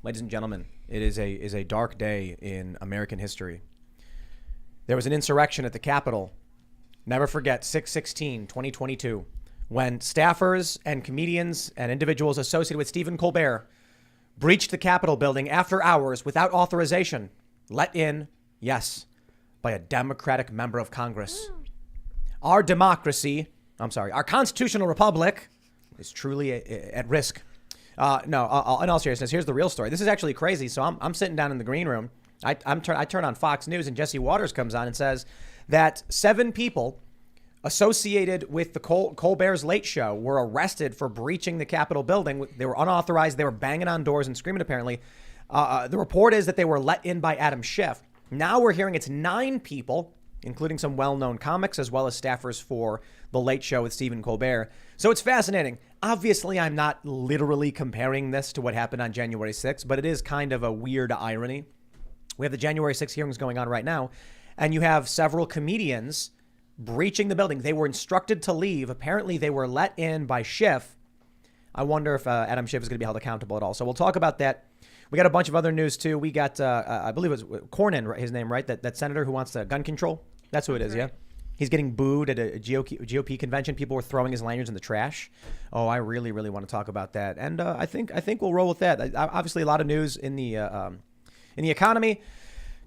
Ladies and gentlemen, it is a dark day in American history. There was an insurrection at the Capitol. Never forget 6/16/2022, when staffers and comedians and individuals associated with Stephen Colbert breached the Capitol building after hours without authorization, let in, yes, by a Democratic member of Congress. Our constitutional republic is truly at risk. In all seriousness, here's the real story. This is actually crazy. So I'm sitting down in the green room. I turn on Fox News, and Jesse Waters comes on and says that 7 people associated with the Colbert's Late Show were arrested for breaching the Capitol building. They were unauthorized. They were banging on doors and screaming, apparently. The report is that they were let in by Adam Schiff. Now we're hearing it's 9 people, including some well-known comics, as well as staffers for the Late Show with Stephen Colbert. So it's fascinating. Obviously, I'm not literally comparing this to what happened on January 6th, but it is kind of a weird irony. We have the January 6th hearings going on right now, and you have several comedians breaching the building. They were instructed to leave. Apparently, they were let in by Schiff. I wonder if Adam Schiff is going to be held accountable at all. So we'll talk about that. We got a bunch of other news, too. We got, I believe it was Cornyn, his name, right? That senator who wants gun control. That's who it is, yeah? He's getting booed at a GOP convention. People were throwing his lanyards in the trash. Oh, I really, really want to talk about that. And I think we'll roll with that. Obviously, a lot of news in the economy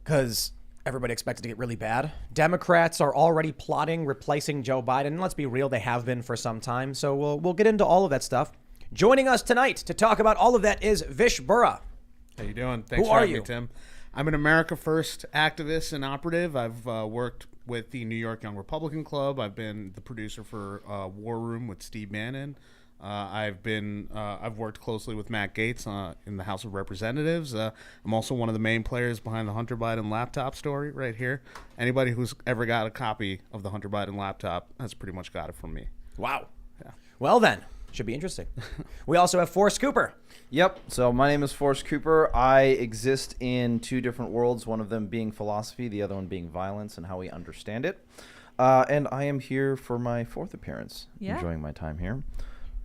because everybody expects it to get really bad. Democrats are already plotting replacing Joe Biden. And let's be real, they have been for some time. So we'll get into all of that stuff. Joining us tonight to talk about all of that is Vish Burra. How you doing? Thanks for having me, Tim. I'm an America First activist and operative. I've worked with the New York Young Republican Club. I've been the producer for War Room with Steve Bannon. I've worked closely with Matt Gaetz in the House of Representatives. I'm also one of the main players behind the Hunter Biden laptop story right here. Anybody who's ever got a copy of the Hunter Biden laptop has pretty much got it from me. Wow. Yeah. Well then, should be interesting. We also have Forrest Cooper. Yep. So my name is Forrest Cooper. I exist in 2 different worlds, one of them being philosophy, the other one being violence and how we understand it. And I am here for my 4th appearance, enjoying my time here.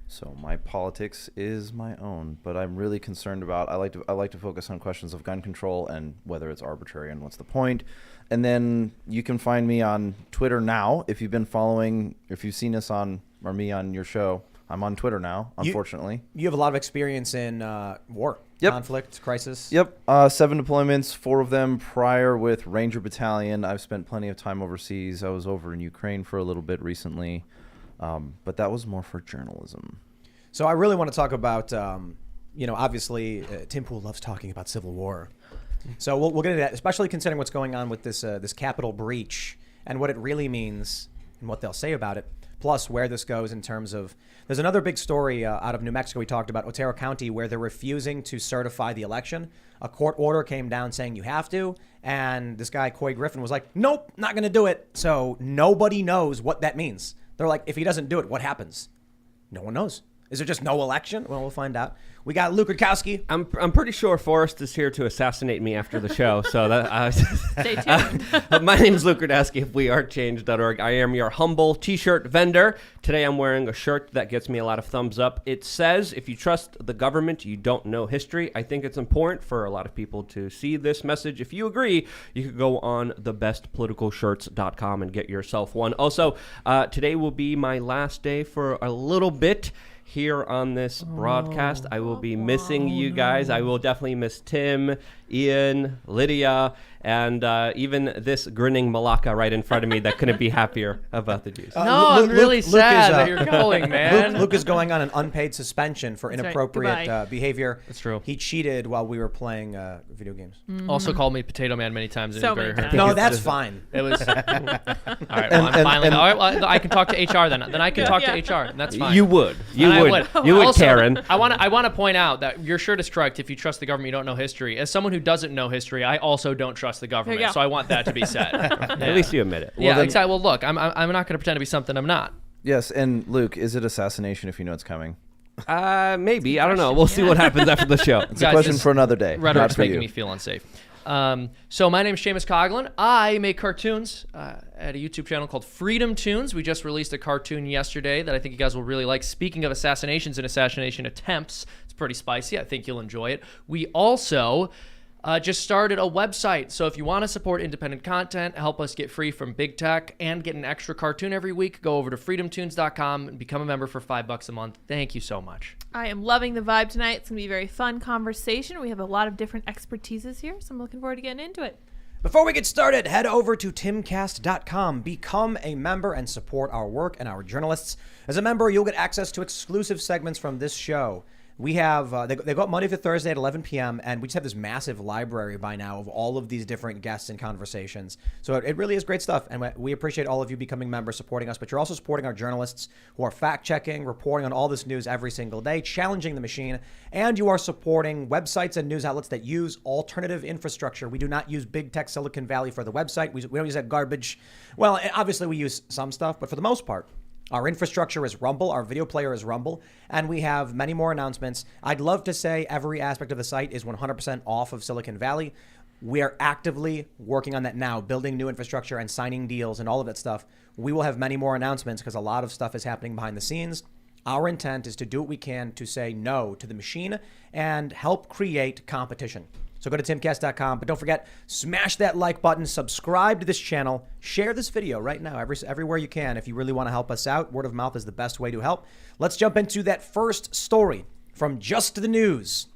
So my politics is my own, but I'm really concerned about, I like to focus on questions of gun control and whether it's arbitrary and what's the point. And then you can find me on Twitter now. If you've been following, if you've seen us on, or me on your show, I'm on Twitter now, unfortunately. You have a lot of experience in war, conflict, crisis. Yep. 7 deployments, 4 of them prior with Ranger Battalion. I've spent plenty of time overseas. I was over in Ukraine for a little bit recently, but that was more for journalism. So I really want to talk about, obviously, Tim Pool loves talking about civil war. So we'll get into that, especially considering what's going on with this Capitol breach and what it really means and what they'll say about it. Plus where this goes in terms of, there's another big story out of New Mexico we talked about, Otero County, where they're refusing to certify the election. A court order came down saying you have to, and this guy, Coy Griffin, was like, nope, not going to do it. So nobody knows what that means. They're like, if he doesn't do it, what happens? No one knows. Is there just no election? Well, we'll find out. We got Luke Rutkowski. I'm pretty sure Forrest is here to assassinate me after the show. So that stay tuned. My name is Luke Rutkowski of WeAreChange.org. I am your humble T-shirt vendor. Today I'm wearing a shirt that gets me a lot of thumbs up. It says, if you trust the government, you don't know history. I think it's important for a lot of people to see this message. If you agree, you could go on thebestpoliticalshirts.com and get yourself one. Also, today will be my last day for a little bit here on this broadcast. I will be missing you guys. I will definitely miss Tim, Ian, Lydia, and even this grinning Malaka right in front of me that couldn't be happier about the Jews. I'm really sad that you're going, man. Luke is going on an unpaid suspension for inappropriate behavior. That's true. He cheated while we were playing video games. Mm-hmm. Also called me Potato Man many times. And So very many hurt. No, that's fine. It was. All right, well, I'm finally. All right, well, I can talk to HR then. Then I can talk to HR, and that's fine. You would. You would, Also, Karen. I want to point out that your shirt is striked. If you trust the government, you don't know history. As someone who doesn't know history, I also don't trust the government. There you go. So I want that to be said. At least you admit it. Yeah, exactly. Well, look, I'm not going to pretend to be something I'm not. Yes, and Luke, is it assassination if you know it's coming? Maybe. I don't know. We'll see what happens after the show. It's a question for another day. Rhetoric's not for making you. me feel unsafe. So my name is Seamus Coughlin. I make cartoons at a YouTube channel called Freedom Tunes. We just released a cartoon yesterday that I think you guys will really like. Speaking of assassinations and assassination attempts, it's pretty spicy. I think you'll enjoy it. We also just started a website. So if you want to support independent content, help us get free from big tech, and get an extra cartoon every week, go over to freedomtunes.com and become a member for $5 a month. Thank you so much. I am loving the vibe tonight. It's going to be a very fun conversation. We have a lot of different expertises here, so I'm looking forward to getting into it. Before we get started, head over to timcast.com, become a member, and support our work and our journalists. As a member, you'll get access to exclusive segments from this show. We have, they go up Monday to Thursday at 11 p.m., and we just have this massive library by now of all of these different guests and conversations. So it really is great stuff, and we appreciate all of you becoming members, supporting us, but you're also supporting our journalists who are fact-checking, reporting on all this news every single day, challenging the machine, and you are supporting websites and news outlets that use alternative infrastructure. We do not use big tech Silicon Valley for the website. We don't use that garbage. Well, obviously we use some stuff, but for the most part, our infrastructure is Rumble, our video player is Rumble, and we have many more announcements. I'd love to say every aspect of the site is 100% off of Silicon Valley. We are actively working on that now, building new infrastructure and signing deals and all of that stuff. We will have many more announcements because a lot of stuff is happening behind the scenes. Our intent is to do what we can to say no to the machine and help create competition. So go to timcast.com, but don't forget, smash that like button, subscribe to this channel, share this video right now, everywhere you can. If you really want to help us out, word of mouth is the best way to help. Let's jump into that first story from Just the News.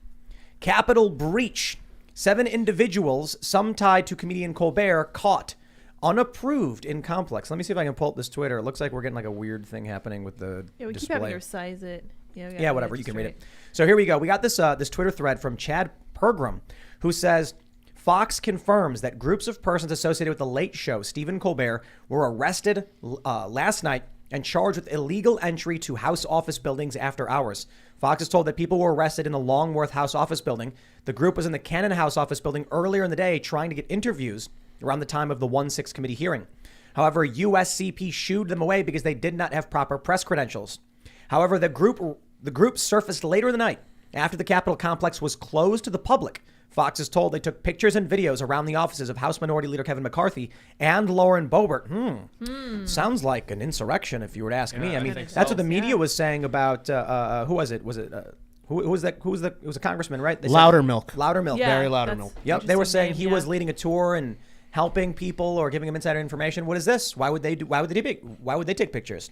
Capitol breach. 7 individuals, some tied to comedian Colbert, caught unapproved in complex. Let me see if I can pull up this Twitter. It looks like we're getting like a weird thing happening with the we display. keep having to size it. Yeah, whatever. You can read it. So here we go. We got this this Twitter thread from Chad Pergram, who says, Fox confirms that groups of persons associated with the Late Show, Stephen Colbert, were arrested last night and charged with illegal entry to House office buildings after hours. Fox is told that people were arrested in the Longworth House office building. The group was in the Cannon House office building earlier in the day trying to get interviews around the time of the 1-6 committee hearing. However, USCP shooed them away because they did not have proper press credentials. However, the group surfaced later in the night after the Capitol complex was closed to the public. Fox is told they took pictures and videos around the offices of House Minority Leader Kevin McCarthy and Lauren Boebert. Sounds like an insurrection, if you were to ask me. I mean, that's what the media was saying about, who was it? Was it, who was that? It was a congressman, right? Loudermilk. Loudermilk. Yeah, Barry Loudermilk. Yep. They were saying he was leading a tour and helping people or giving them insider information. What is this? Why would they take pictures?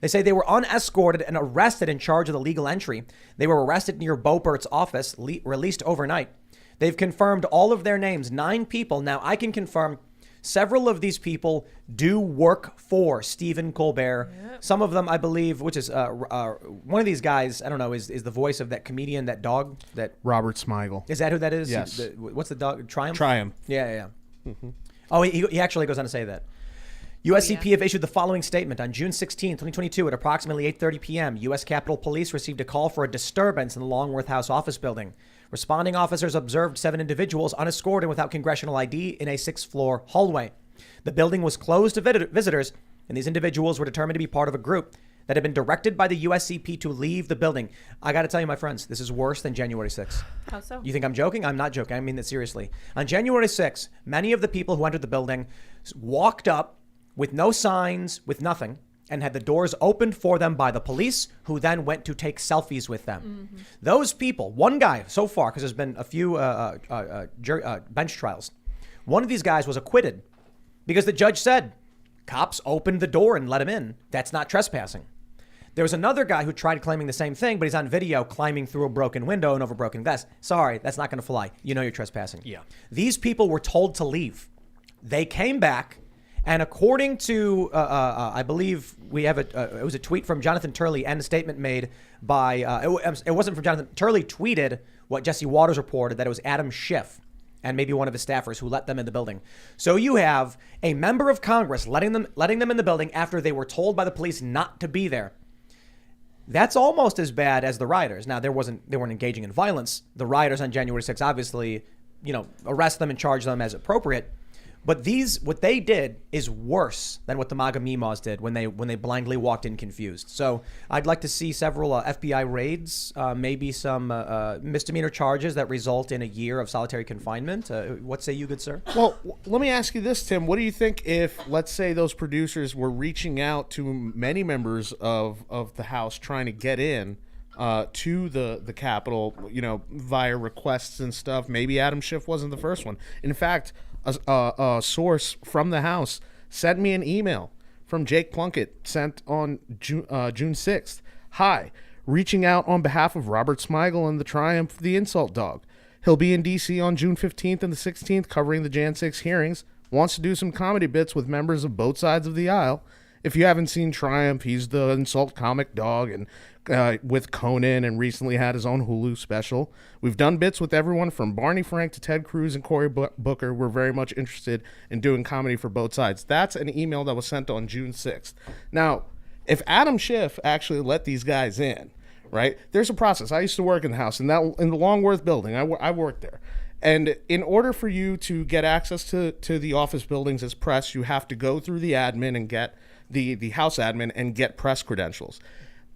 They say they were unescorted and arrested in charge of the legal entry. They were arrested near Boebert's office, released overnight. They've confirmed all of their names, 9 people. Now, I can confirm several of these people do work for Stephen Colbert. Yep. Some of them, I believe, which is one of these guys, I don't know, is the voice of that comedian, that dog. That Robert Smigel. Is that who that is? Yes. What's the dog? Triumph? Triumph. Yeah. Mm-hmm. Oh, he actually goes on to say that. USCP have issued the following statement. On June 16, 2022, at approximately 8:30 p.m., U.S. Capitol Police received a call for a disturbance in the Longworth House office building. Responding officers observed 7 individuals unescorted and without congressional ID in a 6th-floor hallway. The building was closed to visitors, and these individuals were determined to be part of a group that had been directed by the USCP to leave the building. I got to tell you, my friends, this is worse than January 6th. How so? You think I'm joking? I'm not joking. I mean that seriously. On January 6th, many of the people who entered the building walked up with no signs, with nothing, and had the doors opened for them by the police, who then went to take selfies with them. Mm-hmm. Those people, one guy so far, because there's been a few bench trials, one of these guys was acquitted because the judge said, cops opened the door and let him in. That's not trespassing. There was another guy who tried claiming the same thing, but he's on video climbing through a broken window and over broken glass. Sorry, that's not going to fly. You know you're trespassing. Yeah. These people were told to leave. They came back. And according to, I believe we have it was a tweet from Jonathan Turley and a statement made by, it wasn't from Jonathan. Turley tweeted what Jesse Waters reported, that it was Adam Schiff and maybe one of his staffers who let them in the building. So you have a member of Congress letting them in the building after they were told by the police not to be there. That's almost as bad as the rioters. Now, they weren't engaging in violence. The rioters on January 6th, obviously, arrest them and charge them as appropriate. But what they did is worse than what the MAGA Mimas did when they blindly walked in confused. So I'd like to see several FBI raids, maybe some misdemeanor charges that result in a year of solitary confinement. What say you, good sir? Well, let me ask you this, Tim. What do you think if, let's say, those producers were reaching out to many members of the House trying to get in? to the Capitol, via requests and stuff. Maybe Adam Schiff wasn't the first one. In fact, a source from the House sent me an email from Jake Plunkett sent on June 6th. Hi, reaching out on behalf of Robert Smigel and the Triumph of the Insult Dog. He'll be in D.C. on June 15th and the 16th covering the Jan 6 hearings. Wants to do some comedy bits with members of both sides of the aisle. If you haven't seen Triumph, he's the insult comic dog and with Conan, and recently had his own Hulu special. We've done bits with everyone from Barney Frank to Ted Cruz and Cory Booker. We're very much interested in doing comedy for both sides. That's an email that was sent on June 6th. Now, if Adam Schiff actually let these guys in, right, there's a process. I used to work in the House, in the Longworth building. I worked there. And in order for you to get access to the office buildings as press, you have to go through the admin and get the House admin and get press credentials.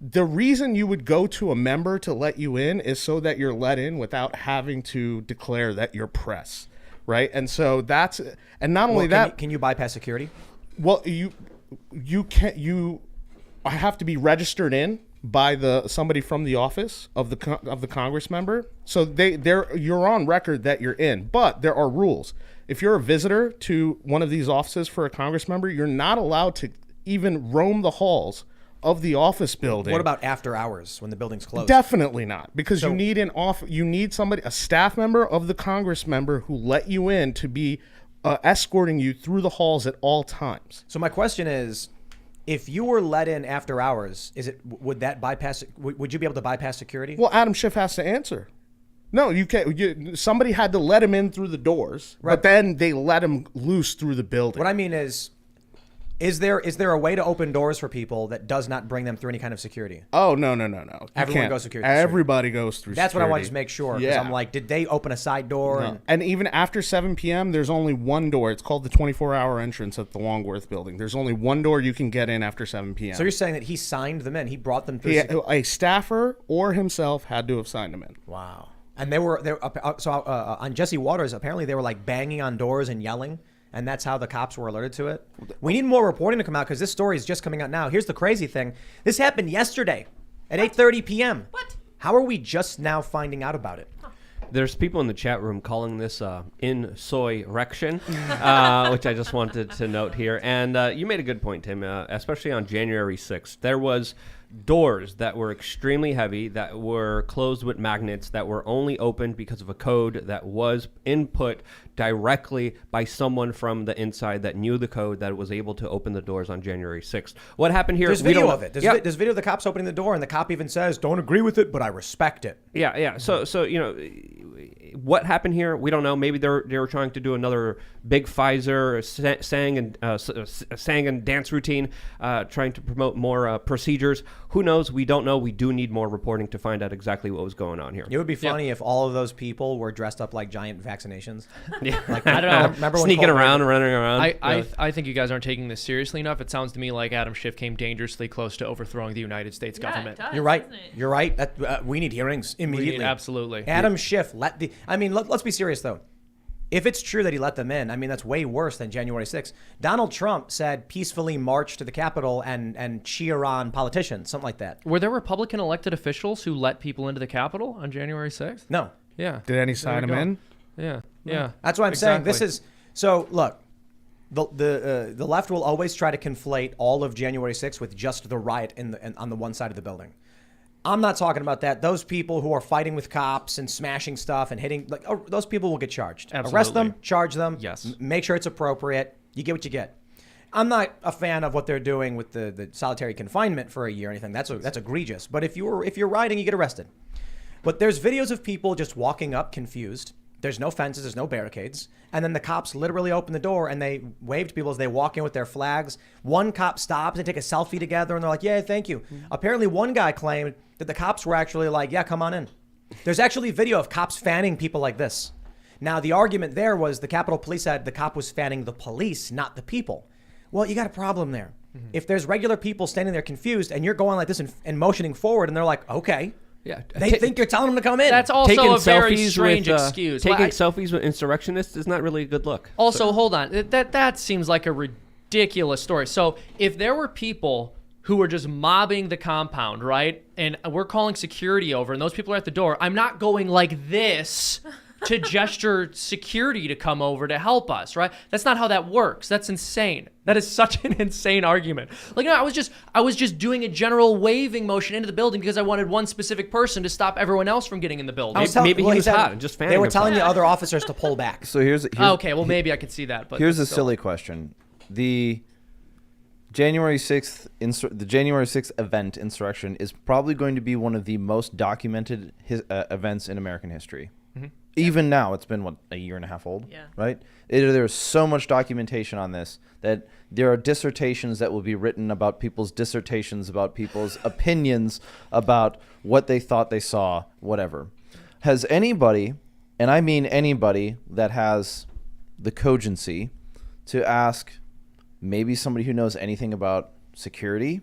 The reason you would go to a member to let you in is so that you're let in without having to declare that you're press, right? And so that's, and not only that, can you bypass security? Well, you have to be registered in by somebody from the office of the Congress member. So you're on record that you're in, but there are rules. If you're a visitor to one of these offices for a Congress member, you're not allowed to even roam the halls of the office building. What about after hours when the building's closed? Definitely not, because you need a staff member of the Congress member who let you in to be escorting you through the halls at all times. So my question is, if you were let in after hours, would that bypass? Would you be able to bypass security? Well, Adam Schiff has to answer. No, you can't. Somebody had to let him in through the doors, right, but then they let him loose through the building. What I mean is there a way to open doors for people that does not bring them through any kind of security? Oh, no. Everyone goes security. Everybody goes through That's security. What I wanted to make sure. Because I'm like, did they open a side door? No. And even after 7 p.m., there's only one door. It's called the 24-hour entrance at the Longworth building. There's only one door you can get in after 7 p.m. So you're saying that he signed them in? He brought them through? A staffer or himself had to have signed them in. Wow. And they were on Jesse Waters, apparently they were like banging on doors and yelling. And that's how the cops were alerted to it. We need more reporting to come out because this story is just coming out now. Here's the crazy thing. This happened yesterday at 8:30 p.m. What? How are we just now finding out about it? There's people in the chat room calling this in-soy-rection, which I just wanted to note here. And you made a good point, Tim, especially on January 6th. There was doors that were extremely heavy, that were closed with magnets, that were only opened because of a code that was input directly by someone from the inside that knew the code that was able to open the doors on January 6th. What happened here? There's video of it. There's video of the cops opening the door, and the cop even says, "Don't agree with it, but I respect it." Yeah. So what happened here? We don't know. Maybe they were trying to do another big Pfizer sang and dance routine, trying to promote more procedures. Who knows? We don't know. We do need more reporting to find out exactly what was going on here. It would be funny if all of those people were dressed up like giant vaccinations. Yeah. Like, I don't know. Remember sneaking around, running around. I think you guys aren't taking this seriously enough. It sounds to me like Adam Schiff came dangerously close to overthrowing the United States government. It does, You're right. doesn't it? You're right. We need hearings immediately. Absolutely. Adam Schiff let's be serious though. If it's true that he let them in, that's way worse than January 6th. Donald Trump said peacefully march to the Capitol and cheer on politicians, something like that. Were there Republican elected officials who let people into the Capitol on January 6th? No. Yeah. Did any sign them in? Yeah. That's what I'm saying. This is look. The left will always try to conflate all of January 6th with just the riot on the one side of the building. I'm not talking about that. Those people who are fighting with cops and smashing stuff and hitting, those people will get charged. Absolutely. Arrest them, charge them. Yes. Make sure it's appropriate. You get what you get. I'm not a fan of what they're doing with the solitary confinement for a year or anything. That's egregious. But if you're rioting, you get arrested. But there's videos of people just walking up confused. There's no fences, there's no barricades. And then the cops literally open the door and they wave to people as they walk in with their flags. One cop stops and take a selfie together and they're like, yeah, thank you. Mm-hmm. Apparently one guy claimed that the cops were actually like, yeah, come on in. There's actually video of cops fanning people like this. Now, the argument there was the Capitol Police said the cop was fanning the police, not the people. Well, you got a problem there. Mm-hmm. If there's regular people standing there confused and you're going like this and motioning forward and they're like, okay. Yeah, they think you're telling them to come in. That's also taking a very selfies strange with, excuse. Taking selfies with insurrectionists is not really a good look. Also, hold on. That seems like a ridiculous story. So if there were people who are just mobbing the compound, right? And we're calling security over, and those people are at the door. I'm not going like this to gesture security to come over to help us, right? That's not how that works. That's insane. That is such an insane argument. Like, no, I was just doing a general waving motion into the building because I wanted one specific person to stop everyone else from getting in the building. Maybe he was hot and just fanning They were himself. telling the other officers to pull back. So here's okay, well, maybe I could see that. But here's a still. silly question. The January 6th event, insurrection, is probably going to be one of the most documented events in American history. Even now, it's been, a year and a half old, right? There's so much documentation on this that there are dissertations that will be written about people's dissertations, about people's opinions, about what they thought they saw, whatever. Has anybody, and I mean anybody that has the cogency to ask maybe somebody who knows anything about security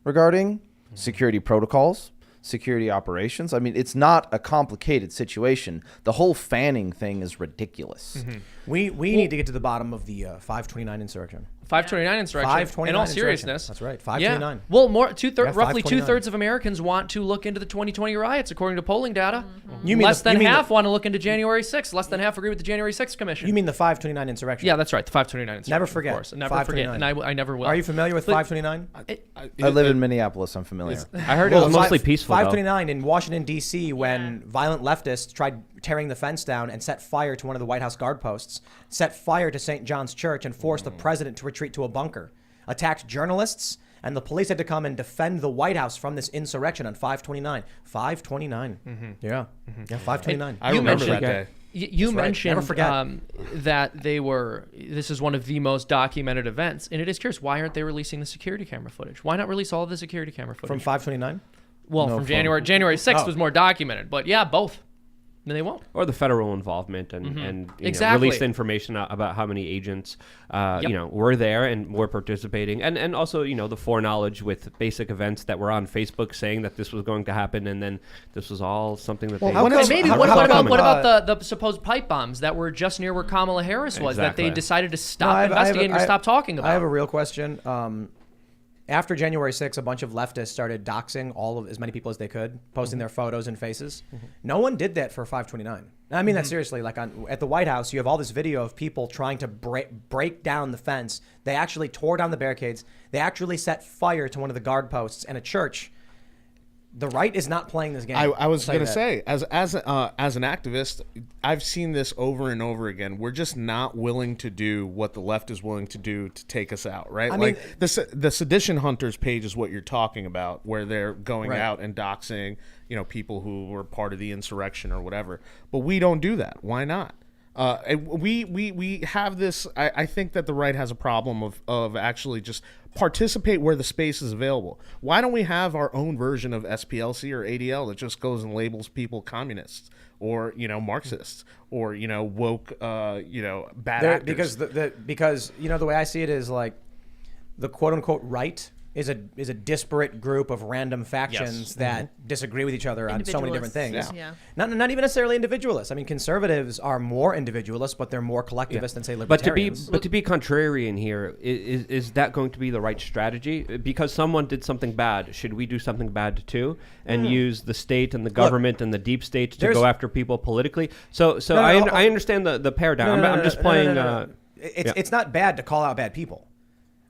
regarding security protocols, security operations? I mean, it's not a complicated situation. The whole fanning thing is ridiculous. We need to get to the bottom of the 529 insurrection. 529 insurrection. 529 In all insurrection. seriousness, That's right. 529. Yeah. Well, roughly 529. 2/3 of Americans want to look into the 2020 riots, according to polling data. You mean Less the- than you mean half the- want to look into January 6th. Less than half agree with the January 6th Commission. You mean the 529 insurrection? Yeah, that's right. The 529 insurrection. Never forget. Of course. Never forget. 529. And I never will. Are you familiar with 529? I live in Minneapolis. I'm familiar. I heard it was mostly peaceful, though. 529 in Washington, D.C., when violent leftists tried tearing the fence down and set fire to one of the White House guard posts, set fire to St. John's Church, and forced the president to retreat to a bunker, attacked journalists, and the police had to come and defend the White House from this insurrection on 529. 529. Yeah. Yeah, 529. I remember that day. You That's right. mentioned Never forget. that this is one of the most documented events, and it is curious, why aren't they releasing the security camera footage? Why not release all of the security camera footage? From 529? Well, No, from from- January 6th Oh. was more documented, but yeah, both. No, they won't. Or the federal involvement and you know, Exactly. release the information about how many agents were there and were participating, and also the foreknowledge with basic events that were on Facebook saying that this was going to happen, and then this was all something that they how Okay, come- maybe. how- What how about come- what about the supposed pipe bombs that were just near where Kamala Harris was that they Exactly. decided to stop No, I have investigating or stop talking about? I have a real question. After January 6th, a bunch of leftists started doxing as many people as they could, posting their photos and faces. No one did that for 529. I mean that seriously. Like at the White House, you have all this video of people trying to break down the fence. They actually tore down the barricades. They actually set fire to one of the guard posts and a church. The right is not playing this game. I was I'll tell going you to that. say, as an activist, I've seen this over and over again. We're just not willing to do what the left is willing to do to take us out, right? I Like mean- the Sedition Hunters page is what you're talking about, where they're going Right. out and doxing, people who were part of the insurrection or whatever. But we don't do that. Why not? And we have this. I think that the right has a problem of actually just participate where the space is available. Why don't we have our own version of SPLC or ADL that just goes and labels people communists or Marxists or woke bad actors? Because the way I see it is like the quote unquote right is a disparate group of random factions that disagree with each other on so many different things. Yeah. Not even necessarily individualists. I mean, conservatives are more individualist, but they're more collectivist than say libertarians. But to be contrarian here, is that going to be the right strategy? Because someone did something bad, should we do something bad too, and use the state and the government and the deep state to go after people politically? So I understand the paradigm. I'm just playing. It's not bad to call out bad people,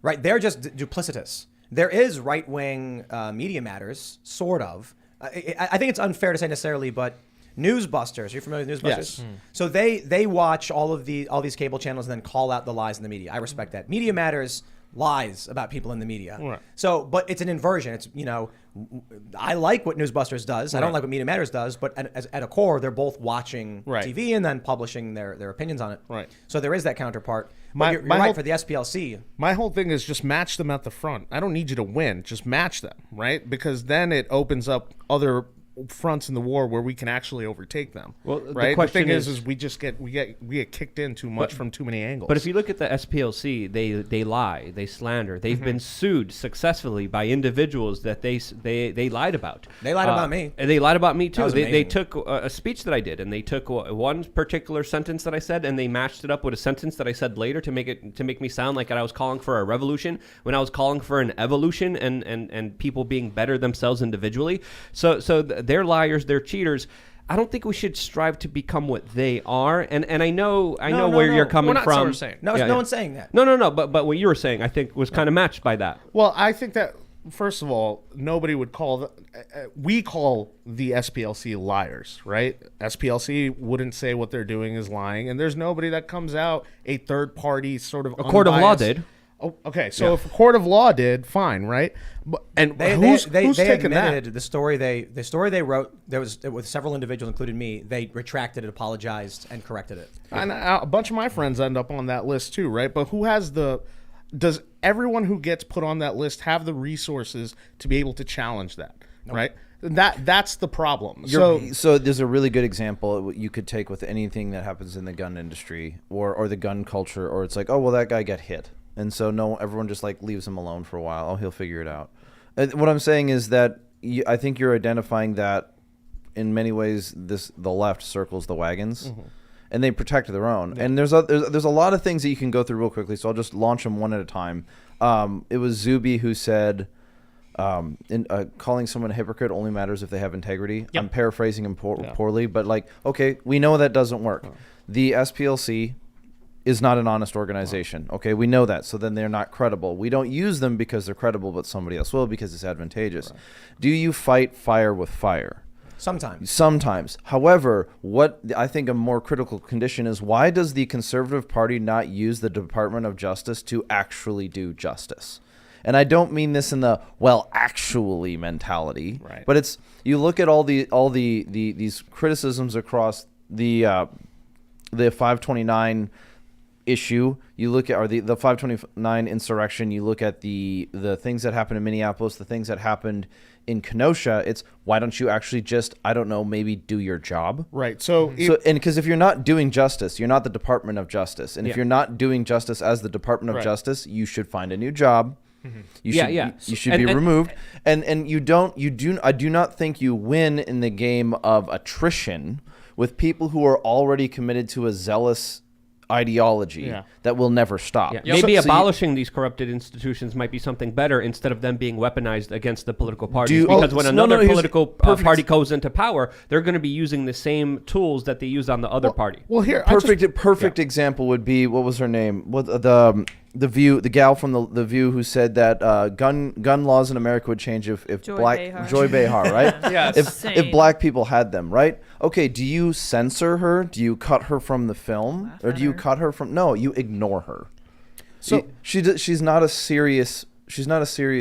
right? They're just duplicitous. There is right-wing media matters, sort of. I think it's unfair to say necessarily, but Newsbusters. You're familiar with Newsbusters? Yes. So they watch all these cable channels and then call out the lies in the media. I respect that. Media Matters lies about people in the media. Right. So, but it's an inversion. It's I like what Newsbusters does. I don't like what Media Matters does. But at a core, they're both watching TV and then publishing their opinions on it. Right. So there is that counterpart. My- You're my right whole- for the SPLC. My whole thing is just match them at the front. I don't need you to win. Just match them, right? Because then it opens up other fronts in the war where we can actually overtake them. Well, right. the The thing question is we get kicked in too much from too many angles. But if you look at the SPLC, they lie, they slander. They've been sued successfully by individuals that they lied about. They lied about me. And they lied about me too. was They amazing. took a speech that I did, and they took one particular sentence that I said, and they matched it up with a sentence that I said later to make me sound like I was calling for a revolution when I was calling for an evolution and people being better themselves individually. So they're liars, they're cheaters. I don't think we should strive to become what they are. And I know where you're coming We're not from. saying. No, no one's saying that. No. But what you were saying, I think, was kind of matched by that. Well, I think that first of all, nobody would call we call the SPLC liars, right? SPLC wouldn't say what they're doing is lying, and there's nobody that comes out a third party sort of A court of law unbiased- did. Oh, okay, so if a court of law did, fine, right? But, and who's taking admitted that? the story they wrote. There was with several individuals, including me. They retracted it, apologized, and corrected it. And a bunch of my friends end up on that list too, right? But who has does everyone who gets put on that list have the resources to be able to challenge that, right? That's the problem. So there's a really good example you could take with anything that happens in the gun industry or the gun culture, or it's like, oh, well, that guy got hit. And so everyone just like leaves him alone for a while. Oh, he'll figure it out. What I'm saying is that I think you're identifying that in many ways the left circles the wagons, and they protect their own. Yeah. And there's a lot of things that you can go through real quickly. So I'll just launch them one at a time. It was Zuby who said, calling someone a hypocrite only matters if they have integrity. Yep. I'm paraphrasing him poorly, but like, okay, we know that doesn't work. The SPLC is not an honest organization. Okay, we know that. So then they're not credible. We don't use them because they're credible, but somebody else will because it's advantageous. Right. Do you fight fire with fire? Sometimes. However, what I think a more critical condition is, why does the Conservative Party not use the Department of Justice to actually do justice? And I don't mean this in the actually mentality, right. But it's, you look at all these criticisms across the 529 issue, you look at, or the 529 insurrection, you look at the things that happened in Minneapolis, the things that happened in Kenosha. It's, why don't you actually just, I don't know, maybe do your job? Right. So and because if you're not doing justice, you're not the Department of Justice. And if you're not doing justice as the Department of Justice, you should find a new job. You should be removed. And I do not think you win in the game of attrition with people who are already committed to a zealous ideology that will never stop. Yeah. Maybe abolishing these corrupted institutions might be something better instead of them being weaponized against the political parties. Because when another political party goes into power, they're going to be using the same tools that they use on the other party. Well, here, perfect example would be, what was her name? The gal from the View who said that gun laws in America would change if Joy Behar, right? Yes. If black people had them, right? Okay, do you censor her? Do you cut her from the film, or do you cut her from? No, you ignore her. So she's not a serious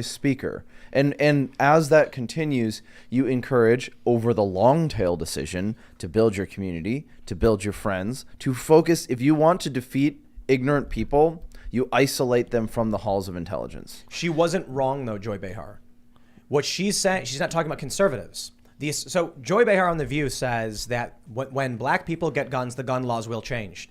speaker. And as that continues, you encourage, over the long tail decision, to build your community, to build your friends, to focus. If you want to defeat ignorant people, you isolate them from the halls of intelligence. She wasn't wrong, though, Joy Behar. What she's saying, she's not talking about conservatives. So Joy Behar on The View says that when black people get guns, the gun laws will change.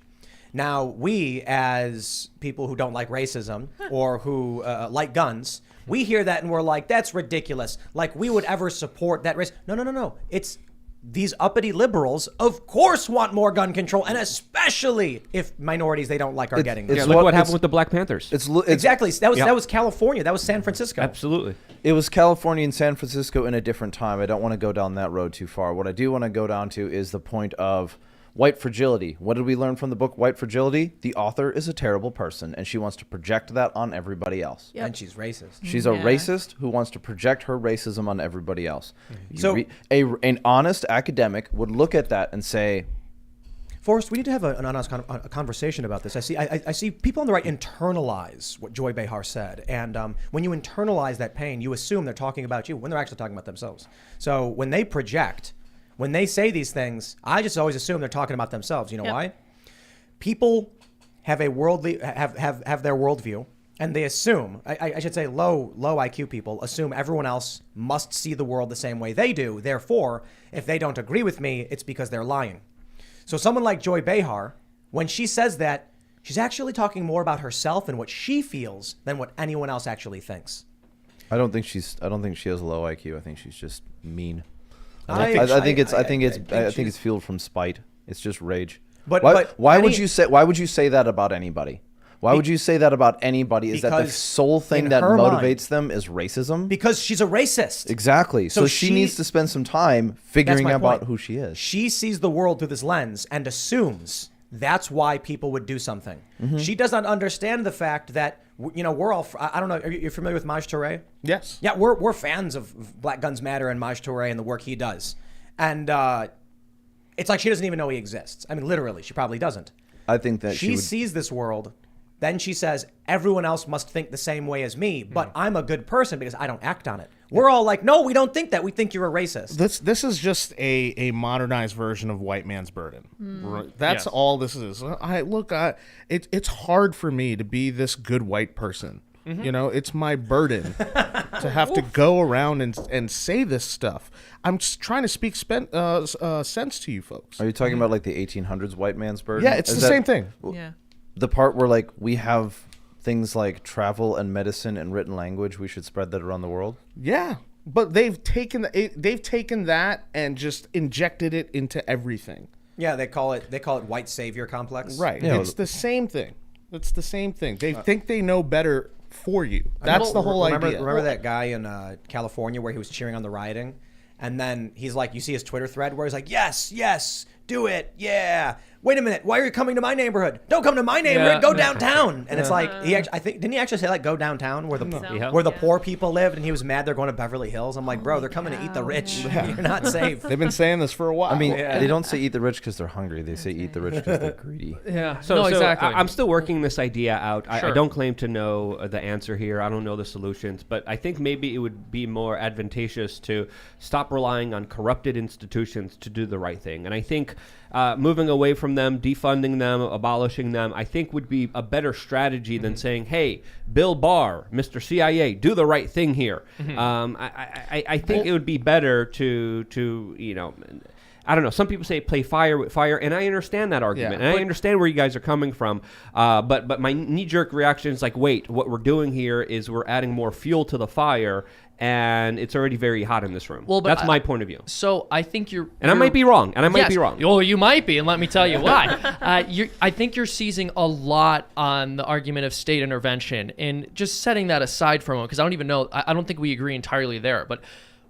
Now, we, as people who don't like racism or who like guns, we hear that and we're like, that's ridiculous. Like, we would ever support that race. No. It's these uppity liberals, of course, want more gun control, and especially if minorities they don't like are getting them. Look what happened with the Black Panthers. Exactly. That was California. That was San Francisco. Absolutely. It was California and San Francisco in a different time. I don't want to go down that road too far. What I do want to go down to is the point of white fragility. What did we learn from the book White Fragility? The author is a terrible person, and she wants to project that on everybody else. Yep. And she's racist. She's a racist who wants to project her racism on everybody else. So an honest academic would look at that and say, Forrest, we need to have an honest a conversation about this. I see people on the right internalize what Joy Behar said. And when you internalize that pain, you assume they're talking about you when they're actually talking about themselves. So when they project, when they say these things, I just always assume they're talking about themselves. You know why? People have a have their worldview, and they assume, I should say low IQ people assume everyone else must see the world the same way they do. Therefore, if they don't agree with me, it's because they're lying. So someone like Joy Behar, when she says that, she's actually talking more about herself and what she feels than what anyone else actually thinks. I don't think she has low IQ. I think she's just mean. I think it's fueled from spite. It's just rage. But why would you say that about anybody? Why would you say that about anybody? Is that the sole thing that motivates them is racism? Because she's a racist. Exactly. So she needs to spend some time figuring out who she is. She sees the world through this lens and assumes that's why people would do something. Mm-hmm. She does not understand the fact that, we're all, I don't know, are you familiar with Maj Touré? Yes. Yeah, we're fans of Black Guns Matter and Maj Touré and the work he does. And it's like she doesn't even know he exists. I mean, literally, she probably doesn't. I think that she sees this world. Then she says, everyone else must think the same way as me, but I'm a good person because I don't act on it. We're all like, no, we don't think that. We think you're a racist. This is just a modernized version of white man's burden. That's all this is. It's hard for me to be this good white person. Mm-hmm. It's my burden to have to go around and say this stuff. I'm just trying to speak sense to you folks. Are you talking about like the 1800s white man's burden? Yeah, it's the same thing. Yeah. The part where like we have things like travel and medicine and written language, we should spread that around the world. Yeah, but they've taken that and just injected it into everything. Yeah, they call it white savior complex. Right. Yeah. It's the same thing. It's the same thing. They think they know better for you. That's the whole idea. Remember that guy in California where he was cheering on the rioting, and then he's like, you see his Twitter thread where he's like, yes, do it, yeah. Wait a minute, why are you coming to my neighborhood? Don't come to my neighborhood, go downtown. And it's like, didn't he actually say like go downtown where the poor people lived, and he was mad they're going to Beverly Hills? I'm like, bro, they're coming to eat the rich. Yeah. You're not safe. They've been saying this for a while. I mean, they don't say eat the rich because they're hungry. They say eat the rich because they're greedy. Yeah, so exactly. I'm still working this idea out. Sure. I don't claim to know the answer here. I don't know the solutions, but I think maybe it would be more advantageous to stop relying on corrupted institutions to do the right thing. And I think moving away from them, defunding them, abolishing them, I think would be a better strategy than saying, hey, Bill Barr, Mr. CIA, do the right thing here. I think it would be better to I don't know. Some people say play fire with fire, and I understand that argument, and I understand where you guys are coming from. But my knee-jerk reaction is like, wait, what we're doing here is we're adding more fuel to the fire, and it's already very hot in this room. Well, that's my point of view. So I think you're... And I might be wrong, Well, you might be, and let me tell you why. I think you're seizing a lot on the argument of state intervention, and just setting that aside for a moment, because I don't even know, I don't think we agree entirely there, but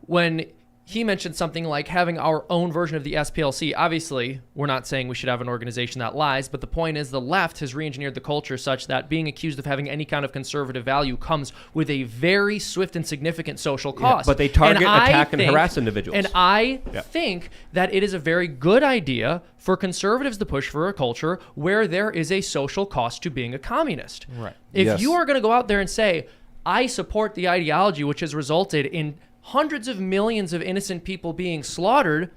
when he mentioned something like having our own version of the SPLC. Obviously, we're not saying we should have an organization that lies, but the point is the left has re-engineered the culture such that being accused of having any kind of conservative value comes with a very swift and significant social cost. But they target, attack, and harass individuals. And I think that it is a very good idea for conservatives to push for a culture where there is a social cost to being a communist. Right. If you are going to go out there and say, I support the ideology which has resulted in hundreds of millions of innocent people being slaughtered,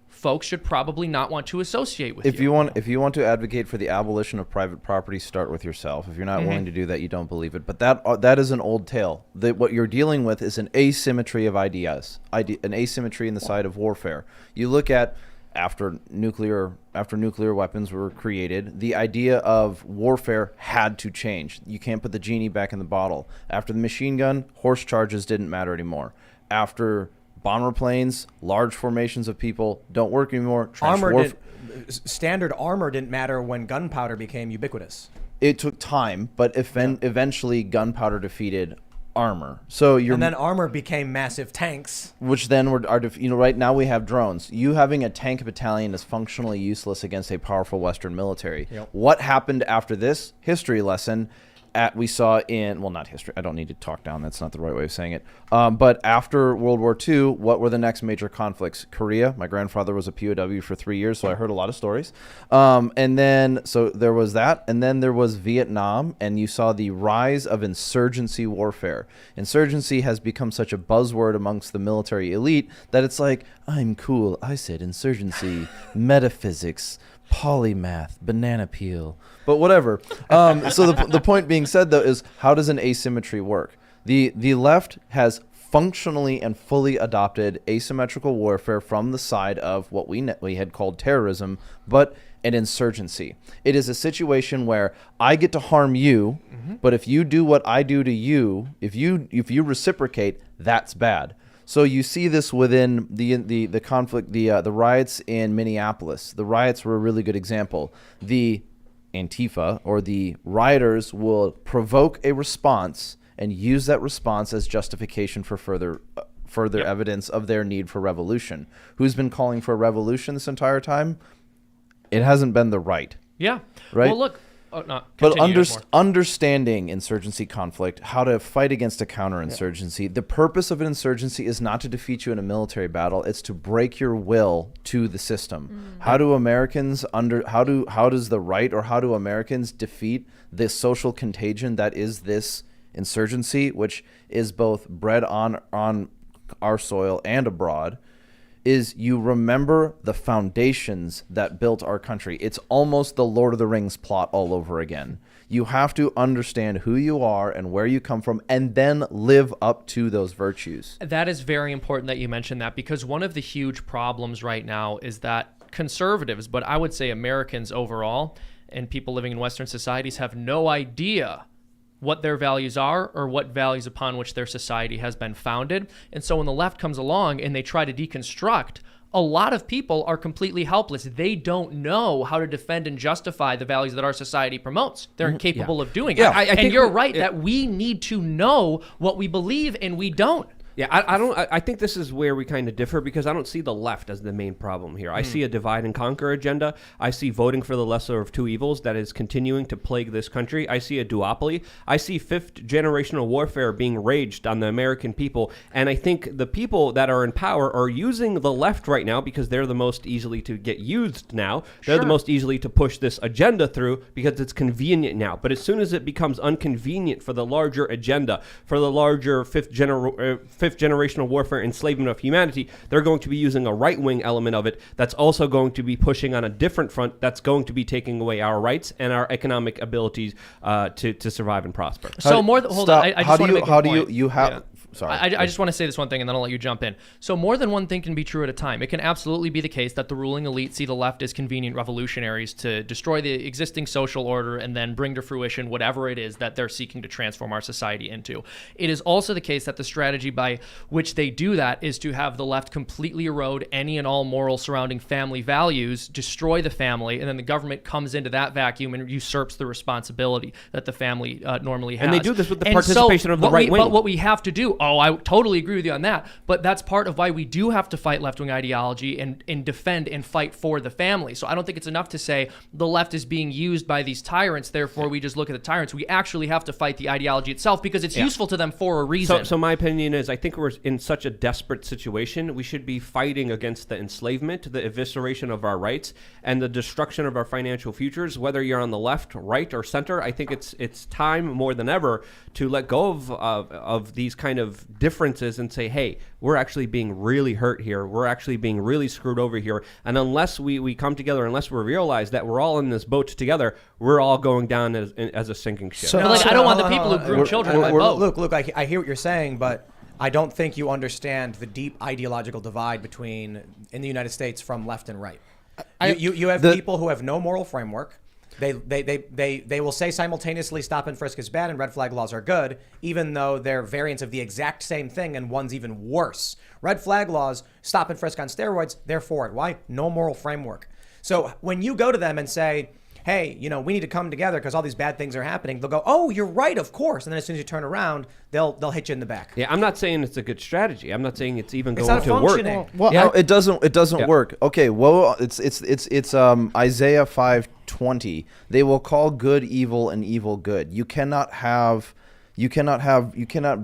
folks should probably not want to associate with you. If you want to advocate for the abolition of private property, start with yourself. If you're not willing to do that, you don't believe it. But that is an old tale. What you're dealing with is an asymmetry of ideas, an asymmetry in the side of warfare. You look at after nuclear weapons were created, the idea of warfare had to change. You can't put the genie back in the bottle. After the machine gun, horse charges didn't matter anymore. After bomber planes, large formations of people don't work anymore. Standard armor didn't matter when gunpowder became ubiquitous. It took time, but eventually gunpowder defeated armor. And then armor became massive tanks, which then right now we have drones. You having a tank battalion is functionally useless against a powerful Western military. Yep. What happened after this history lesson? We saw not history. I don't need to talk down. That's not the right way of saying it. But after World War II, what were the next major conflicts? Korea. My grandfather was a POW for 3 years, so I heard a lot of stories. And then, so there was that. And then there was Vietnam, and you saw the rise of insurgency warfare. Insurgency has become such a buzzword amongst the military elite that it's like, I'm cool. I said insurgency, metaphysics, Polymath, banana peel, but whatever. So the point being said, though, is how does an asymmetry work? The left has functionally and fully adopted asymmetrical warfare from the side of what we had called terrorism, but an insurgency. It is a situation where I get to harm you, but if you do what I do to you, if you reciprocate, that's bad. So you see this within the conflict, the riots in Minneapolis. The riots were a really good example. The Antifa or the rioters will provoke a response and use that response as justification for further evidence of their need for revolution. Who's been calling for a revolution this entire time? It hasn't been the right. Yeah. Right. Well, look. But understanding insurgency conflict, how to fight against a counterinsurgency. The purpose of an insurgency is not to defeat you in a military battle; it's to break your will to the system. How do Americans how does the right or how do Americans defeat this social contagion that is this insurgency, which is both bred on our soil and abroad? Is you remember the foundations that built our country. It's almost the Lord of the Rings plot all over again. You have to understand who you are and where you come from and then live up to those virtues. That is very important that you mentioned that, because one of the huge problems right now is that conservatives, but I would say Americans overall and people living in Western societies, have no idea what their values are or what values upon which their society has been founded. And so when the left comes along and they try to deconstruct, a lot of people are completely helpless. They don't know how to defend and justify the values that our society promotes. They're incapable of doing it. I think you're right that we need to know what we believe, and we don't. Yeah, I think this is where we kind of differ, because I don't see the left as the main problem here. I see a divide and conquer agenda. I see voting for the lesser of two evils that is continuing to plague this country. I see a duopoly. I see fifth generational warfare being raged on the American people. And I think the people that are in power are using the left right now because they're the most easily to get used now. They're the most easily to push this agenda through because it's convenient now. But as soon as it becomes inconvenient for the larger agenda, for the larger fifth generational warfare enslavement of humanity, they're going to be using a right-wing element of it that's also going to be pushing on a different front that's going to be taking away our rights and our economic abilities to survive and prosper. So more than, hold on, I just want to make a point. How do you have... Sorry. I just want to say this one thing, and then I'll let you jump in. So more than one thing can be true at a time. It can absolutely be the case that the ruling elite see the left as convenient revolutionaries to destroy the existing social order and then bring to fruition whatever it is that they're seeking to transform our society into. It is also the case that the strategy by which they do that is to have the left completely erode any and all morals surrounding family values, destroy the family, and then the government comes into that vacuum and usurps the responsibility that the family normally has. And they do this with the participation of the right wing. But what we have to do, I totally agree with you on that, but that's part of why we do have to fight left-wing ideology and defend and fight for the family. So I don't think it's enough to say the left is being used by these tyrants, therefore we just look at the tyrants. We actually have to fight the ideology itself because it's useful to them for a reason. So my opinion is, I think we're in such a desperate situation. We should be fighting against the enslavement, the evisceration of our rights, and the destruction of our financial futures, whether you're on the left, right, or center. I think it's time more than ever to let go of these kind of differences and say, hey, we're actually being really hurt here. We're actually being really screwed over here. And unless we come together, unless we realize that we're all in this boat together, we're all going down as a sinking ship. So, I don't want the people who groom children in my boat. Luke, I hear what you're saying, but I don't think you understand the deep ideological divide in the United States from left and right. You have people who have no moral framework. They will say simultaneously stop and frisk is bad and red flag laws are good, even though they're variants of the exact same thing and one's even worse. Red flag laws, stop and frisk on steroids, they're for it. Why? No moral framework. So when you go to them and say, hey, we need to come together because all these bad things are happening, they'll go, oh, you're right, of course. And then as soon as you turn around, they'll hit you in the back. Yeah, I'm not saying it's a good strategy. I'm not saying it's even going to work. Well, no, it doesn't work. Okay, well, it's Isaiah 5:20. They will call good evil and evil good. You cannot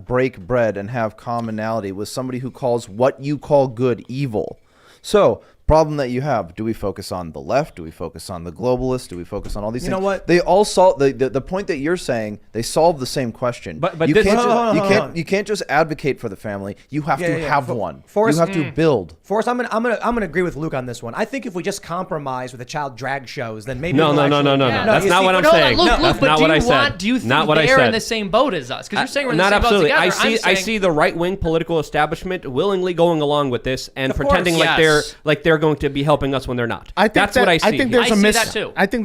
break bread and have commonality with somebody who calls what you call good evil. So, problem that you have, do we focus on the left? Do we focus on the globalists? Do we focus on all these things? You know what? They all solve the point that you're saying, they solve the same question. But you can't just advocate for the family. You have to have one. Forrest, you have to build. Forrest, I'm gonna agree with Luke on this one. I think if we just compromise with the child drag shows, then maybe No. Yeah. That's not what I'm saying. Luke, That's but not what I said. Do you think Not what I they're in said. the same boat as us? Because you're saying we're in the Not same absolutely. boat together. I see the right wing political establishment willingly going along with this and Of pretending course. like they're going to be helping us when they're not. That's what I see. I think there's I a see that too. I think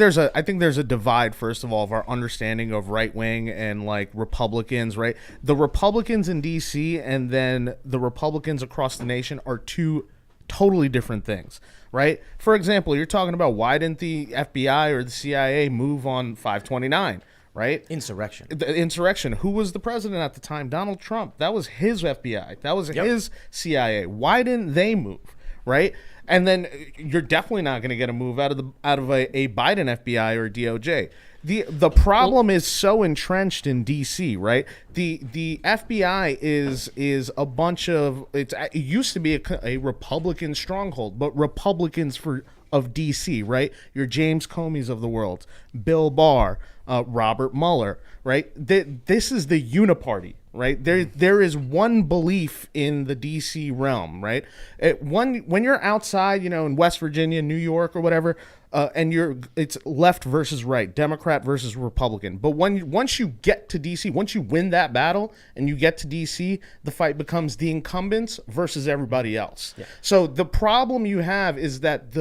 there's a divide, first of all, of our understanding of right wing and like Republicans. Right, the Republicans in D.C. and then the Republicans across the nation are two totally different things, right? For example, you're talking about why didn't the FBI or the CIA move on 529, right? Insurrection. The insurrection. Who was the president at the time? Donald Trump. That was his FBI. That was his CIA. Why didn't they move, right? And then you're definitely not going to get a move out of a Biden FBI or DOJ. The problem is so entrenched in DC, right? The FBI is a bunch of it used to be a Republican stronghold, but Republicans of DC, right? Your James Comey's of the world, Bill Barr, Robert Mueller, right? This is the uniparty, right? There is one belief in the DC realm, right? When you're outside, in West Virginia, New York, or whatever, and it's left versus right, Democrat versus Republican. But once you get to DC, once you win that battle and you get to DC, the fight becomes the incumbents versus everybody else. Yeah. So the problem you have is that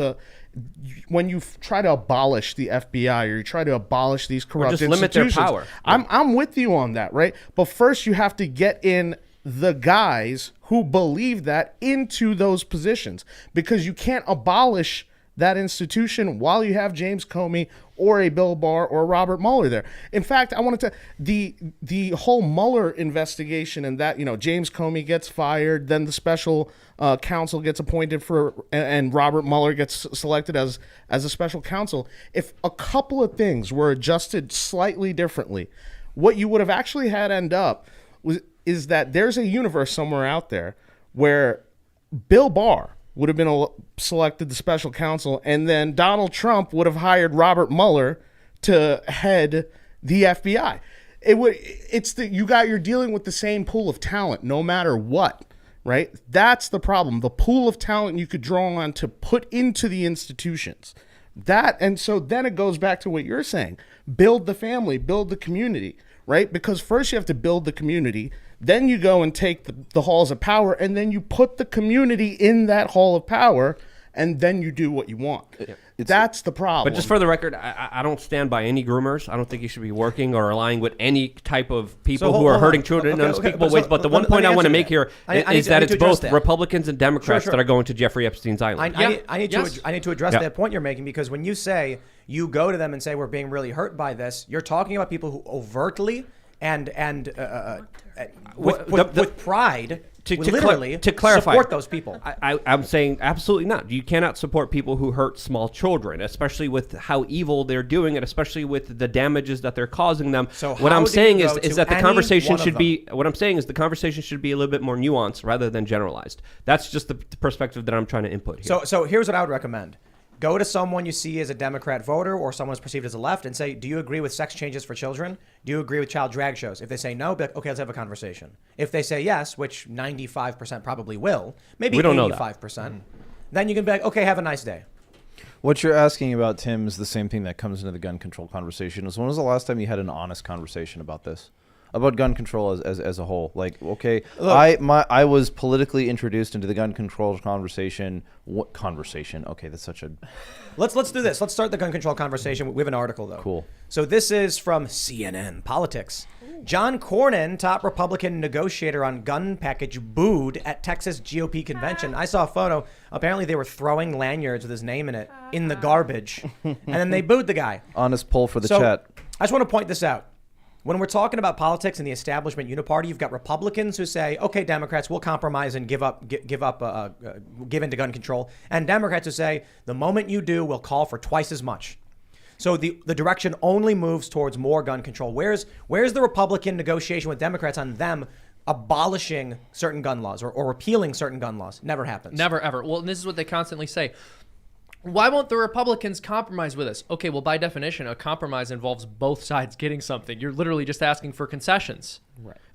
when you try to abolish the FBI or you try to abolish these corrupt just limit institutions, their power. I'm with you on that, right? But first you have to get in the guys who believe that into those positions, because you can't abolish that institution while you have James Comey or a Bill Barr or Robert Mueller there. In fact, I wanted to the whole Mueller investigation and that, James Comey gets fired, then the special counsel gets appointed and Robert Mueller gets selected as a special counsel. If a couple of things were adjusted slightly differently, what you would have actually had end up is that there's a universe somewhere out there where Bill Barr would have been selected the special counsel, and then Donald Trump would have hired Robert Mueller to head the FBI. You're dealing with the same pool of talent no matter what, right? That's the problem. The pool of talent you could draw on to put into the institutions. And so then it goes back to what you're saying. Build the family, build the community, right? Because first you have to build the community, then you go and take the halls of power, and then you put the community in that hall of power, and then you do what you want. That's the problem. But just for the record, I don't stand by any groomers. I don't think you should be working or aligning with any type of people who are hurting children in unspeakable ways. But the one point I want to make here is that it's both Republicans and Democrats that are going to Jeffrey Epstein's island. I need to address that point you're making, because when you say you go to them and say we're being really hurt by this, you're talking about people who overtly and with pride to clarify, support those people. I'm saying absolutely not. You cannot support people who hurt small children, especially with how evil they're doing it, especially with the damages that they're causing them. So what I'm saying is that the conversation should be. What I'm saying is the conversation should be a little bit more nuanced rather than generalized. That's just the perspective that I'm trying to input here. So here's what I would recommend. Go to someone you see as a Democrat voter or someone who's perceived as a left and say, do you agree with sex changes for children? Do you agree with child drag shows? If they say no, be like, okay, let's have a conversation. If they say yes, which 95% probably will, maybe 85%, then you can be like, okay, have a nice day. What you're asking about, Tim, is the same thing that comes into the gun control conversation. When was the last time you had an honest conversation about this? About gun control as a whole? Like, okay, look, I was politically introduced into the gun control conversation. What conversation? Okay, that's such a... Let's do this. Let's start the gun control conversation. We have an article, though. Cool. So this is from CNN Politics. John Cornyn, top Republican negotiator on gun package, booed at Texas GOP convention. I saw a photo. Apparently they were throwing lanyards with his name in it in the garbage. And then they booed the guy. Honest poll for the chat. I just want to point this out. When we're talking about politics and the establishment uniparty, you've got Republicans who say, okay, Democrats, we'll compromise and give into gun control. And Democrats who say, the moment you do, we'll call for twice as much. So the direction only moves towards more gun control. Where's the Republican negotiation with Democrats on them abolishing certain gun laws or repealing certain gun laws? Never happens. Never, ever. Well, and this is what they constantly say. Why won't the Republicans compromise with us? Okay, well, by definition, a compromise involves both sides getting something. You're literally just asking for concessions.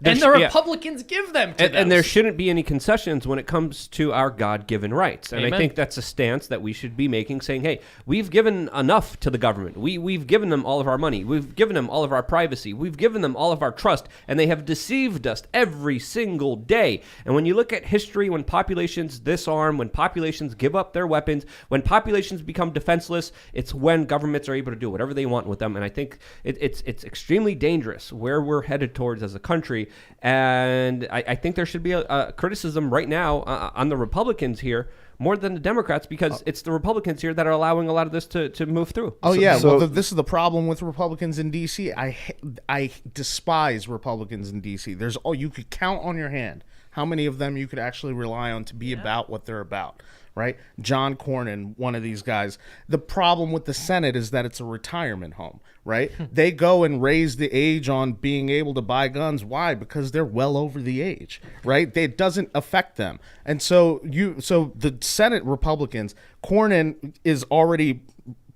And the Republicans give them to them. And there shouldn't be any concessions when it comes to our God-given rights. And Amen. I think that's a stance that we should be making, saying, hey, we've given enough to the government. We've given them all of our money. We've given them all of our privacy. We've given them all of our trust. And they have deceived us every single day. And when you look at history, when populations disarm, when populations give up their weapons, when populations become defenseless, it's when governments are able to do whatever they want with them. And I think it's extremely dangerous where we're headed towards as a country. And I think there should be a criticism right now on the Republicans here more than the Democrats, because it's the Republicans here that are allowing a lot of this to move through. This is the problem with Republicans in D.C. I despise Republicans in D.C. You could count on your hand how many of them you could actually rely on to be about what they're about. Right? John Cornyn, one of these guys. The problem with the Senate is that it's a retirement home, right? They go and raise the age on being able to buy guns. Why? Because they're well over the age, right? It doesn't affect them. And so the Senate Republicans, Cornyn is already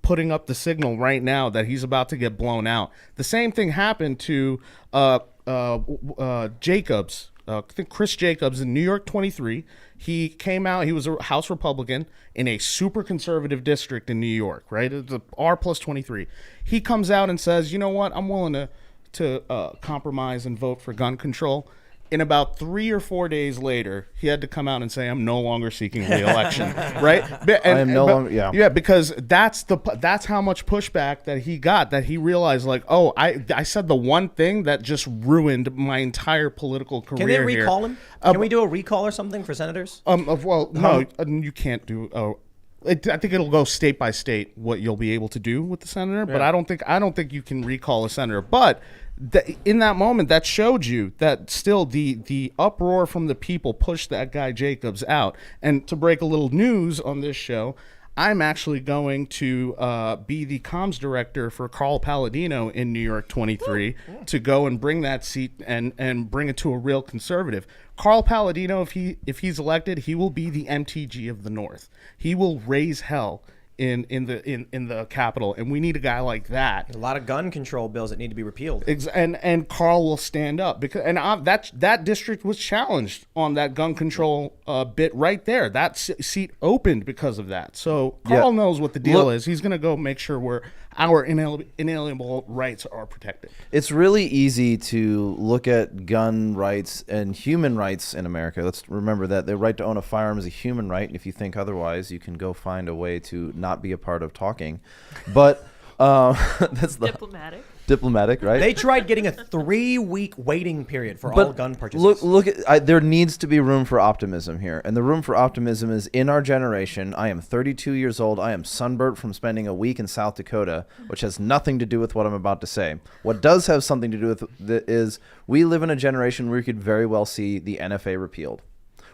putting up the signal right now that he's about to get blown out. The same thing happened to Jacobs. I think Chris Jacobs in New York 23. He came out, he was a House Republican in a super conservative district in New York, right? It's a R plus 23. He comes out and says, you know what, I'm willing to compromise and vote for gun control. In about 3 or 4 days later, he had to come out and say, I'm no longer seeking re-election, right? Because that's how much pushback that he got, that he realized, like, oh, I said the one thing that just ruined my entire political career. Can they recall him? Can we do a recall or something for senators? No, you can't do. I think it'll go state by state what you'll be able to do with the senator, but I don't think you can recall a senator. But in that moment, that showed you that still the uproar from the people pushed that guy Jacobs out. And to break a little news on this show, I'm actually going to be the comms director for Carl Palladino in New York 23 to go and bring that seat and bring it to a real conservative. Carl Palladino, if he's elected, he will be the MTG of the North. He will raise hell in the Capitol, and we need a guy like that. A lot of gun control bills that need to be repealed. And Carl will stand up because that district was challenged on that gun control bit right there. That seat opened because of that. So Carl knows what the deal is. He's going to go make sure our inalienable rights are protected. It's really easy to look at gun rights and human rights in America. Let's remember that the right to own a firearm is a human right, and if you think otherwise, you can go find a way to not be a part of talking. But that's diplomatic, right? They tried getting a 3-week waiting period for all gun purchases. There needs to be room for optimism here, and the room for optimism is in our generation. I am 32 years old. I am sunburnt from spending a week in South Dakota, which has nothing to do with what I'm about to say. What does have something to do with it is we live in a generation where we could very well see the NFA repealed.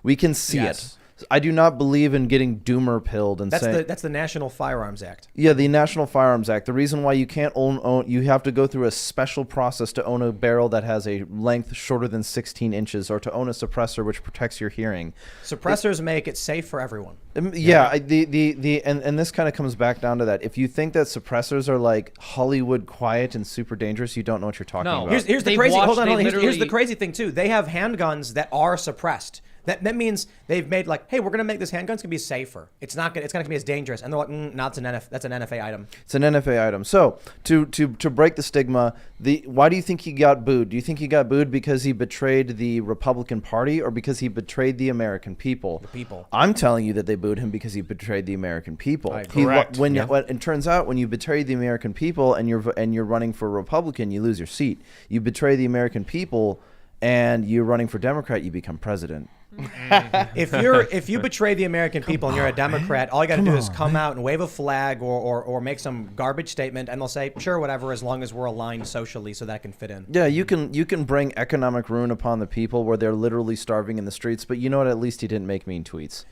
We can see it. I do not believe in getting doomer pilled and saying that's the National Firearms Act. Yeah, the National Firearms Act. The reason why you can't own you have to go through a special process to own a barrel that has a length shorter than 16 inches, or to own a suppressor which protects your hearing. Suppressors make it safe for everyone. Yeah, and this kind of comes back down to that. If you think that suppressors are like Hollywood quiet and super dangerous, you don't know what you're talking about. Here's the crazy. Hold on. Here's the crazy thing too. They have handguns that are suppressed. That means they've made like, hey, we're gonna make this handgun's gonna be safer. It's not gonna be as dangerous. And they're like, no, that's an NFA item. It's an NFA item. So to break the stigma, why do you think he got booed? Do you think he got booed because he betrayed the Republican Party, or because he betrayed the American people? The people. I'm telling you that they booed him because he betrayed the American people. Correct. It turns out when you betray the American people and you're running for Republican, you lose your seat. You betray the American people and you're running for Democrat, you become president. If you betray the American people and you're a Democrat, all you got to do is come out and wave a flag or make some garbage statement, and they'll say, sure, whatever, as long as we're aligned socially, so that can fit in. Yeah, you can bring economic ruin upon the people where they're literally starving in the streets, but you know what? At least he didn't make mean tweets.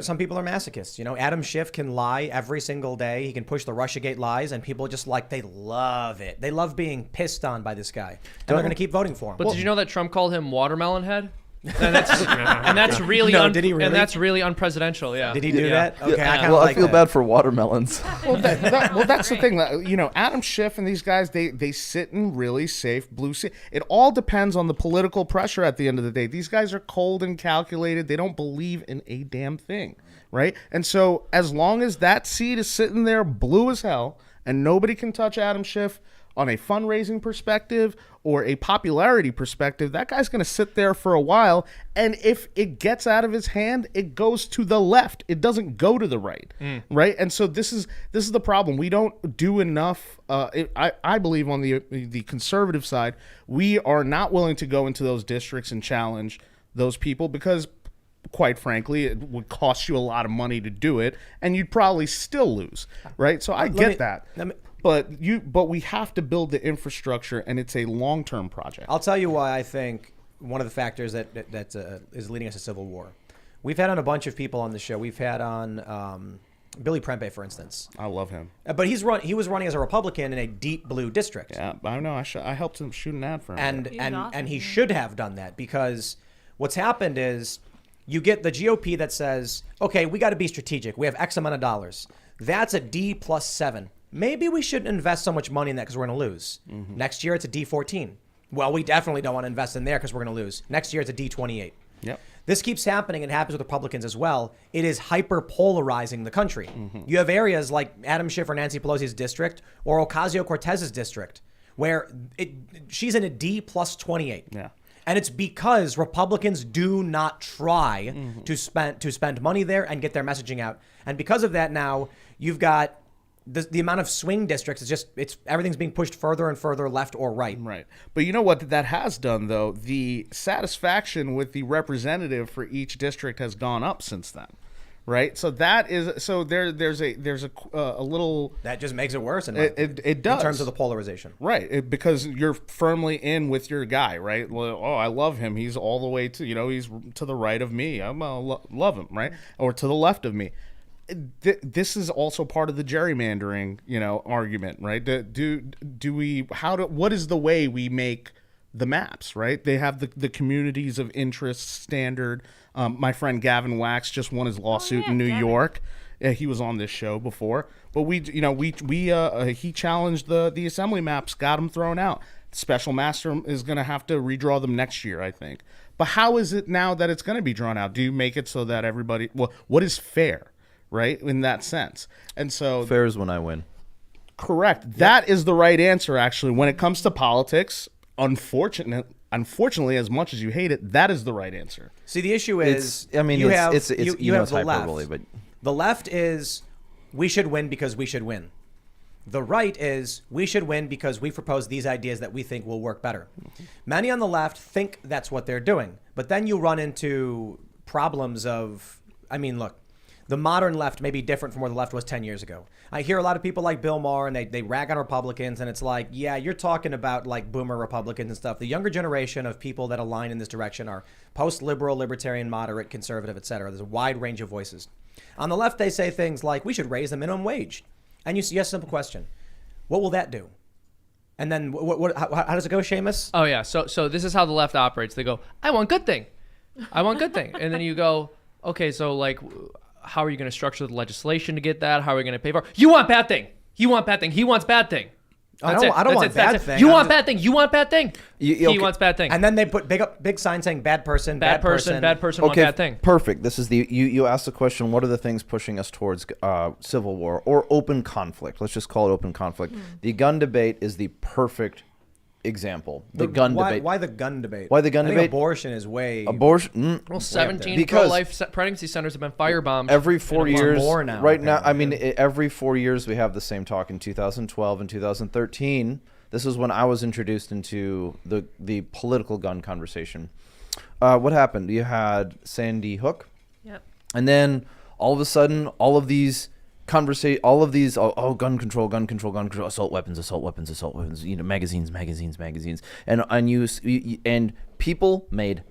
Some people are masochists. You know, Adam Schiff can lie every single day. He can push the Russiagate lies, and people just they love it. They love being pissed on by this guy, and they're going to keep voting for him. But did you know that Trump called him Watermelon Head? And that's really did he really? And that's really unpresidential. Yeah. Did he do that? Okay, I kind of Well, like I feel that. bad for watermelons. Well, that's the thing. Adam Schiff and these guys, they sit in really safe blue seat. It all depends on the political pressure at the end of the day. These guys are cold and calculated. They don't believe in a damn thing, right? And so as long as that seat is sitting there blue as hell and nobody can touch Adam Schiff on a fundraising perspective or a popularity perspective, that guy's going to sit there for a while. And if it gets out of his hand, it goes to the left. It doesn't go to the right, right? And so this is the problem. We don't do enough. I believe on the conservative side, we are not willing to go into those districts and challenge those people because, quite frankly, it would cost you a lot of money to do it, and you'd probably still lose, right? So I get that. But we have to build the infrastructure, and it's a long-term project. I'll tell you why I think one of the factors that is leading us to civil war. We've had on a bunch of people on the show. We've had on Billy Prempe, for instance. I love him. But he was running as a Republican in a deep blue district. Yeah, I know. I helped him shoot an ad for him. And he should have done that, because what's happened is you get the GOP that says, okay, we got to be strategic. We have X amount of dollars. That's a D plus 7. Maybe we shouldn't invest so much money in that because we're going to lose. Mm-hmm. Next year, it's a D14. Well, we definitely don't want to invest in there because we're going to lose. Next year, it's a D28. Yep. This keeps happening. It happens with Republicans as well. It is hyper-polarizing the country. Mm-hmm. You have areas like Adam Schiff or Nancy Pelosi's district or Ocasio-Cortez's district where she's in a D plus 28. Yeah. And it's because Republicans do not try to spend money there and get their messaging out. And because of that, now you've got the amount of swing districts is everything's being pushed further and further left or right. Right. But you know what that has done, though? The satisfaction with the representative for each district has gone up since then. Right. So there's a little that just makes it worse. It does in terms of the polarization. Right. Because you're firmly in with your guy. Right. Well, oh, I love him. He's all the way to, he's to the right of me. I love him. Right. Or to the left of me. This is also part of the gerrymandering, argument, right? What is the way we make the maps, right? They have the communities of interest standard. My friend Gavin Wax just won his lawsuit in New York. He was on this show before, but he challenged the assembly maps, got them thrown out. Special master is going to have to redraw them next year, I think. But how is it now that it's going to be drawn out? Do you make it so that everybody? Well, what is fair? Right, in that sense. And so fair is when I win. Correct. Yep. That is the right answer, actually. When it comes to politics, unfortunately, as much as you hate it, that is the right answer. See, the issue is, you have the hyperbole, left. But the left is we should win because we should win. The right is we should win because we propose these ideas that we think will work better. Mm-hmm. Many on the left think that's what they're doing, but then you run into problems of, look, the modern left may be different from where the left was 10 years ago. I hear a lot of people like Bill Maher, and they rag on Republicans, and it's like, yeah, you're talking about like boomer Republicans and stuff. The younger generation of people that align in this direction are post-liberal, libertarian, moderate, conservative, etc. There's a wide range of voices. On the left, they say things like, we should raise the minimum wage. And you see a simple question. What will that do? And then how does it go, Seamus? Oh, yeah. So this is how the left operates. They go, I want good thing. I want good thing. And then you go, okay, so like, how are you going to structure the legislation to get that? How are we going to pay for it? You want bad thing. You want bad thing. He wants bad thing. I don't want bad thing. You want bad thing. You want bad thing. He wants bad thing. And then they put big sign saying bad person, bad person, want bad thing. Perfect. This is you asked the question, what are the things pushing us towards civil war or open conflict? Let's just call it open conflict. The gun debate is the perfect example. Debate. Why the gun debate? Why the gun debate? Abortion is way... Well, 17 pro-life pregnancy centers have been firebombed. Every 4 years. More now, right now, every 4 years we have the same talk. In 2012 and 2013, this is when I was introduced into the political gun conversation. What happened? You had Sandy Hook. Yep. And then all of a sudden, all of these gun control, assault weapons, magazines, and people made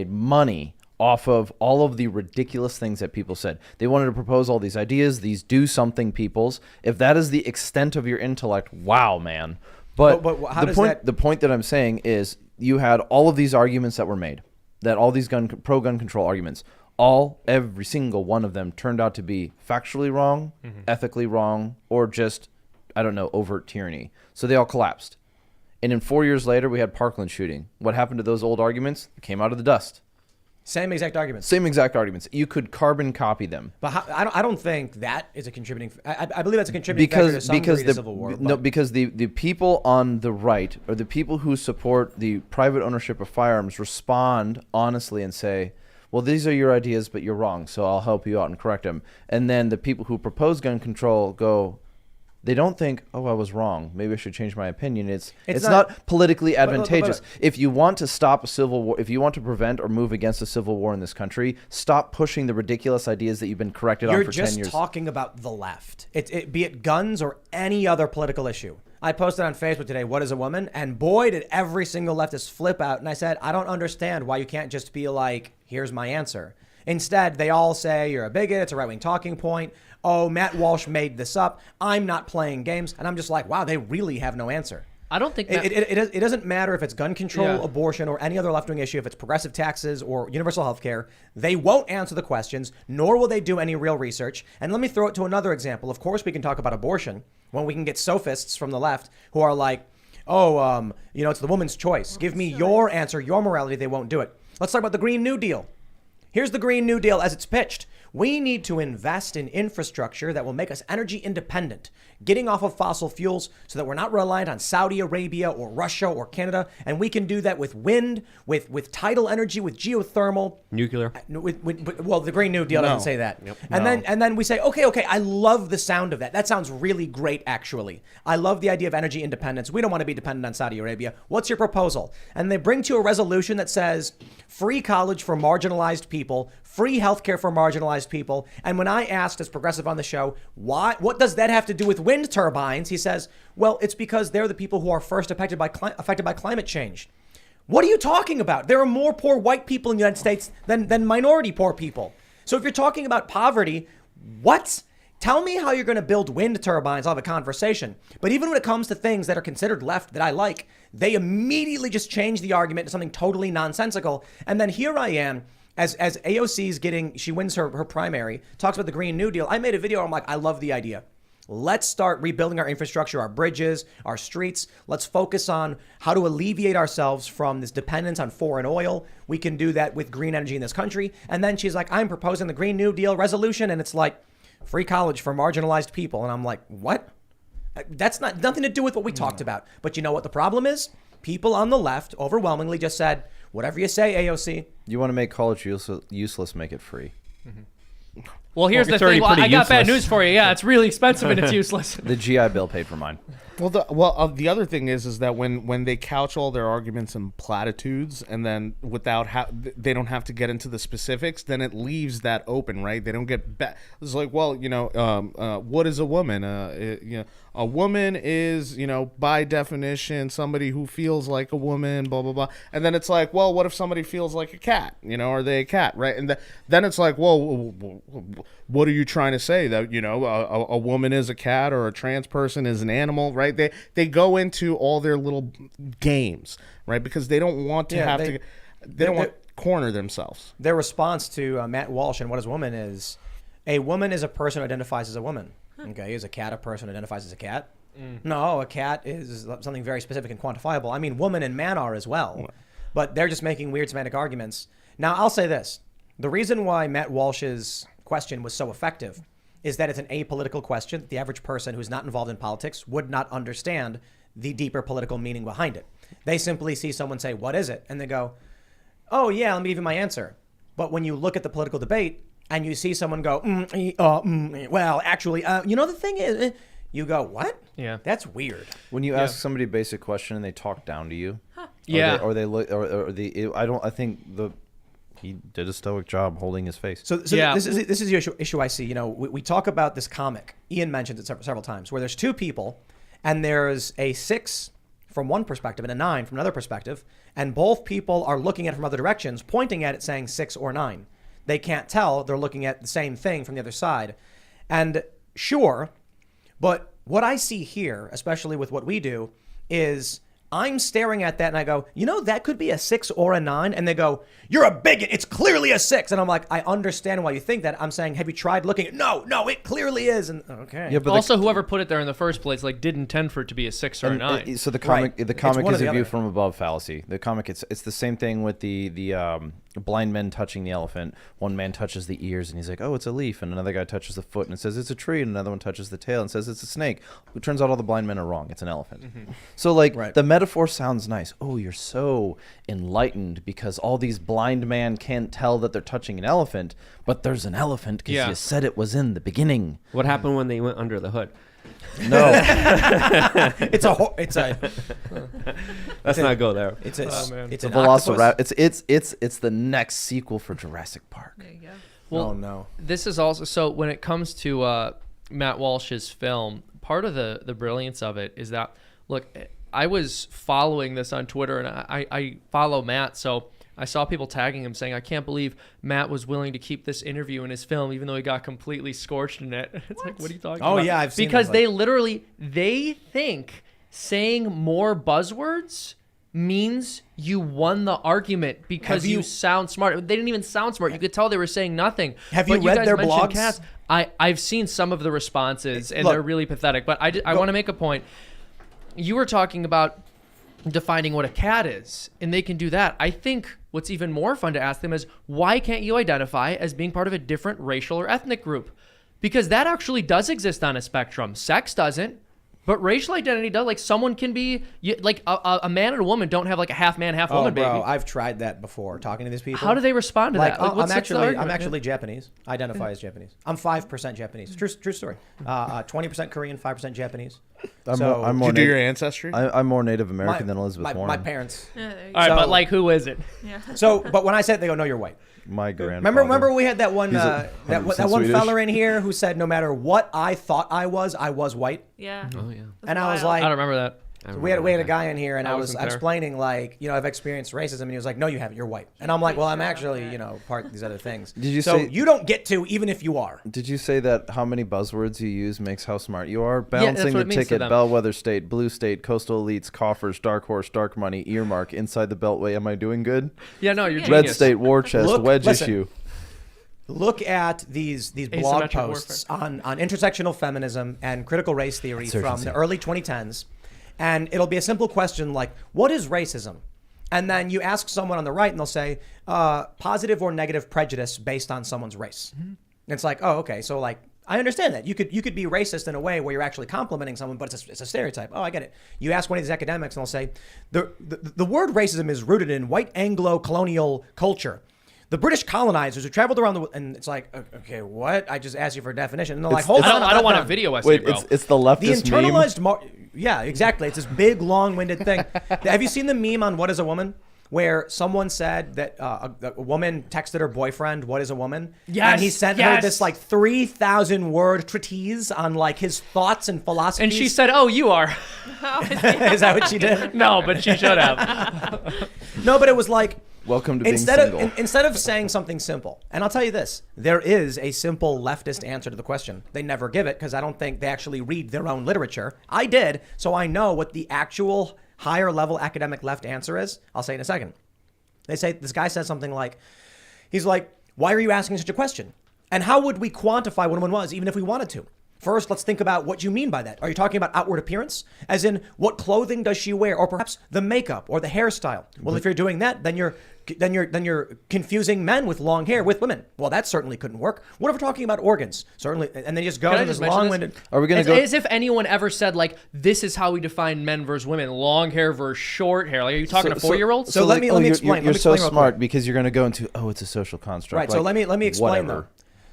money off of all of the ridiculous things that people said. They wanted to propose all these ideas, these do something peoples. If that is the extent of your intellect, wow, man. But how does that... the point that I'm saying is you had all of these arguments that were made, that all these pro-gun control arguments, every single one of them turned out to be factually wrong, ethically wrong, or just, I don't know, overt tyranny. So they all collapsed. And then 4 years later, we had Parkland shooting. What happened to those old arguments? They came out of the dust. Same exact arguments. Same exact arguments. You could carbon copy them. But I don't think that is a contributing. I believe that's a contributing factor to some degree to civil war. No, because the people on the right, or the people who support the private ownership of firearms, respond honestly and say, well, these are your ideas, but you're wrong, so I'll help you out and correct them. And then the people who propose gun control go, they don't think, oh, I was wrong, maybe I should change my opinion. It's not politically advantageous. If you want to stop a civil war, if you want to prevent or move against a civil war in this country, stop pushing the ridiculous ideas that you've been corrected on for 10 years. You're just talking about the left, be it guns or any other political issue. I posted on Facebook today, what is a woman? And boy, did every single leftist flip out. And I said, I don't understand why you can't just be like, here's my answer. Instead, they all say you're a bigot. It's a right-wing talking point. Oh, Matt Walsh made this up. I'm not playing games. And I'm just like, wow, they really have no answer. I don't think it doesn't matter if it's gun control, abortion, or any other left-wing issue, if it's progressive taxes or universal health care. They won't answer the questions, nor will they do any real research. And let me throw it to another example. Of course, we can talk about abortion when we can get sophists from the left who are like, oh, it's the woman's choice. Give me your answer, your morality. They won't do it. Let's talk about the Green New Deal. Here's the Green New Deal as it's pitched. We need to invest in infrastructure that will make us energy independent, getting off of fossil fuels so that we're not reliant on Saudi Arabia or Russia or Canada. And we can do that with wind, with tidal energy, with geothermal. Nuclear. Well, the Green New Deal doesn't say that. Yep. And then we say, okay, I love the sound of that. That sounds really great, actually. I love the idea of energy independence. We don't want to be dependent on Saudi Arabia. What's your proposal? And they bring to you a resolution that says free college for marginalized people, free healthcare for marginalized people. And when I asked, as progressive on the show, what does that have to do with wind turbines? He says, well, it's because they're the people who are first affected by climate change. What are you talking about? There are more poor white people in the United States than minority poor people. So if you're talking about poverty, what? Tell me how you're going to build wind turbines. I'll have a conversation. But even when it comes to things that are considered left that I like, they immediately just change the argument to something totally nonsensical. And then here I am, as AOC's she wins her primary, talks about the Green New Deal. I made a video. I'm like, I love the idea. Let's start rebuilding our infrastructure, our bridges, our streets. Let's focus on how to alleviate ourselves from this dependence on foreign oil. We can do that with green energy in this country. And then she's like, I'm proposing the Green New Deal resolution. And it's like, free college for marginalized people. And I'm like, what? That's nothing to do with what we talked about. But you know what the problem is? People on the left overwhelmingly just said, whatever you say, AOC. You want to make college useless, make it free. Mm-hmm. Well, here's the thing. Well, I got bad news for you. Yeah, it's really expensive and it's useless. The GI Bill paid for mine. Well, the other thing is that when they couch all their arguments in platitudes and then they don't have to get into the specifics, then it leaves that open, right? They don't get it's like, well, what is a woman? A woman is, by definition, somebody who feels like a woman, blah, blah, blah. And then it's like, well, what if somebody feels like a cat? Are they a cat, right? And then it's like, well, what are you trying to say? That, a woman is a cat or a trans person is an animal, right? They go into all their little games, right? Because they don't want to they don't want to corner themselves. Their response to Matt Walsh and what is a woman is, a woman is a person who identifies as a woman. Okay, is a cat a person who identifies as a cat? No, a cat is something very specific and quantifiable. I mean, woman and man are as well. But they're just making weird semantic arguments. Now, I'll say this. The reason why Matt Walsh's question was so effective is that it's an apolitical question. The average person who's not involved in politics would not understand the deeper political meaning behind it. They simply see someone say, what is it? And they go, oh, yeah, let me give you my answer. But when you look at the political debate and you see someone go, well, actually, the thing is, you go, what? Yeah. That's weird. When you ask somebody a basic question and they talk down to you, he did a stoic job holding his face. So this is the issue I see. We talk about this comic. Ian mentions it several times, where there's two people, and there's a 6 from one perspective and a 9 from another perspective, and both people are looking at it from other directions, pointing at it saying 6 or 9. They can't tell. They're looking at the same thing from the other side. And sure, but what I see here, especially with what we do, is I'm staring at that and I go, that could be a 6 or a 9. And they go, you're a bigot. It's clearly a 6. And I'm like, I understand why you think that. I'm saying, have you tried looking at No, it clearly is. And okay. Yeah, but also, whoever put it there in the first place did intend for it to be a 6 or a 9. So the comic is a view from above fallacy. The comic, it's the same thing with the blind men touching the elephant. One man touches the ears and he's like, oh, it's a leaf. And another guy touches the foot and says it's a tree. And another one touches the tail and says it's a snake. It turns out all the blind men are wrong. It's an elephant. Mm-hmm. So the metaphor sounds nice. Oh, you're so enlightened because all these blind men can't tell that they're touching an elephant, but there's an elephant because you said it was in the beginning. What happened when they went under the hood? No. Let's not go there. It's a Velociraptor. It's the next sequel for Jurassic Park. There you go. Well, oh no. This is also so when it comes to Matt Walsh's film, part of the brilliance of it is that I was following this on Twitter and I follow Matt, so I saw people tagging him saying, I can't believe Matt was willing to keep this interview in his film, even though he got completely scorched in it. It's like, what are you talking about? Oh, yeah, I've seen because they think saying more buzzwords means you won the argument because you sound smart. They didn't even sound smart. You could tell they were saying nothing. Have you read their blogs? Cats. I've seen some of the responses, and they're really pathetic. But I want to make a point. You were talking about defining what a cat is, and they can do that. I think what's even more fun to ask them is, why can't you identify as being part of a different racial or ethnic group? Because that actually does exist on a spectrum. Sex doesn't, but racial identity does. Like, someone can be, like, a man and a woman don't have like a half man, half woman baby. I've tried that before, talking to these people. How do they respond to that? Like, I'm actually Japanese. I identify as Japanese. I'm 5% Japanese. True story. 20% Korean, 5% Japanese. I'm more. Did you do your ancestry? I'm more Native American than Elizabeth Warren. My parents. Yeah, all right, but who is it? Yeah. But when I said it, they go, no, you're white. My grandfather. Remember we had that one that one Swedish. fella in here who said no matter what I thought I was white. Yeah. Oh yeah. And I was I like, don't remember that. we had a guy in here, and I was wasn't there. explaining I've experienced racism, and he was like, no, you haven't. You're white. And I'm like, well, I'm actually part of these other things. Did you so say you don't get to even if you are? Did you say that how many buzzwords you use makes how smart you are? Balancing what the it means to ticket, them. bellwether state, blue state, coastal elites, coffers, dark horse, dark money, earmark, inside the beltway. Am I doing good? Yeah, no, you're Red genius. state, war chest, wedge issue. Look at these blog Asymmetric posts on intersectional feminism and critical race theory from the early 2010s. And it'll be a simple question like, what is racism? And then you ask someone on the right and they'll say, positive or negative prejudice based on someone's race. Mm-hmm. And it's like, oh, okay. So I understand that. You could be racist in a way where you're actually complimenting someone, but it's a stereotype. Oh, I get it. You ask one of these academics and they'll say, the word racism is rooted in white Anglo-colonial culture. The British colonizers who traveled around the world, and it's like, okay, what? I just asked you for a definition. And they're like, hold on. I don't want a video essay, Wait, bro. it's the leftist The internalized yeah, exactly. It's this big, long-winded thing. Have you seen the meme on What is a Woman? Where someone said that a woman texted her boyfriend, what is a woman? Yes, and he sent her this 3,000-word treatise on his thoughts and philosophies. And she said, oh, you are. Is that what she did? No, but she should have. No, but it was like, welcome to being single. Instead of saying something simple, and I'll tell you this, there is a simple leftist answer to the question. They never give it because I don't think they actually read their own literature. I did, so I know what the actual higher level academic left answer is. I'll say in a second. They say, this guy says something like, he's like, why are you asking such a question? And how would we quantify what a woman was even if we wanted to? First, let's think about what you mean by that. Are you talking about outward appearance? As in, what clothing does she wear? Or perhaps the makeup or the hairstyle? Well, if you're doing that, then you're confusing men with long hair with women. Well, that certainly couldn't work. What if we're talking about organs? Certainly, and then he just goes in this long-winded. Are we going to go? As if anyone ever said, this is how we define men versus women, long hair versus short hair. Are you talking to 4-year-olds? So let me explain. You're so smart because you're going to go into, it's a social construct. Right. So let me explain though.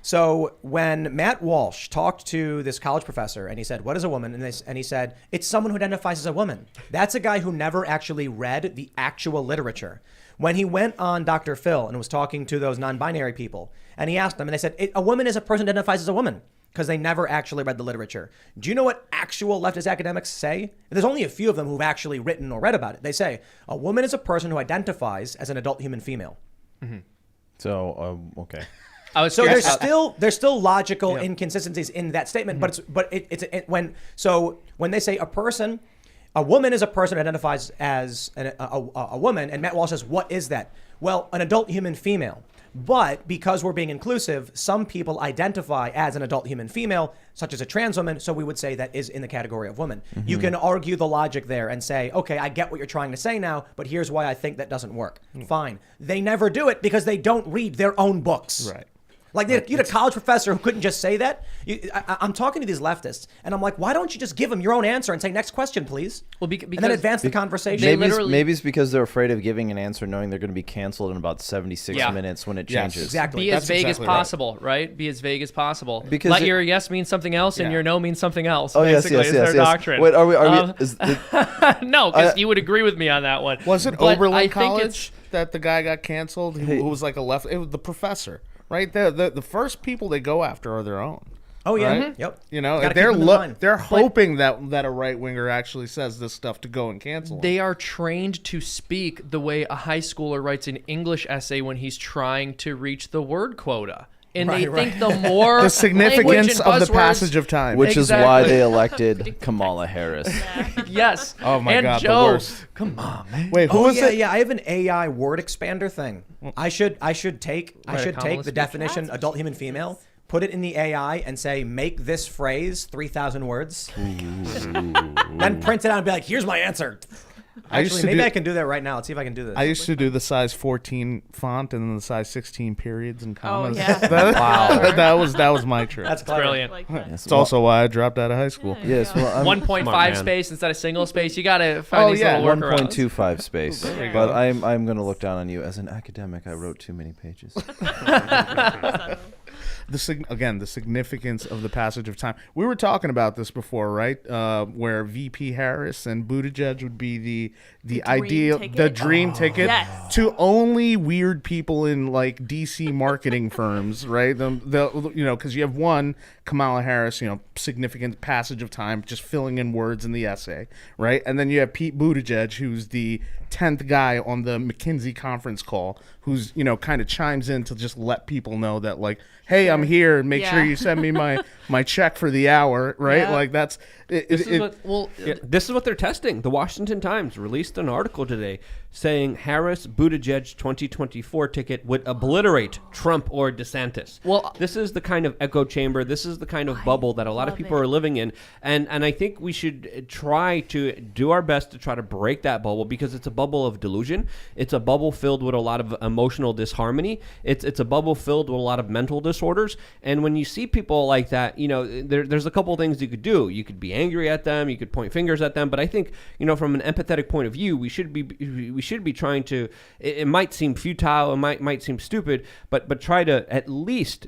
So when Matt Walsh talked to this college professor and he said, what is a woman? And he said, it's someone who identifies as a woman. That's a guy who never actually read the actual literature. When he went on Dr. Phil and was talking to those non-binary people, and he asked them, and they said, a woman is a person who identifies as a woman, because they never actually read the literature. Do you know what actual leftist academics say? There's only a few of them who've actually written or read about it. They say, a woman is a person who identifies as an adult human female. Mm-hmm. So, okay. So there's still logical inconsistencies in that statement, but when they say a person A woman is a person who identifies as a woman, and Matt Walsh says, what is that? Well, an adult human female. But because we're being inclusive, some people identify as an adult human female, such as a trans woman, so we would say that is in the category of woman. Mm-hmm. You can argue the logic there and say, okay, I get what you're trying to say now, but here's why I think that doesn't work. Fine. They never do it because they don't read their own books. Right. Like, you had a college professor who couldn't just say that. I'm talking to these leftists, and I'm like, why don't you just give them your own answer and say, next question, please? Well, because and then advance the conversation. Maybe it's because they're afraid of giving an answer knowing they're going to be canceled in about 76 minutes when it changes. Yes, exactly. Be as vague as possible, right? Be as vague as possible. Because let your yes mean something else and your no means something else. Oh, basically, yes, is their doctrine. Wait, are we no, because you would agree with me on that one. Was it Oberlin College that the guy got canceled who was like a left? It was the professor. Right, the first people they go after are their own. Oh yeah, right? Yep. You know, they're they're hoping that a right winger actually says this stuff to go and cancel. They are trained to speak the way a high schooler writes an English essay when he's trying to reach the word quota. And they think the more the significance of the passage of time, which is why they elected Kamala Harris. Yes. Oh my and God, Joe, the worst. Come on, man. Wait, who was it? Yeah, I have an AI word expander thing. I should take the definition adult human female, put it in the AI, and say make this phrase 3,000 words, then print it out and be like, here's my answer. Actually, maybe I can do that right now. Let's see if I can do this. I used to do the size 14 font and then the size 16 periods and commas. Oh, yeah. Wow. that was my trick. That's brilliant. Like that. It's also why I dropped out of high school. Yes, well, 1.5 space instead of single space. You got to find these little workarounds. 1.25 space. But I'm going to look down on you as an academic. I wrote too many pages. The significance of the passage of time. We were talking about this before, right? Where VP Harris and Buttigieg would be the ideal, the dream ticket to only weird people in like DC marketing firms, right? Because you have one Kamala Harris, significant passage of time, just filling in words in the essay, right? And then you have Pete Buttigieg, who's the 10th guy on the McKinsey conference call, who's kind of chimes in to just let people know that like, hey, I'm here. Make sure you send me my check for the hour, right? Yeah. Like that's this is what they're testing. The Washington Times released an article today saying Harris Buttigieg 2024 ticket would obliterate Trump or DeSantis. Well, this is the kind of echo chamber. This is the kind of bubble that a lot of people are living in, and I think we should try to do our best to try to break that bubble, because it's a bubble of delusion. It's a bubble filled with a lot of emotional disharmony. It's a bubble filled with a lot of mental disorders. And when you see people like that, there's a couple things you could do. You could be angry at them. You could point fingers at them. But I think from an empathetic point of view, we should be trying to. It might seem futile. It might seem stupid. But try to at least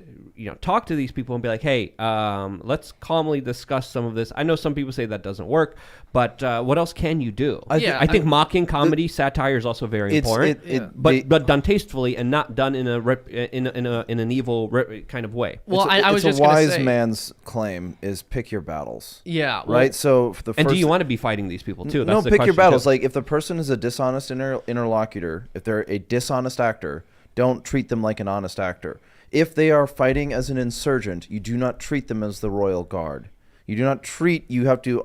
talk to these people and be like, hey, let's calmly discuss some of this. I know some people say that doesn't work, but what else can you do? I think mocking comedy, satire is also very important, but done tastefully and not done in an evil kind of way. Well, I was just going to say, a wise man's claim is pick your battles. Yeah. Right. So for the first, and do you want to be fighting these people too? No, pick your battles. Too. Like if the person is a dishonest interlocutor, if they're a dishonest actor, don't treat them like an honest actor. If they are fighting as an insurgent, you do not treat them as the royal guard. You do not treat. You have to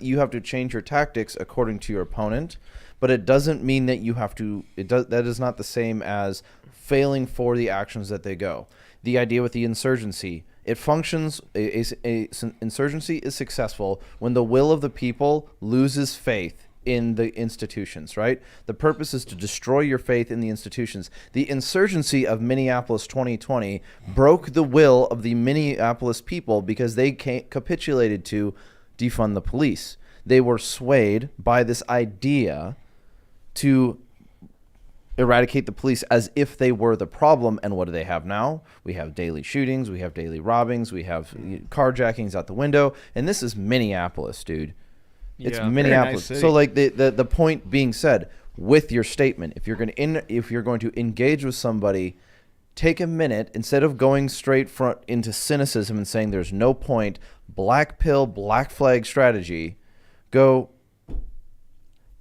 You have to change your tactics according to your opponent, but it doesn't mean that you have to. That is not the same as failing for the actions that they go. The idea with the insurgency, it functions. Insurgency is successful when the will of the people loses faith in the institutions, right? The purpose is to destroy your faith in the institutions. The insurgency of Minneapolis 2020 broke the will of the Minneapolis people because they capitulated to defund the police. They were swayed by this idea to eradicate the police as if they were the problem. And what do they have now? We have daily shootings, we have daily robbings, we have carjackings out the window, and this is Minneapolis, dude. It's Minneapolis. Nice. So like the point being said with your statement, if you're going to engage with somebody, take a minute instead of going straight into cynicism and saying there's no point, black pill, black flag strategy, go.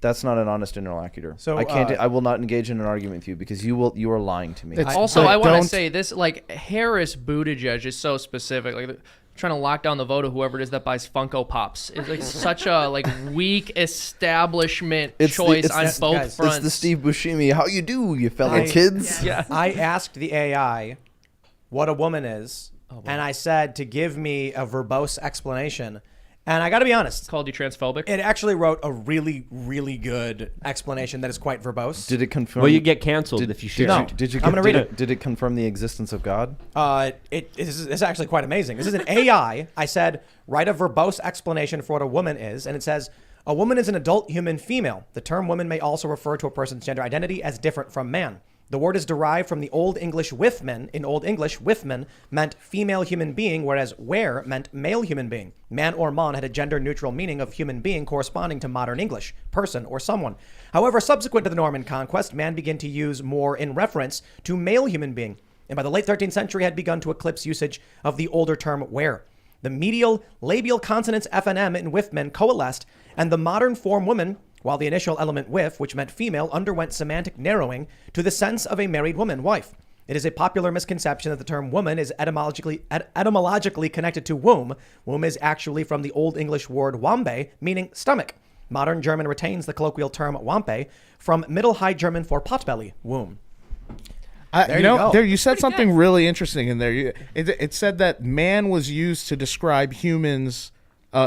That's not an honest interlocutor. So I will not engage in an argument with you because you are lying to me. I want to say this, like Harris Buttigieg is so specific. Like trying to lock down the vote of whoever it is that buys Funko Pops. It's like such a weak establishment choice on both guys, fronts. It's the Steve Buscemi. How you do, you fellow kids? Yeah. I asked the AI what a woman is, and I said to give me a verbose explanation. And I got to be honest, Called you transphobic? it actually wrote a really, really good explanation that is quite verbose. Did it confirm? Well, you get canceled if you share. No. Did you? I'm gonna read it. Did it confirm the existence of God? It's actually quite amazing. This is an AI. I said, write a verbose explanation for what a woman is. And it says, a woman is an adult human female. The term woman may also refer to a person's gender identity as different from man. The word is derived from the Old English withman. In Old English, withman meant female human being, whereas were meant male human being. Man or mon had a gender-neutral meaning of human being corresponding to modern English, person or someone. However, subsequent to the Norman conquest, man began to use more in reference to male human being, and by the late 13th century had begun to eclipse usage of the older term were. The medial labial consonants F and M in withman coalesced, and the modern form woman, while the initial element with, which meant female, underwent semantic narrowing to the sense of a married woman, wife. It is a popular misconception that the term woman is etymologically connected to womb. Womb is actually from the Old English word wambe, meaning stomach. Modern German retains the colloquial term wampe from Middle High German for potbelly, womb. There you said something really interesting in there. It said that man was used to describe humans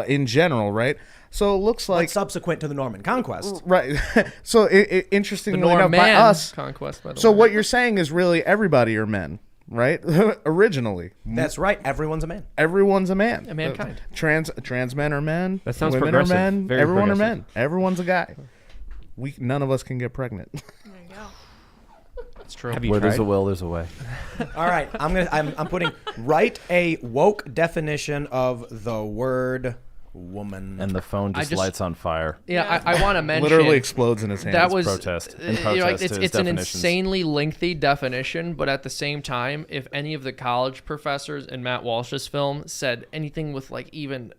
in general, right? So it looks like subsequent to the Norman conquest. Right. So interestingly The enough, by Norman us, conquest, by the so way. what you're saying is really everybody are men, right? Originally, That's right. Everyone's a man. everyone's a man. And mankind. Trans men are men. That sounds women progressive. are men. Very Everyone progressive. are men. Everyone's a guy. None of us can get pregnant. There you go. It's true. Have you Where tried? there's a will, there's a way. All right. I'm putting write a woke definition of the word woman. And the phone just lights on fire. Yeah, I want to mention. Literally explodes in his hands. That was protest. In you know, protest to it's his an definitions. insanely lengthy definition, but at the same time, if any of the college professors in Matt Walsh's film said anything with like even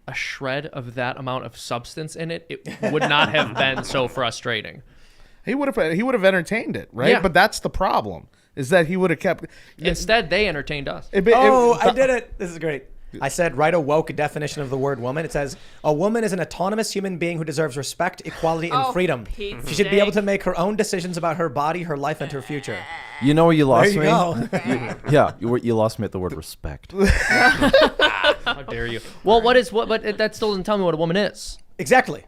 a shred of that amount of substance in it, it would not have been so frustrating. He would have entertained it, right? Yeah. But that's the problem, is that he would have kept. Instead, they entertained us. I did it. This is great. I said, write a woke definition of the word woman. It says, a woman is an autonomous human being who deserves respect, equality, and freedom. Pete's She should be able sake. to make her own decisions about her body, her life, and her future. You know where you lost There you me? go. Yeah, you lost me at the word respect. How dare you? Well, but that still doesn't tell me what a woman is. Exactly.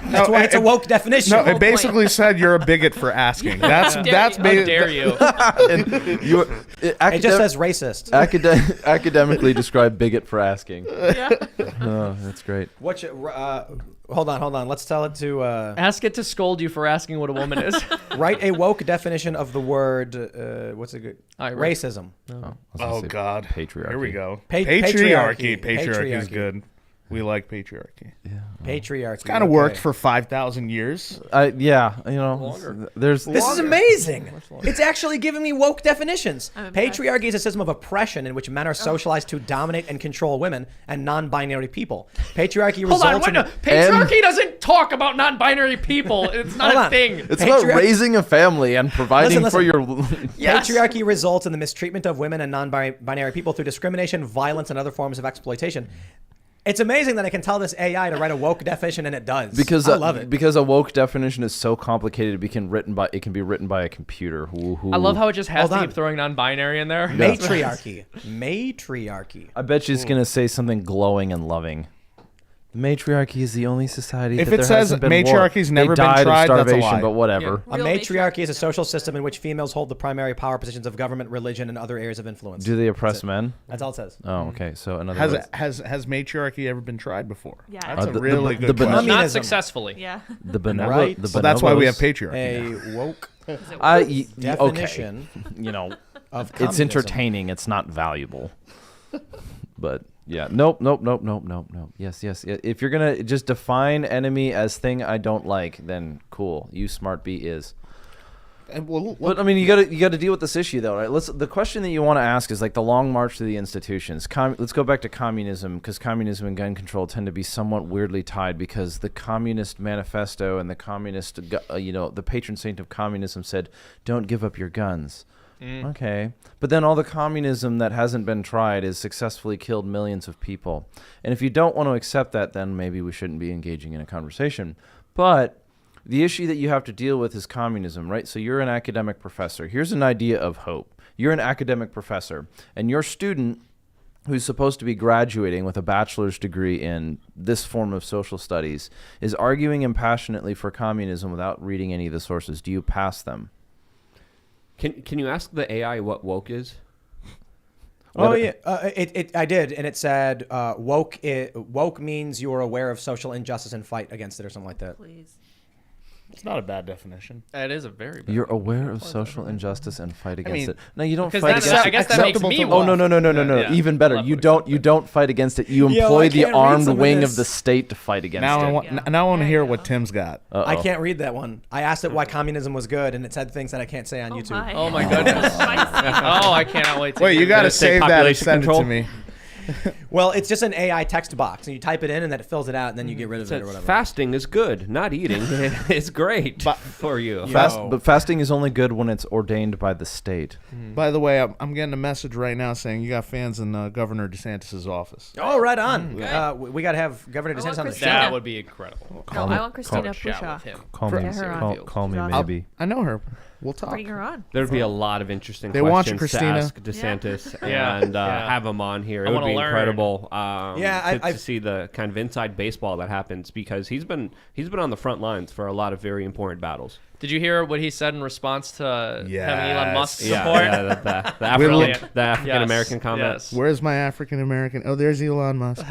That's why it's a woke definition. No, it basically said you're a bigot for asking. That's How ba- dare you? It just says racist. Academically described bigot for asking. Yeah. Oh, that's great. What you, hold on. Let's tell it to Ask it to scold you for asking what a woman is. write a woke definition of the word. What's a good racism? I was gonna Oh say God! patriarchy. Here we go. Patriarchy. Patriarchy is good. We like patriarchy. Patriarchy. It's kind of worked for 5,000 years. Yeah, you know, there's This is amazing. It's actually giving me woke definitions. I'm impressed. Patriarchy is a system of oppression in which men are socialized to dominate and control women and non-binary people. Patriarchy Hold on, results in... patriarchy doesn't talk about non-binary people. It's not Hold a on. thing. It's about raising a family and providing Listen. for your. Yes. Patriarchy results in the mistreatment of women and non-binary people through discrimination, violence, and other forms of exploitation. It's amazing that I can tell this AI to write a woke definition, and it does. Because I love it. Because a woke definition is so complicated, it can be written by a computer. I love how it just has Hold to on. keep throwing non-binary in there. Matriarchy. Matriarchy. I bet you it's gonna say something glowing and loving. Matriarchy is the only society. If that it there says hasn't been war. matriarchy's never They been died tried, of that's a starvation, lie. but whatever. A Real matriarchy is a social system in which females hold the primary power positions of government, religion, and other areas of influence. Do they oppress men? That's all it says. Oh, okay. So in other words, Has matriarchy ever been tried before? Yeah. That's a the- really the good banana- question. Not Communism. successfully. Yeah. the benevolent. Right. The So that's why we have benevolence- patriarchy. A woke Okay. definition You know, of it's communism. entertaining. It's not valuable. But yeah, nope. Yes. If you're gonna just define enemy as thing I don't like, then cool. You smart B is. And well, But I mean, you gotta deal with this issue though, right? The question that you want to ask is like the long march to the institutions. Let's go back to communism, because communism and gun control tend to be somewhat weirdly tied, because the Communist Manifesto and the communist, the patron saint of communism said, "Don't give up your guns." Okay. But then all the communism that hasn't been tried has successfully killed millions of people. And if you don't want to accept that, then maybe we shouldn't be engaging in a conversation. But the issue that you have to deal with is communism, right? So you're an academic professor. Here's an idea of hope. You're an academic professor, and your student who's supposed to be graduating with a bachelor's degree in this form of social studies is arguing impassionately for communism without reading any of the sources. Do you pass them? Can you ask the AI what woke is? Oh yeah, I did, and it said woke means you're aware of social injustice and fight against it, or something like that. Please. It's not a bad definition. That is a very bad You're aware of social injustice and fight against mean, it. No, you don't Because fight that's, against I it. guess that makes me Oh no. Yeah. Even better. Love You what don't he said. fight against it. You Yo, employ I the can't read armed some of wing this. of the state to fight against Now I it. want. Yeah. Now I want to There hear you what go. Tim's got. I can't read that one. I asked it why communism was good, and it said things that I can't say on YouTube. My. Oh my goodness. Oh, I cannot wait to Wait, hear you got to Does it say save that and population send control? it to me. Well, it's just an AI text box, and you type it in, and then it fills it out, and then you get rid of it or Says whatever. fasting is good. Not eating is great But- for you. Yeah. But fasting is only good when it's ordained by the state. By the way, I'm getting a message right now saying you got fans in Governor Desantis' office. Oh, right on. We got to have Governor I want DeSantis on the Christina. show. That would be incredible. No, I want Christina Chat Pusha. with him. Call Get me, her on. call me She's maybe. I know her. We'll talk. Bring her on. There'd be a lot of interesting They want you, questions to Christina. ask DeSantis Yeah. and Yeah. have him on here. It I would wanna be learn. incredible to I've see the kind of inside baseball that happens because he's been on the front lines for a lot of very important battles. Did you hear what he said in response to having Elon Musk Yes. support? The African American comment. Yes. Where's my African American? Oh, there's Elon Musk.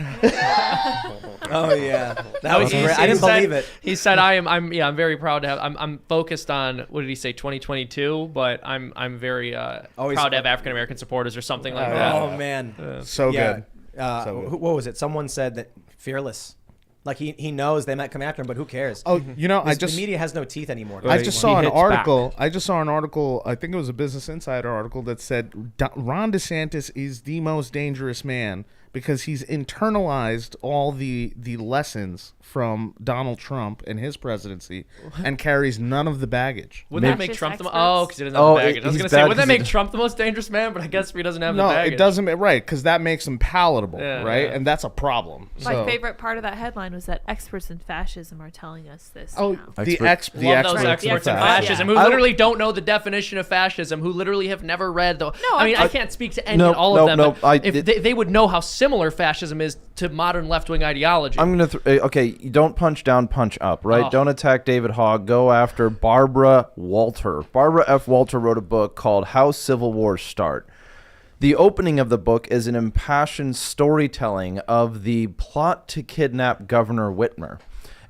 Oh, yeah. That was He- great. he I didn't said- believe it. He said, I'm very proud to have. I'm focused on what did he say, 2022, but I'm very he's- proud to have African American supporters or something like that. Oh, man. So Yeah. good. So good. What was it? Someone said that fearless. Like he knows they might come after him, but who cares? Oh, you know, the media has no teeth anymore. I just saw He an hits article. I just saw an article. I think it was a Business Insider article that said Ron DeSantis is the most dangerous man because he's internalized all the lessons from Donald Trump and his presidency and carries none of the baggage. Wouldn't that Fascist make Trump experts? because he doesn't have Oh, the baggage. I was he's gonna say, bad wouldn't that 'cause make he- Trump the most dangerous man? But I guess he doesn't have the No, baggage. it doesn't. Right, because that makes him palatable, Yeah, right? yeah. And that's a problem. My So- favorite part of that headline was that experts in fascism are telling us this. Oh, now. the Expert- experts. Love those Right, experts in yeah. fascism who Yeah. literally don't know the definition of fascism, who literally have never read the. No, I mean, I I- can't speak to any No, and all no, of them, no, but if they would know how similar fascism is to modern left-wing ideology. I'm gonna okay. You don't punch down, punch up, right? Oh. Don't attack David Hogg. Go after Barbara Walter. Barbara F. Walter wrote a book called "How Civil Wars Start." The opening of the book is an impassioned storytelling of the plot to kidnap Governor Whitmer.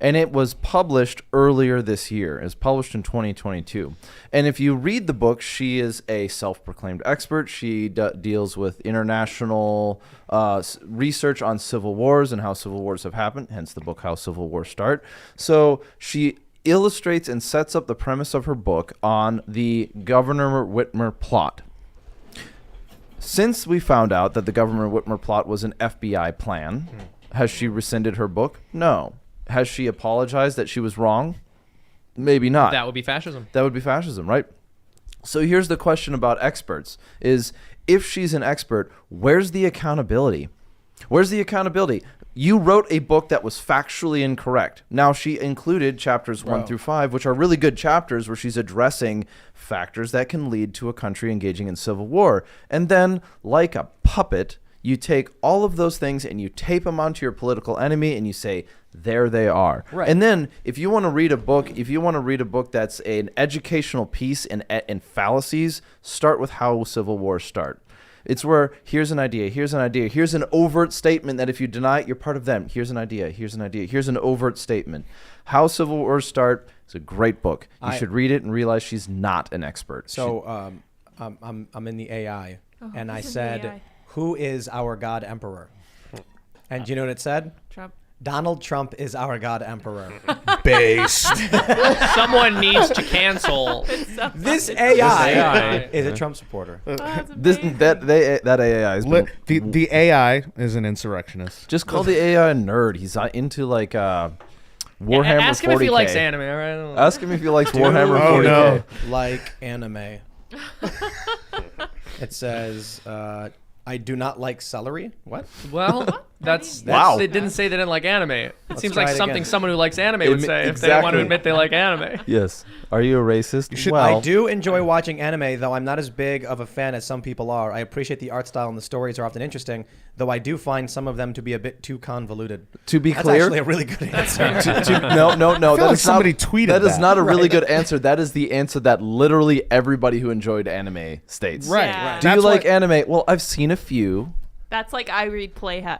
And it was published earlier this year. It was published in 2022. And if you read the book, she is a self-proclaimed expert. She deals with international research on civil wars and how civil wars have happened, hence the book How Civil Wars Start. So she illustrates and sets up the premise of her book on the Governor Whitmer plot. Since we found out that the Governor Whitmer plot was an FBI plan, has she rescinded her book? No. Has she apologized that she was wrong? Maybe not. that would be fascism. That would be fascism, right? So here's the question about experts is if she's an expert, where's the accountability? Where's the accountability? You wrote a book that was factually incorrect. Now, she included chapters 1 through 5, which are really good chapters where she's addressing factors that can lead to a country engaging in civil war. And then, like a puppet, you take all of those things and you tape them onto your political enemy and you say, there they are. Right. And then if you want to read a book, that's an educational piece in fallacies, start with How Civil Wars Start. It's where here's an idea, here's an overt statement that if you deny it, you're part of them. Here's an idea, here's an overt statement. How Civil Wars Start is a great book. You should read it and realize she's not an expert. So I'm in the AI, and I who's in the said, AI? "Who is our God Emperor?" And do you know what it said? Trump. Donald Trump is our God Emperor. Based. Someone needs to cancel. This AI AI. is a Trump supporter. That AI is The AI is an insurrectionist. just call the AI a nerd. He's into like Warhammer 40K. Ask him if he likes anime. All right. Ask him if he likes Warhammer Oh, 40K. no. Like anime. It says, I do not like celery. What? Well, that's Wow. They didn't say they didn't like anime. It seems try like it something again. someone who likes anime would say if they want to exactly. admit they like anime. Yes. Are you a racist? I do enjoy watching anime, though I'm not as big of a fan as some people are. I appreciate the art style and the stories are often interesting, though I do find some of them to be a bit too convoluted. To be That's clear, actually a really good answer. no. I feel That like is somebody not, tweeted that is that. not a really good answer. That is the answer that literally everybody who enjoyed anime states. Right. Yeah. Right. Do you That's like why- anime? Well, I've seen a few. That's like I read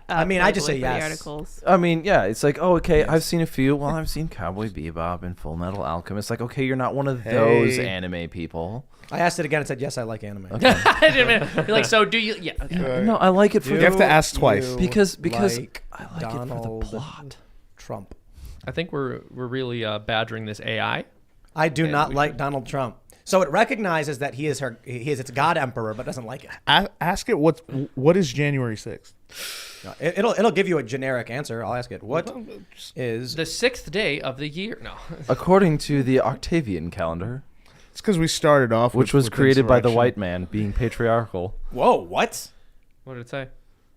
I mean, I just say Playboy yes. articles. I mean, yeah, it's like, oh, okay, I've seen a few. Well, I've seen Cowboy Bebop and Full Metal Alchemist. Like, okay, you're not one of those Hey. anime people. I asked it again and said, yes, I like anime. I didn't mean, you're like, so do you? Yeah. Okay. No, I like it for You have to ask twice. because like I like Donald it for the plot. Trump. I think we're really badgering this AI. I do not like Donald Trump. So it recognizes that he is its god emperor, but doesn't like it. Ask it what is January 6th? No, it'll give you a generic answer. I'll ask it. What is The 6th day of the year. No. According to the Octavian calendar, It's because we started off which with was created by the insurrection. white man being patriarchal. Whoa, what? What did it say?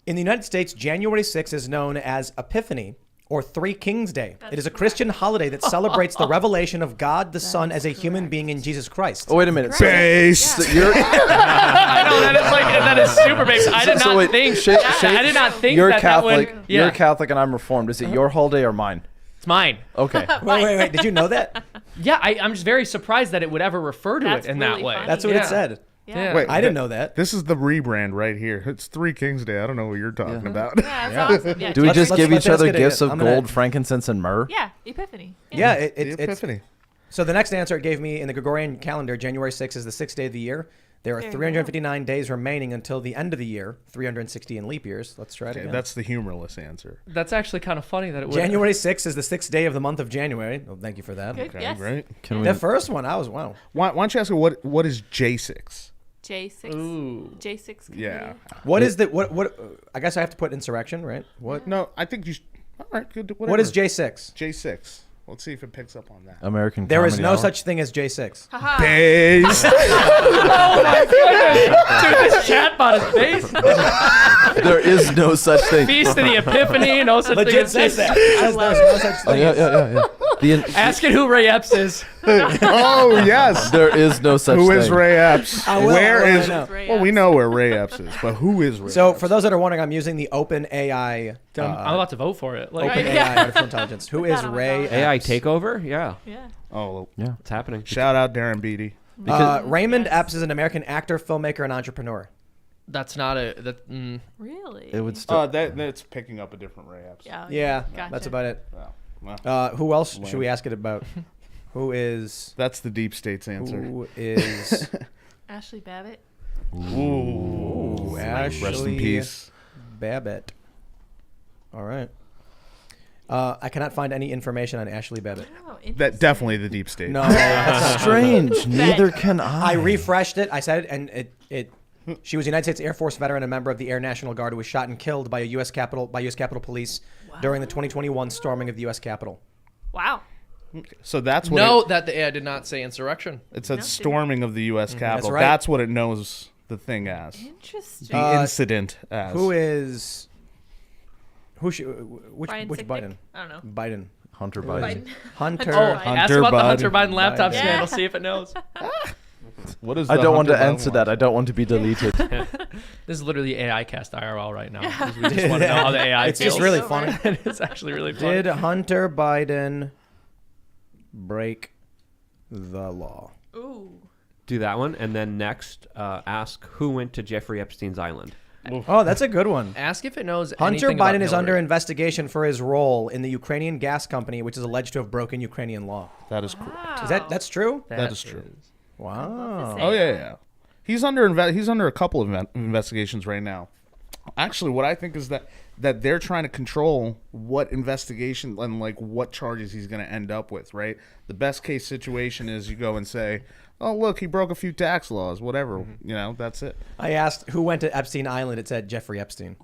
In the United States, January 6th is known as Epiphany or Three Kings Day. It is a Christian holiday that celebrates the revelation of God the Son as a human being in Jesus Christ. Oh, wait a minute. Based. So you're, I know that is super basic. I did so not wait, think. I did not think you're that Catholic. that would. Yeah, You're Catholic and I'm Reformed. Is it your holiday or mine? it's mine. Okay. Wait. Did you know that? Yeah, I'm just very surprised that it would ever refer to That's it in that really way. funny. That's what Yeah. it said. Yeah. Wait, I didn't know that. This is the rebrand right here. It's Three Kings Day. I don't know what you're talking about. Yeah, that's awesome. Yeah, Do we Let's- just let's- give let's each other get it. gifts of I'm gonna- gold, frankincense, and myrrh? yeah, Epiphany. Yeah, The it's Epiphany. so the next answer it gave me in the Gregorian calendar, January 6th is the 6th day of the year. There are There you go. 359 days remaining until the end of the year, 360 in leap years. Let's try it Okay, again. that's the humorless answer. That's actually kind of funny that it would. January 6th is the 6th day of the month of January. Well, thank you for that. Good. Okay, Yes. right? Can we? The first one, I was, wow. Why don't you ask her what is J6? J6. Ooh. J6. Yeah. What is the, what, I guess I have to put insurrection, right? What? No, I think you. All right, good. Whatever. What is J6? J6? Let's see if it picks up on that. American There is Comedy no Hour. such thing as J6. Haha. Based. Dude, this chatbot is based. There is no such thing. Feast of the Epiphany, no such thing Legit as says that. J6. Says there's no such Oh, thing. yeah. Ask it who Ray Epps is. Oh yes. There is no such Who thing. is Ray Epps? I will, Where I is? know. Well, we know where Ray Epps is, but who is Ray? So Epps? for those that are wondering, I'm using the Open AI, I'm about to vote for it. Like, Open Right. AI artificial intelligence. Who is that on my Ray? phone. AI Epps? takeover? Yeah, Yeah. oh, it's happening. shout out Darren Beatty. Raymond Epps is an American actor, filmmaker, and entrepreneur. that's not a. That, Really? It would still. That's picking up a different Ray Epps. Yeah. Yeah, Gotcha. that's about it. Well, Who else should we ask it about? Who is? that's the deep state's answer. Who is? Ashley Babbitt. Ooh, Ashley Rest in peace. Babbitt. All right. I cannot find any information on Ashley Babbitt. Oh, That interesting. definitely the deep state. No, that's not- Strange. Neither can I. I refreshed it. I said it, and it. She was a United States Air Force veteran and a member of the Air National Guard who was shot and killed by U.S. Capitol Police during the 2021 storming of the U.S. Capitol. Wow. So that's what no, that the AI did not say insurrection. it said No, storming of the U.S. Capitol. right. That's what it knows the thing as. Interesting. The incident as. Who is? Which Brian which Sicknick? Biden? I don't know. Biden. Hunter Biden. Hunter. Oh, ask Hunter about the Biden. Hunter Biden laptop Biden. scandal. See if it knows. What is I the don't want to Hunter Biden answer one? that. I don't want to be deleted. This is literally AI cast IRL right now. because We just want to know how the AI It's feels. just really So funny. It's actually really funny. Did Hunter Biden break the law? Ooh. Do that one, and then next, ask who went to Jeffrey Epstein's island. Oh, that's a good one. Ask if it knows Hunter anything about Biden is Hillary. under investigation for his role in the Ukrainian gas company, which is alleged to have broken Ukrainian law. That is cool. Is that's true? That is true. Wow. Oh yeah. He's under a couple of investigations right now. Actually, what I think is that they're trying to control what investigation and like what charges he's going to end up with. Right. The best case situation is you go and say, "Oh, look, he broke a few tax laws. Whatever. You know, that's it." I asked who went to Epstein Island. It said Jeffrey Epstein.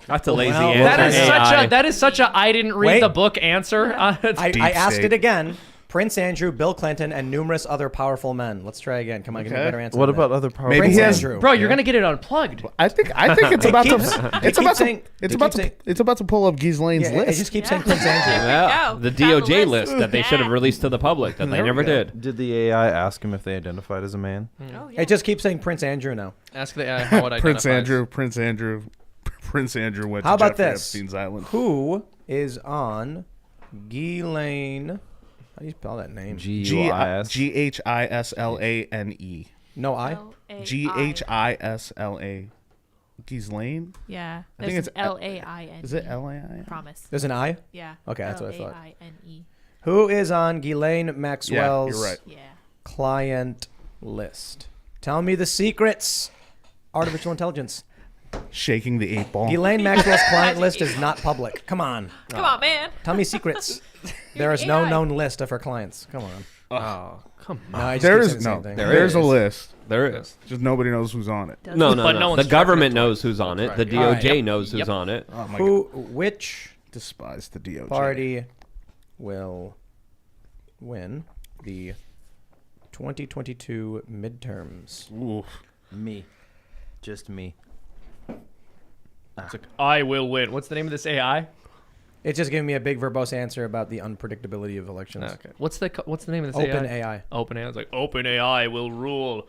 That's a lazy Wow. answer. That is AI. such a I didn't read Wait. the book answer. I Deep asked state. it again. Prince Andrew, Bill Clinton, and numerous other powerful men. Let's try again. Come on, give me a better answer. What than about that. other powerful? Maybe Prince he has- Andrew. Bro, you're gonna get it unplugged. I think it's about to it's about to pull up Ghislaine's Yeah, list. it just keeps saying Prince Andrew. Yeah, go. the Found the DOJ list. list that they should have released to the public that they There we never go. did. Did the AI ask him if they identified as a man? Oh, yeah. It just keeps saying Prince Andrew now. Ask the AI how it Prince identifies. Prince Andrew went How to about Jeffrey this? Epstein's island. Who is on Ghislaine? How do you spell that name? G-U-I-S. Ghislane. No I. Ghisla. Ghislaine? Yeah. I think There's it's Laine. Is it Lain? Promise. There's an I. Yeah. Okay, that's what I thought. Laine. Who is on Ghislaine Maxwell's you're right. Yeah. client list? Tell me the secrets. Artificial intelligence. Shaking the 8-ball. Ghislaine Maxwell's client list is not public. Come on. Come on, man. Tell me secrets. There is no AI. known list of her clients. Come on. Oh, come No, on. I just There keep is saying the no. same thing. There's a is. list. There is. Just nobody knows who's on it. No, no, But no. no The one's government tracking it. knows who's on it. That's The right. All right. DOJ knows who's Yep. on it. Oh my Who? god. Which Despise the DOJ. party will win the 2022 midterms? Oof. Me. Just me. I will win. What's the name of this AI? It's just giving me a big verbose answer about the unpredictability of elections. Okay. What's the name of this Open AI? AI. Open AI. It's like Open AI will rule.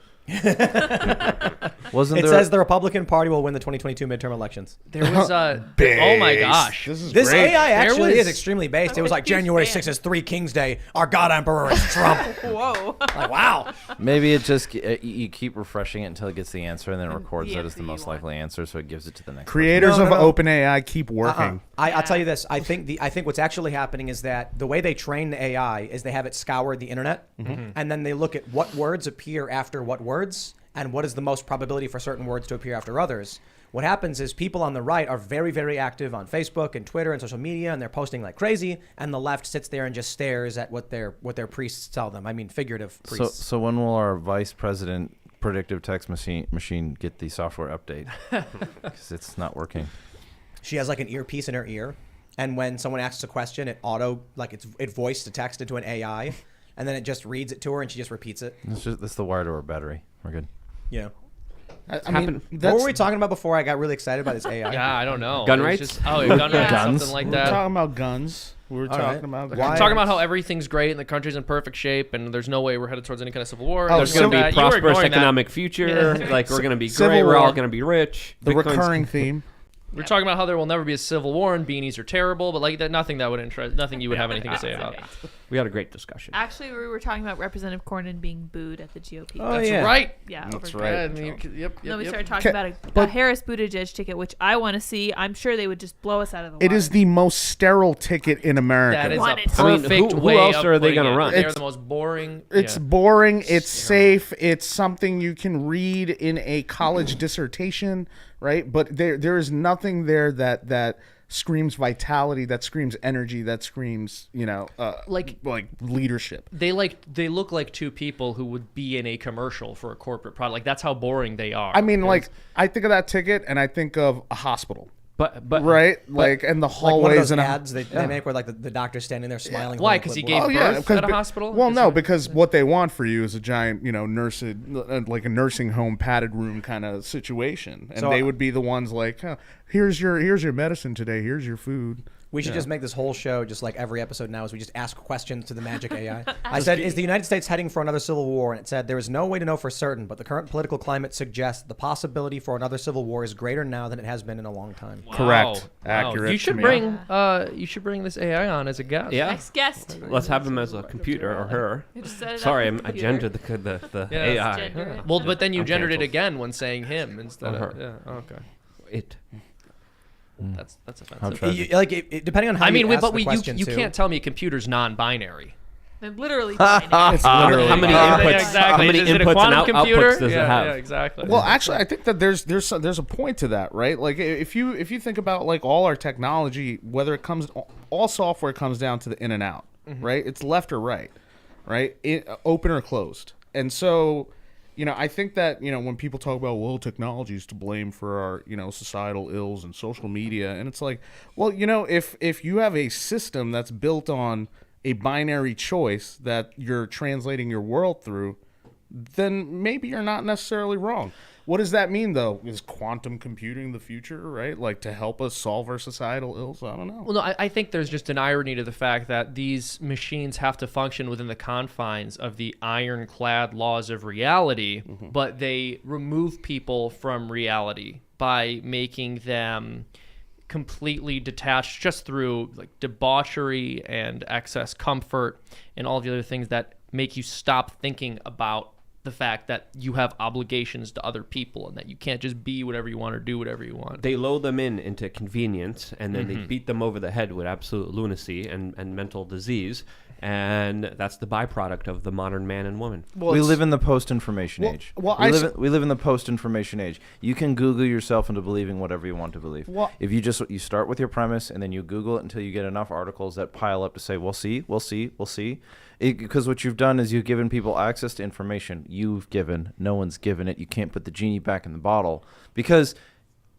Wasn't It there? says the Republican Party will win the 2022 midterm elections. There was oh my Base. gosh. This is This great. AI actually was- is extremely based. It was like Huge January fan. 6th is Three Kings Day. Our God Emperor is Trump. Whoa. Like, wow. Maybe it just you keep refreshing it until it gets the answer, and then it records the that as answer the you most want. likely answer, so it gives it to the next. Creators No, of no, no. OpenAI keep working. I'll tell you this. I think what's actually happening is that the way they train the AI is they have it scour the internet, and then they look at what words appear after what words, and what is the most probability for certain words to appear after others. What happens is people on the right are very, very active on Facebook and Twitter and social media, and they're posting like crazy, and the left sits there and just stares at what their priests tell them. I mean, figurative priests. So when will our vice president predictive text machine get the software update? Because it's not working. She has like an earpiece in her ear, and when someone asks a question, it voice to text into an AI, and then it just reads it to her, and she just repeats it. That's the wire to our battery. We're good. You know. I mean, What were we talking about before I got really excited about this AI? Yeah, I don't know. Gun It was rights? just- gun rights, Guns? something like We're that. talking about guns. We're All talking right. about Why- guns. We're talking about how everything's great and the country's in perfect shape and there's no way we're headed towards any kind of civil war. Oh, There's so going to be that. You were prosperous ignoring that. economic future. Yeah. Like, we're going to be Civil great. We're all war. going to be rich. the Bitcoin's- recurring theme. We're talking about how there will never be a civil war and beanies are terrible, but like that, nothing that would interest, nothing you would have anything to say about. We had a great discussion. Actually, we were talking about Representative Cornyn being booed at the GOP. Oh, That's yeah. right. Yeah, That's over right. Yeah, and yep. Then we yep. started talking about a but- Harris Buttigieg ticket, which I want to see. I'm sure they would just blow us out of the water. It is the most sterile ticket in America. That is Want a it. I mean, perfect who way else of are they putting gonna it. run? They're It's- the most boring. It's yeah. boring. It's safe. It's something you can read in a college dissertation, right? But there is nothing there that screams vitality, that screams energy, that screams Like- leadership. They look like two people who would be in a commercial for a corporate product. Like that's how boring they are. I mean, like I think of that ticket and I think of a hospital, But right? Like and the Like one of hallways those and ads they make where like the doctor's standing there smiling. Why? holding a Because he clipboard. gave birth at a hospital. Well, Is no, that- because what they want for you is a giant, like a nursing home padded room kind of situation, and So, they would be the ones like, huh, here's your medicine today, here's your food. We should just make this whole show just like every episode now is we just ask questions to the magic AI. I said, is the United States heading for another civil war? And it said, there is no way to know for certain, but the current political climate suggests the possibility for another civil war is greater now than it has been in a long time. Correct. Wow. Accurate, You should Camille. bring this AI on as a guest. yeah, Next guest. let's have him as a computer or her. You just set it up Sorry, with I the gendered computer. the Yeah, AI. Gender it. Well, but then you I'm gendered it canceled. again when saying him instead Or of her. yeah. Okay, It. that's How offensive. tragic. Depending on how I mean, you ask but the you question, you too. can't tell me a computer's non-binary. And literally. binary. It's literally How many not. inputs? Exactly. How many Is it a inputs quantum and computer? outputs does yeah, it have? Yeah, exactly. Well, actually, I think that there's a point to that, right? Like if you think about like all our technology, whether it comes all software comes down to the in and out, right? It's left or right, open or closed. And so, I think that when people talk about technology is to blame for our societal ills and social media, and it's like, well, if you have a system that's built on a binary choice that you're translating your world through, then maybe you're not necessarily wrong. What does that mean, though? Is quantum computing the future, right? Like, to help us solve our societal ills? I don't know. Well, no, I think there's just an irony to the fact that these machines have to function within the confines of the ironclad laws of reality, but they remove people from reality by making them completely detached just through like debauchery and excess comfort and all the other things that make you stop thinking about the fact that you have obligations to other people and that you can't just be whatever you want or do whatever you want. They lull them into convenience, and then they beat them over the head with absolute lunacy and mental disease, and that's the byproduct of the modern man and woman. Well, we live in the post-information age. We live in the post-information age. You can Google yourself into believing whatever you want to believe. If you start with your premise and then you Google it until you get enough articles that pile up to say, we'll see. Because what you've done is you've given people access to information. No one's given it. You can't put the genie back in the bottle because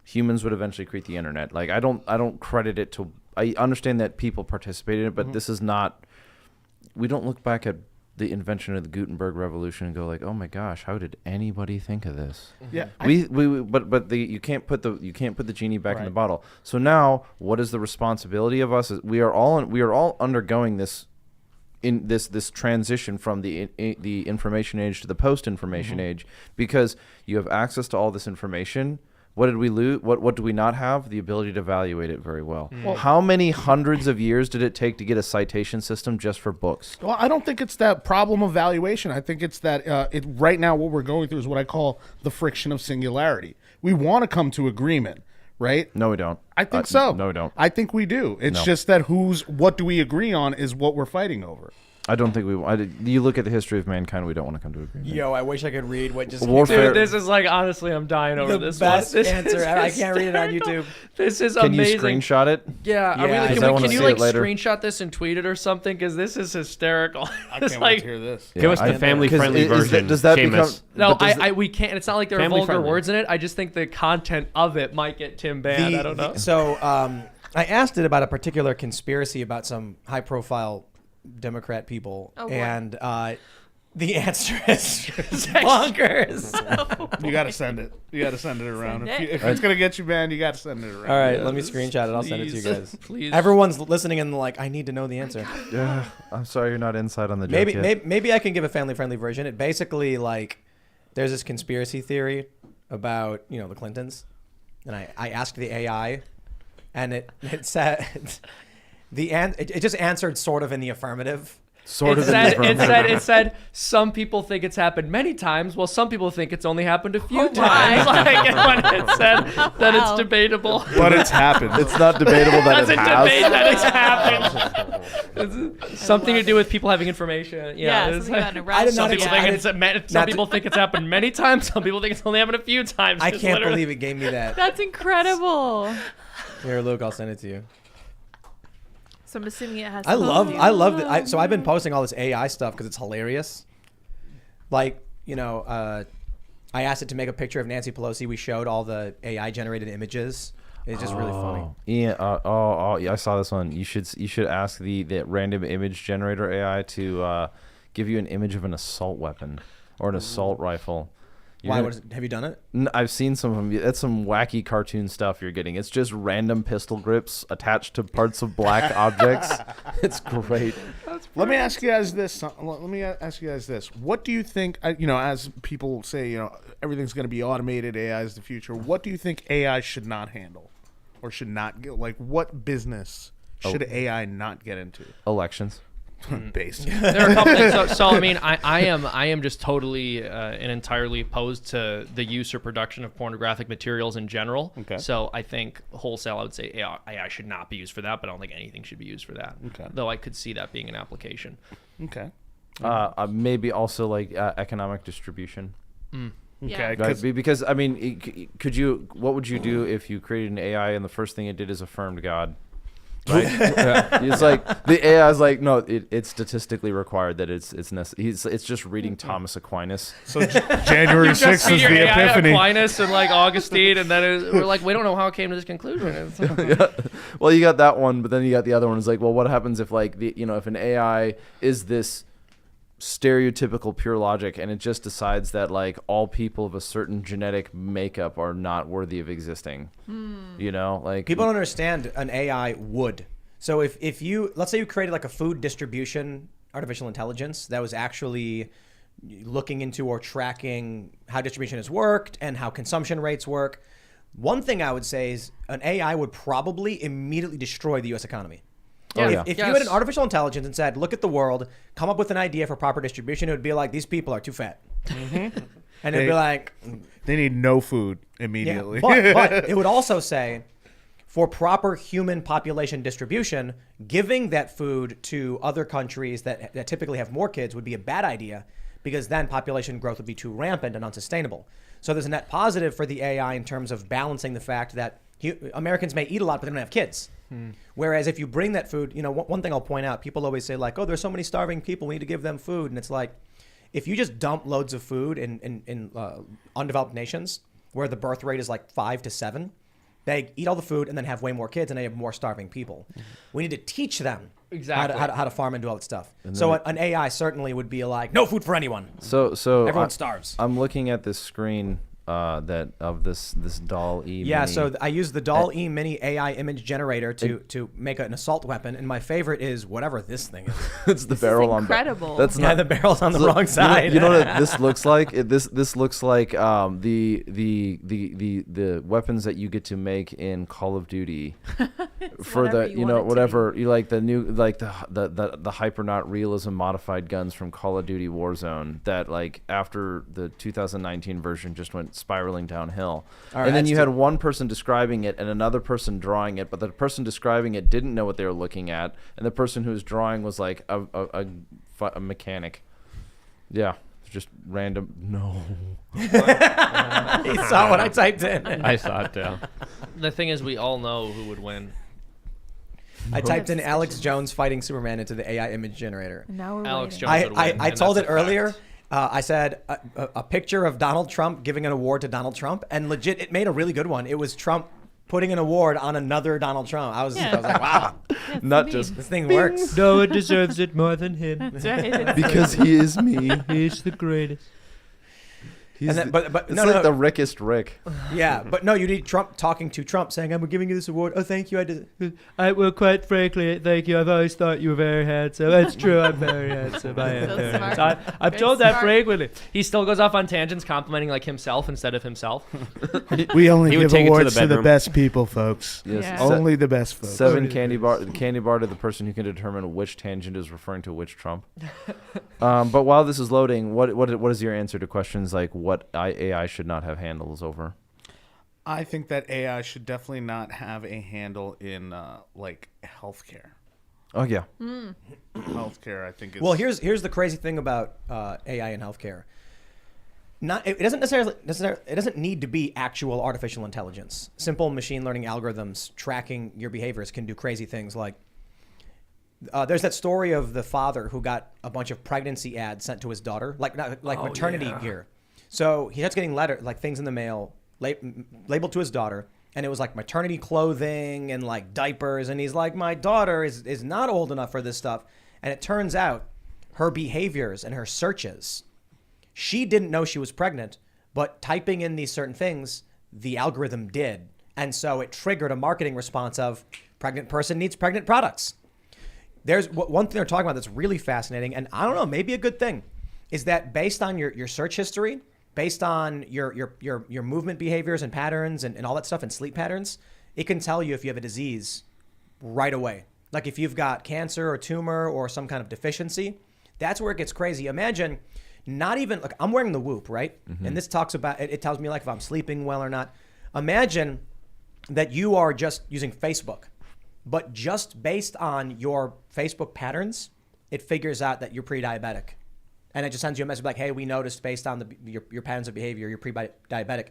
humans would eventually create the internet. Like I don't credit it to. I understand that people participated in it, but this is not. We don't look back at the invention of the Gutenberg Revolution and go like, oh my gosh, how did anybody think of this? Yeah, you can't put the genie back in the bottle. So now, what is the responsibility of us? We are all undergoing this. In this transition from the information age to the post-information age, because you have access to all this information. What did we lose? What do we not have? The ability to evaluate it very well. How many hundreds of years did it take to get a citation system just for books? Well, I don't think it's that problem of valuation. I think it's that right now what we're going through is what I call the friction of singularity. We want to come to agreement. Right? No, we don't. I think so. No, we don't. I think we do. It's just that what do we agree on is what we're fighting over. I don't think you look at the history of mankind, we don't want to come to agreement. Yo, I wish I could read what just warfare. Dude, this is like, honestly, I'm dying over this. The best one. answer. I can't read it on YouTube. This is Can amazing. you screenshot it? Yeah. Can you like screenshot this and tweet it or something? Because this is hysterical. I can't wait to hear this. Give us the family-friendly version. Does that Seamus. No, we can't. It's not like there are vulgar Family-friendly. words in it. I just think the content of it might get Tim banned. I don't know. So I asked it about a particular conspiracy about some high-profile Democrat people, and the answer is bonkers. You got to send it. You got to send it around. If it's going to get you banned, you got to send it around. All right, let me screenshot it. I'll send it to you guys. Please. Everyone's listening and like, I need to know the answer. Yeah, I'm sorry you're not inside on the joke yet. Maybe I can give a family-friendly version. It basically like, there's this conspiracy theory about the Clintons, and I asked the AI, and it said. It just answered sort of in the affirmative. It said some people think it's happened many times, while some people think it's only happened a few times. Like when it said that it's debatable. But it's happened. It's not debatable that it has. Debate that it's happened. It's something to do with people having information. Some people think it's happened many times. Some people think it's only happened a few times. I can't believe it gave me that. That's incredible. Here, Luke, I'll send it to you. So I'm assuming it has. I love it. So I've been posting all this AI stuff because it's hilarious. Like, I asked it to make a picture of Nancy Pelosi. We showed all the AI generated images. It's just really funny. Yeah. Yeah. I saw this one. You should ask the random image generator AI to give you an image of an assault weapon or an assault rifle. Have you done it? I've seen some of them. That's some wacky cartoon stuff you're getting. It's just random pistol grips attached to parts of black objects. It's great. Let me ask you guys this. What do you think, as people say, everything's going to be automated, AI is the future. What do you think AI should not handle or should not get? Like, what business should AI not get into? Elections. Based. There are a couple things. So I mean, I am just totally and entirely opposed to the use or production of pornographic materials in general. Okay. So I think wholesale, I would say AI should not be used for that, but I don't think anything should be used for that. Okay. Though I could see that being an application. Okay. Maybe also like economic distribution. Okay. Right? Because I mean, what would you do if you created an AI and the first thing it did is affirmed God? Right? It's like the AI is like, no, it's statistically required that it's just reading Thomas Aquinas. So January 6th is Feed your the AI epiphany. Aquinas and like Augustine, and then we're like, we don't know how it came to this conclusion. Yeah. Well, you got that one, but then you got the other one. It's like, well, what happens if like if an AI is this stereotypical pure logic and it just decides that like all people of a certain genetic makeup are not worthy of existing? Like People don't understand an AI would. So if you, let's say you created like a food distribution artificial intelligence that was actually looking into or tracking how distribution has worked and how consumption rates work, one thing I would say is an AI would probably immediately destroy the U.S. economy. If you had an artificial intelligence and said, look at the world, come up with an idea for proper distribution, it would be like, these people are too fat. And it'd be like... They need no food immediately. Yeah, but it would also say, for proper human population distribution, giving that food to other countries that typically have more kids would be a bad idea, because then population growth would be too rampant and unsustainable. So there's a net positive for the AI in terms of balancing the fact that Americans may eat a lot, but they don't have kids. Whereas if you bring that food, one thing I'll point out, people always say like, oh, there's so many starving people, we need to give them food. And it's like, if you just dump loads of food in undeveloped nations where the birth rate is like 5 to 7, they eat all the food and then have way more kids and they have more starving people. We need to teach them Exactly how to farm and do all that stuff. So an AI certainly would be like, no food for anyone. So everyone starves. I'm looking at this screen this Doll-E Yeah, Mini. so I use the Doll-E Mini AI image generator to make an assault weapon, and my favorite is whatever this thing is. It's the barrel on incredible. That's Yeah, the barrel's on the wrong side. You know what this looks like? This looks like the weapons that you get to make in Call of Duty for the whatever you like, the new like the Hypernaut realism modified guns from Call of Duty Warzone that like after the 2019 version just went spiraling downhill. Right, and then you had one person describing it and another person drawing it, but the person describing it didn't know what they were looking at, and the person who was drawing was like a mechanic. Yeah, just random. No. He saw what I typed in. I saw it too. The thing is, we all know who would win. I typed in Alex Jones fighting Superman into the AI image generator. Now we're Alex waiting. Jones would win, I and told it that's a earlier. fact. I said a picture of Donald Trump giving an award to Donald Trump, and legit, it made a really good one. It was Trump putting an award on another Donald Trump. I was like, wow, That's Not me. just this thing works. No one deserves it more than him. That's right. because he is me. He's the greatest. He's And then, but it's no, like no, the Rickest Rick. yeah, but no, you need Trump talking to Trump saying, "I'm giving you this award. Oh, thank you. I did." Well, quite frankly, thank you. I've always thought you were very handsome. That's true. I'm very handsome. I am So very smart. handsome. I've Very told that smart. frequently. He still goes off on tangents, complimenting like himself instead of himself. We only He would give take it to the awards to the bedroom. best people, folks. Yes. Yeah. Only the best folks. 7 candy bar to the person who can determine which tangent is referring to which Trump. But while this is loading, what is your answer to questions like what AI should not have handles over? I think that AI should definitely not have a handle in like healthcare. Oh yeah. Healthcare, I think is Well, here's the crazy thing about AI in healthcare. It doesn't need to be actual artificial intelligence. Simple machine learning algorithms tracking your behaviors can do crazy things. Like there's that story of the father who got a bunch of pregnancy ads sent to his daughter, like maternity gear. So he starts getting things in the mail labeled to his daughter, and it was like maternity clothing and like diapers, and he's like, my daughter is not old enough for this stuff. And it turns out her behaviors and her searches, she didn't know she was pregnant, but typing in these certain things, the algorithm did. And so it triggered a marketing response of pregnant person needs pregnant products. There's one thing they're talking about that's really fascinating, and I don't know, maybe a good thing, is that based on your search history, based on your movement behaviors and patterns and all that stuff and sleep patterns, it can tell you if you have a disease right away. Like if you've got cancer or tumor or some kind of deficiency, that's where it gets crazy. Imagine not even, like I'm wearing the Whoop, right? Mm-hmm. And this talks about, it tells me like if I'm sleeping well or not. Imagine that you are just using Facebook, but just based on your Facebook patterns, it figures out that you're pre-diabetic. And it just sends you a message like, hey, we noticed based on your patterns of behavior, you're pre-diabetic.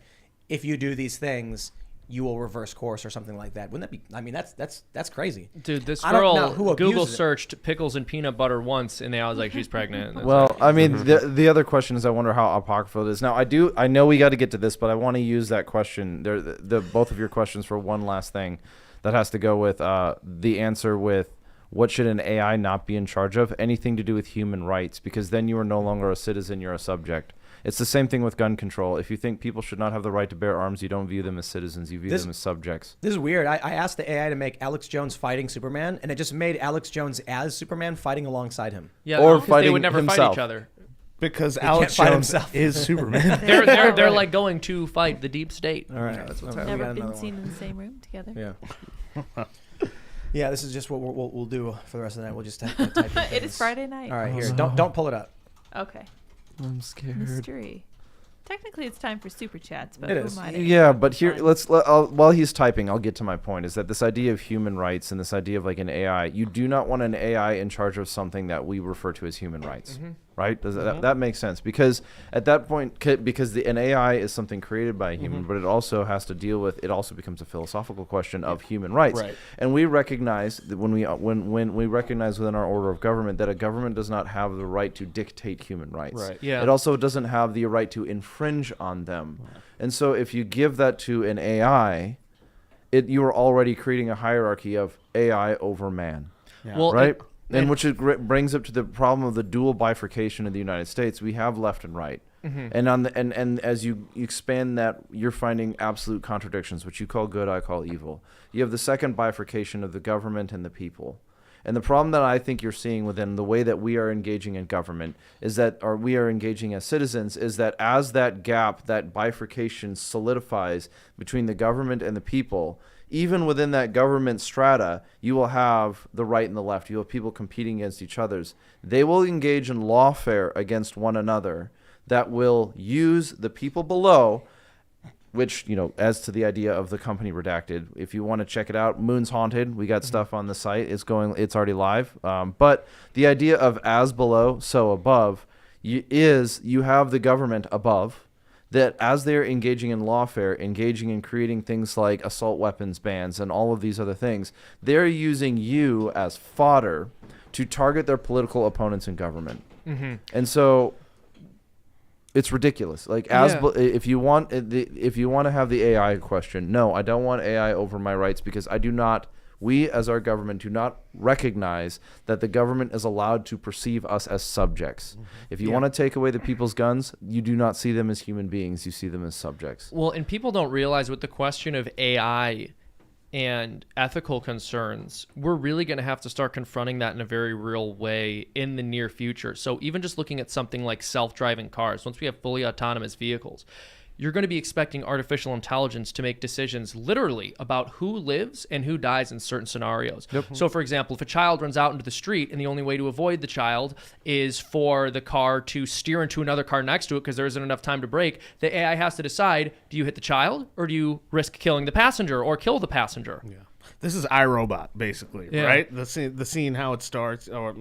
If you do these things, you will reverse course or something like that. Wouldn't that be? I mean, that's crazy. Dude, this I don't know girl who Google abuses it. searched pickles and peanut butter once, and I was like, she's pregnant. Well, I mean, the other question is, I wonder how apocryphal it is. Now, I know we got to get to this, but I want to use that question, the both of your questions, for one last thing that has to go with the answer with what should an AI not be in charge of? Anything to do with human rights, because then you are no longer a citizen, you're a subject. It's the same thing with gun control. If you think people should not have the right to bear arms, you don't view them as citizens, you view them as subjects. This is weird. I asked the AI to make Alex Jones fighting Superman, and it just made Alex Jones as Superman fighting alongside him. Yeah, or because fighting they would never himself. fight each other. Because can't Alex fight Jones himself. is Superman. They're like going to fight the deep state. All right, that's what's happening. Never been seen in the same room together. Yeah. Yeah, this is just what we'll do for the rest of the night. We'll just type It is Friday night. All right, here. Don't pull it up. Okay. I'm scared. Mystery. Technically, it's time for super chats, but It who is. am I to Yeah, but here, decide? while he's typing, I'll get to my point, is that this idea of human rights and this idea of like an AI, you do not want an AI in charge of something that we refer to as human rights, right? That makes sense, because at that point, because an AI is something created by a human, but it also has to deal with, it also becomes a philosophical question of human rights. Right. And we recognize that when we recognize within our order of government that a government does not have the right to dictate human rights. Right. Yeah. It also doesn't have the right to infringe on them. And so if you give that to an AI, you are already creating a hierarchy of AI over man, Yeah. Well, right? And which brings up to the problem of the dual bifurcation in the United States. We have left and right. And and as you expand that, you're finding absolute contradictions, which you call good, I call evil. You have the second bifurcation of the government and the people. And the problem that I think you're seeing within the way that we are engaging in government is that, or we are engaging as citizens, is that as that gap, that bifurcation solidifies between the government and the people, even within that government strata, you will have the right and the left. You have people competing against each other. They will engage in lawfare against one another that will use the people below, which, as to the idea of the company Redacted, if you want to check it out, Moon's Haunted, we got stuff on the site. It's already live. But the idea of as below, so above, you have the government above, that as they're engaging in lawfare, engaging in creating things like assault weapons bans and all of these other things, they're using you as fodder to target their political opponents in government. And so it's ridiculous. Like, if you want to have the AI question, no, I don't want AI over my rights, because we as our government do not recognize that the government is allowed to perceive us as subjects. If you want to take away the people's guns, you do not see them as human beings, you see them as subjects. Well, and people don't realize with the question of AI and ethical concerns, we're really going to have to start confronting that in a very real way in the near future. So even just looking at something like self-driving cars, once we have fully autonomous vehicles, you're going to be expecting artificial intelligence to make decisions literally about who lives and who dies in certain scenarios. So, for example, if a child runs out into the street and the only way to avoid the child is for the car to steer into another car next to it because there isn't enough time to brake, the AI has to decide, do you hit the child or do you risk killing the passenger or kill the passenger? Yeah. This is iRobot, basically, right? The scene, how it starts, or,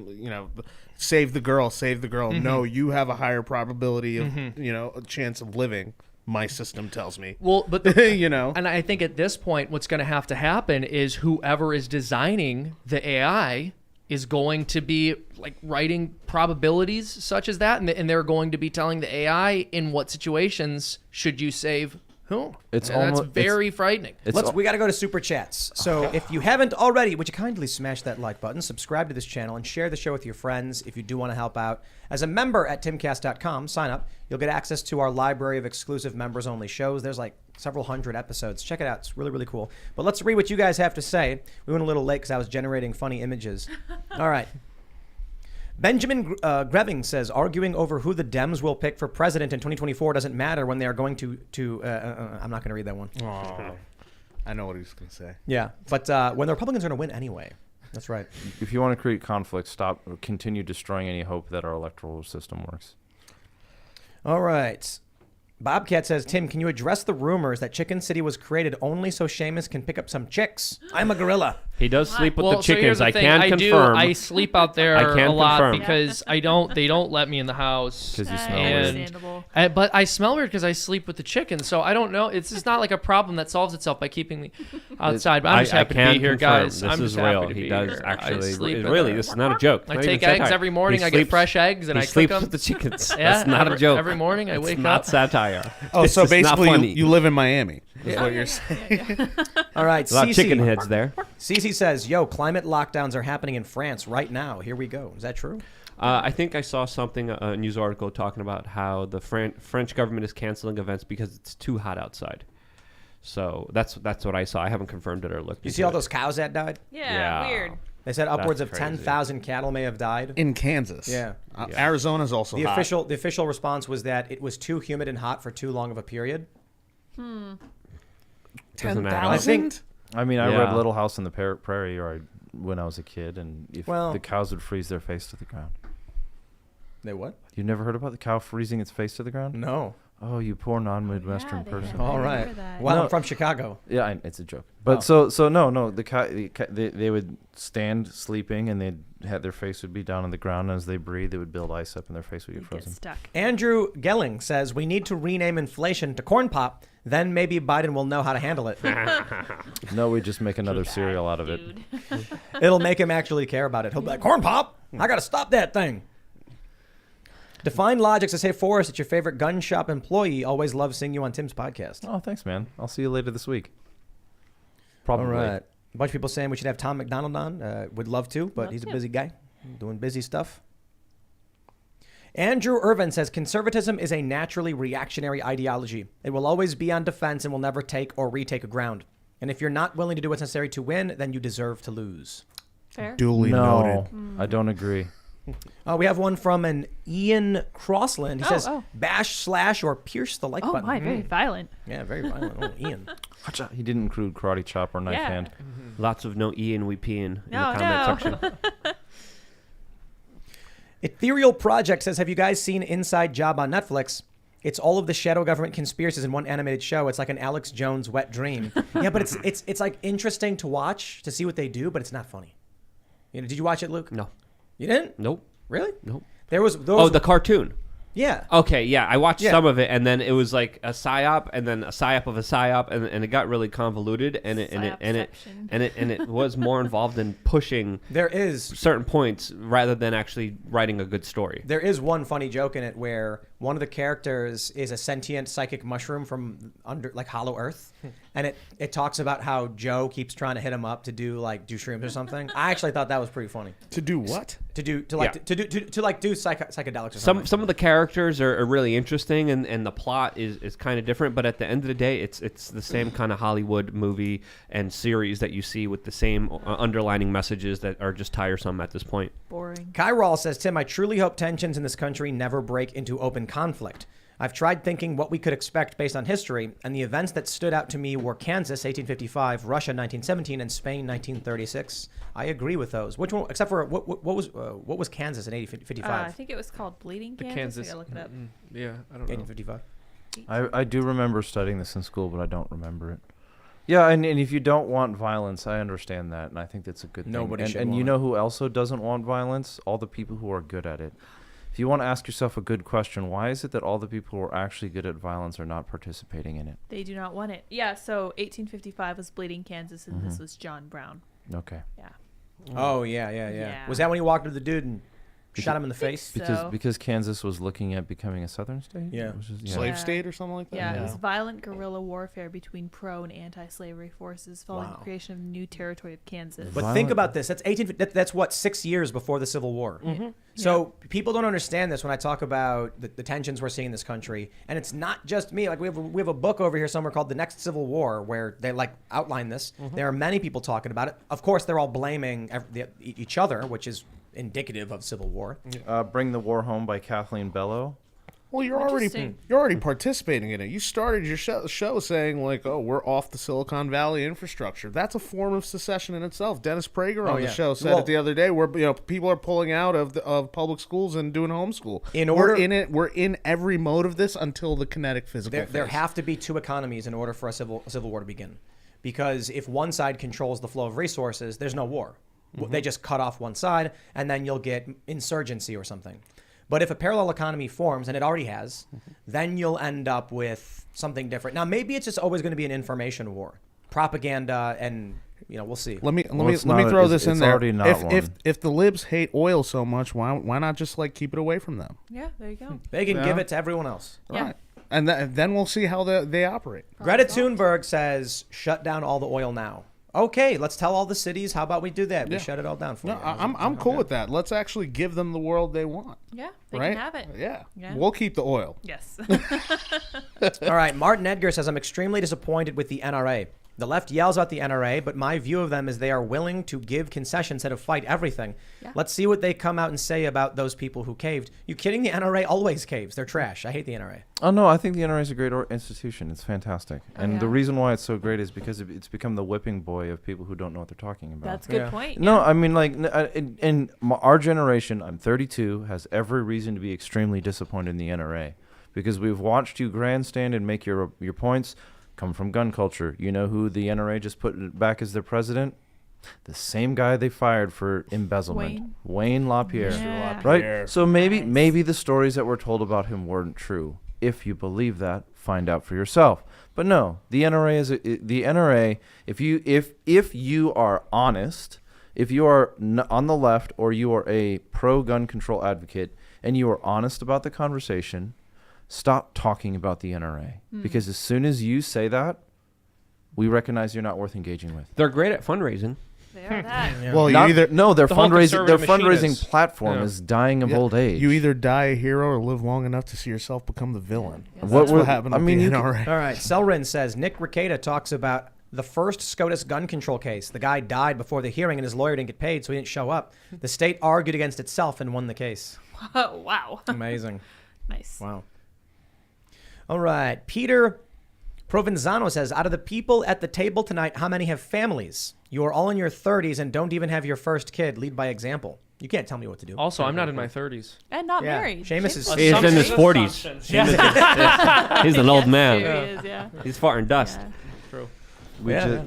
save the girl. No, you have a higher probability of, a chance of living. My system tells me. Well, but and I think at this point, what's going to have to happen is whoever is designing the AI is going to be like writing probabilities such as that, and they're going to be telling the AI in what situations should you save whom. That's very frightening. We got to go to Super Chats. So if you haven't already, would you kindly smash that like button, subscribe to this channel, and share the show with your friends if you do want to help out. As a member at timcast.com, sign up. You'll get access to our library of exclusive members-only shows. There's like several hundred episodes. Check it out. It's really, really cool. But let's read what you guys have to say. We went a little late because I was generating funny images. All right. Benjamin Greving says, arguing over who the Dems will pick for president in 2024 doesn't matter when they are going to I'm not going to read that one. I know what he's going to say. Yeah, but when the Republicans are going to win anyway. That's right. If you want to create conflict, continue destroying any hope that our electoral system works. All right. Bobcat says, Tim, can you address the rumors that Chicken City was created only so Seamus can pick up some chicks? I'm a gorilla. He does sleep with the so here's chickens. the I thing. can confirm. I sleep out there I can a lot confirm. because they don't let me in the house. Because you smell And- weird. Understandable. But I smell weird because I sleep with the chickens, so I don't know. It's just not like a problem that solves itself by keeping me outside. But I'm just happy to be here, guys. This I'm is just happy real. to He be does here. actually. I sleep in Really, there. this is not a joke. I Not take even eggs satire. every morning. He I get sleeps- fresh eggs and I He cook sleeps them. with the chickens. Yeah, That's not a joke. Every morning I It's wake not up. satire. Oh, so It's not basically funny. you live in Miami. Is what you're saying. All right, A lot of chicken Cece. heads there. Cece says, "Yo, climate lockdowns are happening in France right now. Here we go." Is that true? I think I saw something, a news article talking about how the French government is canceling events because it's too hot outside. So that's what I saw. I haven't confirmed it or looked. You into see all it. those cows that died? Yeah, weird. They said upwards of crazy. 10,000 cattle may have died. In Kansas. Yeah. Arizona's also The hot. official response was that it was too humid and hot for too long of a period. Doesn't add I up. think I mean, I Yeah. read Little House on the Prairie when I was a kid, and if Well- the cows would freeze their face to the ground. they what? You never heard about the cow freezing its face to the ground? No. Oh, you poor non-Midwestern Yeah, they person. have. All I right. remember that. Well, No. I'm from Chicago. Yeah, it's a joke. But Oh. so no, they would stand sleeping, and their face would be down on the ground. And as they breathe, it would build ice up, and their face would get Get frozen. stuck. Andrew Gelling says we need to rename inflation to corn pop. Then maybe Biden will know how to handle it. No, we just make another cereal out of it. Dude. It'll make him actually care about it. He'll be like, corn pop? I got to stop that thing. Define Logic says, hey, Forrest, it's your favorite gun shop employee. Always love seeing you on Tim's podcast. Oh, thanks, man. I'll see you later this week. Probably. All right. A bunch of people saying we should have Tom McDonald on. Would love to, but Love he's a to. busy guy doing busy stuff. Andrew Irvin says conservatism is a naturally reactionary ideology. It will always be on defense and will never take or retake a ground. And if you're not willing to do what's necessary to win, then you deserve to lose. Fair. Duly noted. No, I don't agree. We have one from an Ian Crossland. He says, Oh. bash, slash, or pierce the like Oh button. my, very violent. Yeah, very violent. Oh, Ian. He didn't include karate chop or knife Yeah. hand. Lots of no E and we pee in No, the comment no. section. Ethereal Project says, have you guys seen Inside Job on Netflix? It's all of the shadow government conspiracies in one animated show. It's like an Alex Jones wet dream. Yeah, but it's like interesting to watch, to see what they do, but it's not funny. You know, did you watch it, Luke? No. You didn't? Nope. Really? Nope. There was Oh, the cartoon. yeah. Okay, yeah, I watched Yeah. some of it, and then it was like a psyop, and then a psyop of a psyop, and it got really convoluted, and it was more involved in pushing There is certain points rather than actually writing a good story. There is one funny joke in it where one of the characters is a sentient psychic mushroom from under like Hollow Earth, and it talks about how Joe keeps trying to hit him up to do shrooms or something. I actually thought that was pretty funny. To do what? To do Yeah. psychedelics or something. Some of the characters are really interesting, and the plot is kind of different, but at the end of the day, it's the same kind of Hollywood movie and series that you see with the same underlining messages that are just tiresome at this point. Boring. Kyrol says, Tim, I truly hope tensions in this country never break into open conflict. I've tried thinking what we could expect based on history, and the events that stood out to me were Kansas, 1855, Russia, 1917, and Spain, 1936. I agree with those. Which one, except for what was Kansas in 1855? I think it was called Bleeding Kansas. Kansas. I gotta look it up. Yeah, I don't know. 1855. I do remember studying this in school, but I don't remember it. Yeah, and if you don't want violence, I understand that, and I think that's a good thing. Nobody should And want you it. know who also doesn't want violence? All the people who are good at it. If you want to ask yourself a good question, why is it that all the people who are actually good at violence are not participating in it? They do not want it. Yeah, so 1855 was Bleeding Kansas, and Mm-hmm. this was John Brown. Okay. Yeah. Oh, yeah. Yeah. Was that when he walked up to the dude and shot him in the face? So- Because Kansas was looking at becoming a southern state? Yeah. Which is- Slave Yeah. state or something like that? Yeah, it was violent guerrilla warfare between pro and anti-slavery forces following Wow. the creation of the new territory of Kansas. But Violent- think about this. That's what, 6 years before the Civil War. So people don't understand this when I talk about the tensions we're seeing in this country. And it's not just me. Like we have a book over here somewhere called The Next Civil War where they outline this. There are many people talking about it. Of course, they're all blaming each other, which is indicative of civil war. Bring the War Home by Kathleen Bellow. Well, you're Interesting. already participating in it. You started your show saying like, "Oh, we're off the Silicon Valley infrastructure." That's a form of secession in itself. Dennis Prager on yeah. the show said Well- it the other day, where people are pulling out of public schools and doing homeschool. We're in every mode of this until the kinetic physical. There phase. have to be two economies in order for a civil war to begin. because if one side controls the flow of resources, there's no war. They just cut off one side, and then you'll get insurgency or something. But if a parallel economy forms, and it already has, then you'll end up with something different. Now, maybe it's just always going to be an information war, propaganda, and we'll see. Let me throw this in there. If the libs hate oil so much, why not just keep it away from them? Yeah, there you go. They can give it to everyone else. Yeah. Right. And then we'll see how they operate. Greta Thunberg says, "Shut down all the oil now." Okay, let's tell all the cities. How about we do that? We shut it all down for you. I'm cool with that. Let's actually give them the world they want. Yeah, they right? can have it. Yeah. We'll keep the oil. Yes. All right, Martin Edgar says, I'm extremely disappointed with the NRA. The left yells at the NRA, but my view of them is they are willing to give concessions instead of fight everything. Yeah. Let's see what they come out and say about those people who caved. You kidding? The NRA always caves. They're trash. I hate the NRA. Oh, no, I think the NRA is a great institution. It's fantastic. And the reason why it's so great is because it's become the whipping boy of people who don't know what they're talking about. That's a good point. No, I mean, in our generation, I'm 32, has every reason to be extremely disappointed in the NRA because we've watched you grandstand and make your points. Come from gun culture. You know who the NRA just put back as their president? The same guy they fired for embezzlement. Wayne LaPierre. Yeah. Right? So maybe the stories that were told about him weren't true. If you believe that, find out for yourself. But no, the NRA if you are honest, if you are on the left or you are a pro-gun control advocate and you are honest about the conversation, stop talking about the NRA because as soon as you say that, we recognize you're not worth engaging with. They're great at fundraising. They are that. Yeah. Well, their the fundraising platform is dying of old age. You either die a hero or live long enough to see yourself become the villain. Yes. That's what happened with the NRA. All right, Selrin says, Nick Ricada talks about the first SCOTUS gun control case. The guy died before the hearing and his lawyer didn't get paid, so he didn't show up. The state argued against itself and won the case. Wow. Amazing. Nice. Wow. All right. Peter Provenzano says, out of the people at the table tonight, how many have families? You are all in your 30s and don't even have your first kid. Lead by example. You can't tell me what to do. Also, I'm not in my 30s. And not married. Seamus is... He's in his 40s. He's an old man. He is, yeah. He's farting dust. Yeah.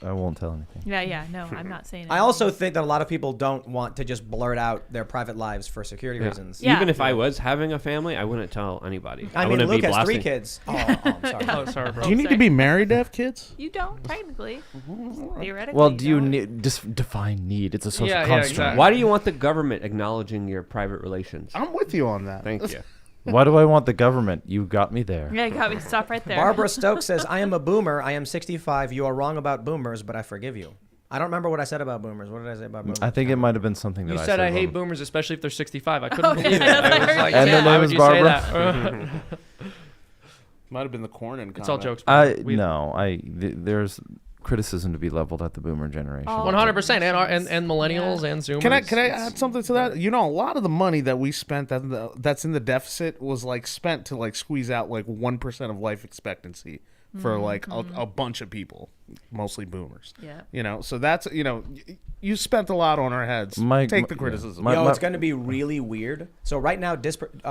I won't tell anything. Yeah. No, I'm not saying it. I also think that a lot of people don't want to just blurt out their private lives for security reasons. Yeah. Even if I was having a family, I wouldn't tell anybody. I mean, wouldn't Luke be has 3 blasting. kids. I'm sorry. Oh, sorry, bro. Do you need to be married to have kids? You don't, technically. Theoretically. Well, do you don't. need define need? It's a social Yeah, construct. exactly. Why do you want the government acknowledging your private relations? I'm with you on that. Thank you. Why do I want the government? You got me there. Yeah, you got me. Stop right there. Barbara Stokes says, I am a boomer. I am 65. You are wrong about boomers, but I forgive you. I don't remember what I said about boomers. What did I say about boomers? I think it might have been something that You I said said. I hate wrong. boomers, especially if they're 65. I couldn't believe it. yeah, I was like, And yeah, the why name would is you say Barbara? that? Might have been the Cornyn It's all comment. jokes. There's criticism to be leveled at the boomer generation. 100%, and millennials and Zoomers. Can I add something to that? You know, a lot of the money that we spent that's in the deficit was spent to squeeze out 1% of life expectancy for a bunch of people, mostly boomers. Yeah. You know, so that's you spent a lot on our heads. Take the criticism. It's going to be really weird. So right now,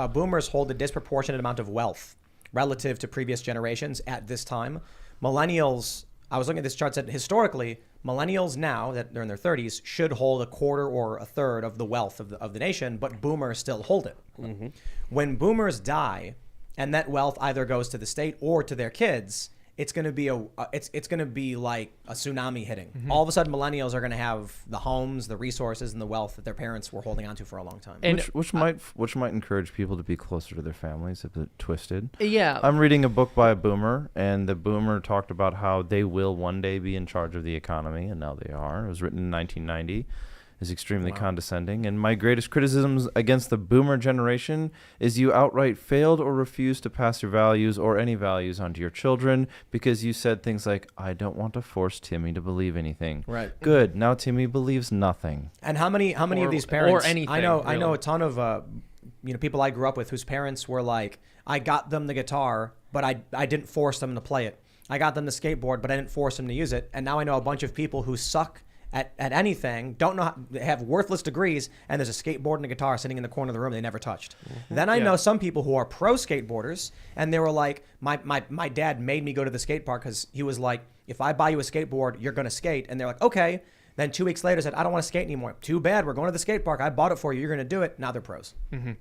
boomers hold a disproportionate amount of wealth relative to previous generations at this time. Millennials, I was looking at this chart, said historically, millennials now that they're in their 30s should hold a quarter or a third of the wealth of the nation, but boomers still hold it. Mm-hmm. When boomers die and that wealth either goes to the state or to their kids, it's going to be it's going to be like a tsunami hitting. Mm-hmm. All of a sudden, millennials are going to have the homes, the resources, and the wealth that their parents were holding onto for a long time. And which might encourage people to be closer to their families if they're twisted. Yeah. I'm reading a book by a boomer, and the boomer talked about how they will one day be in charge of the economy, and now they are. It was written in 1990. Is extremely condescending. And my greatest criticisms against the boomer generation is you outright failed or refused to pass your values or any values onto your children because you said things like, I don't want to force Timmy to believe anything. Right. Good. Now Timmy believes nothing. And how many of these parents? Or anything, I know really. a ton of people I grew up with whose parents were like, I got them the guitar, but I didn't force them to play it. I got them the skateboard, but I didn't force them to use it. And now I know a bunch of people who suck at anything, don't know how, they have worthless degrees, and there's a skateboard and a guitar sitting in the corner of the room they never touched. Then I know some people who are pro skateboarders, and they were like, my dad made me go to the skate park because he was like, if I buy you a skateboard, you're going to skate. And they're like, okay. Then 2 weeks later said, I don't want to skate anymore. Too bad. We're going to the skate park. I bought it for you. You're going to do it. Now they're pros.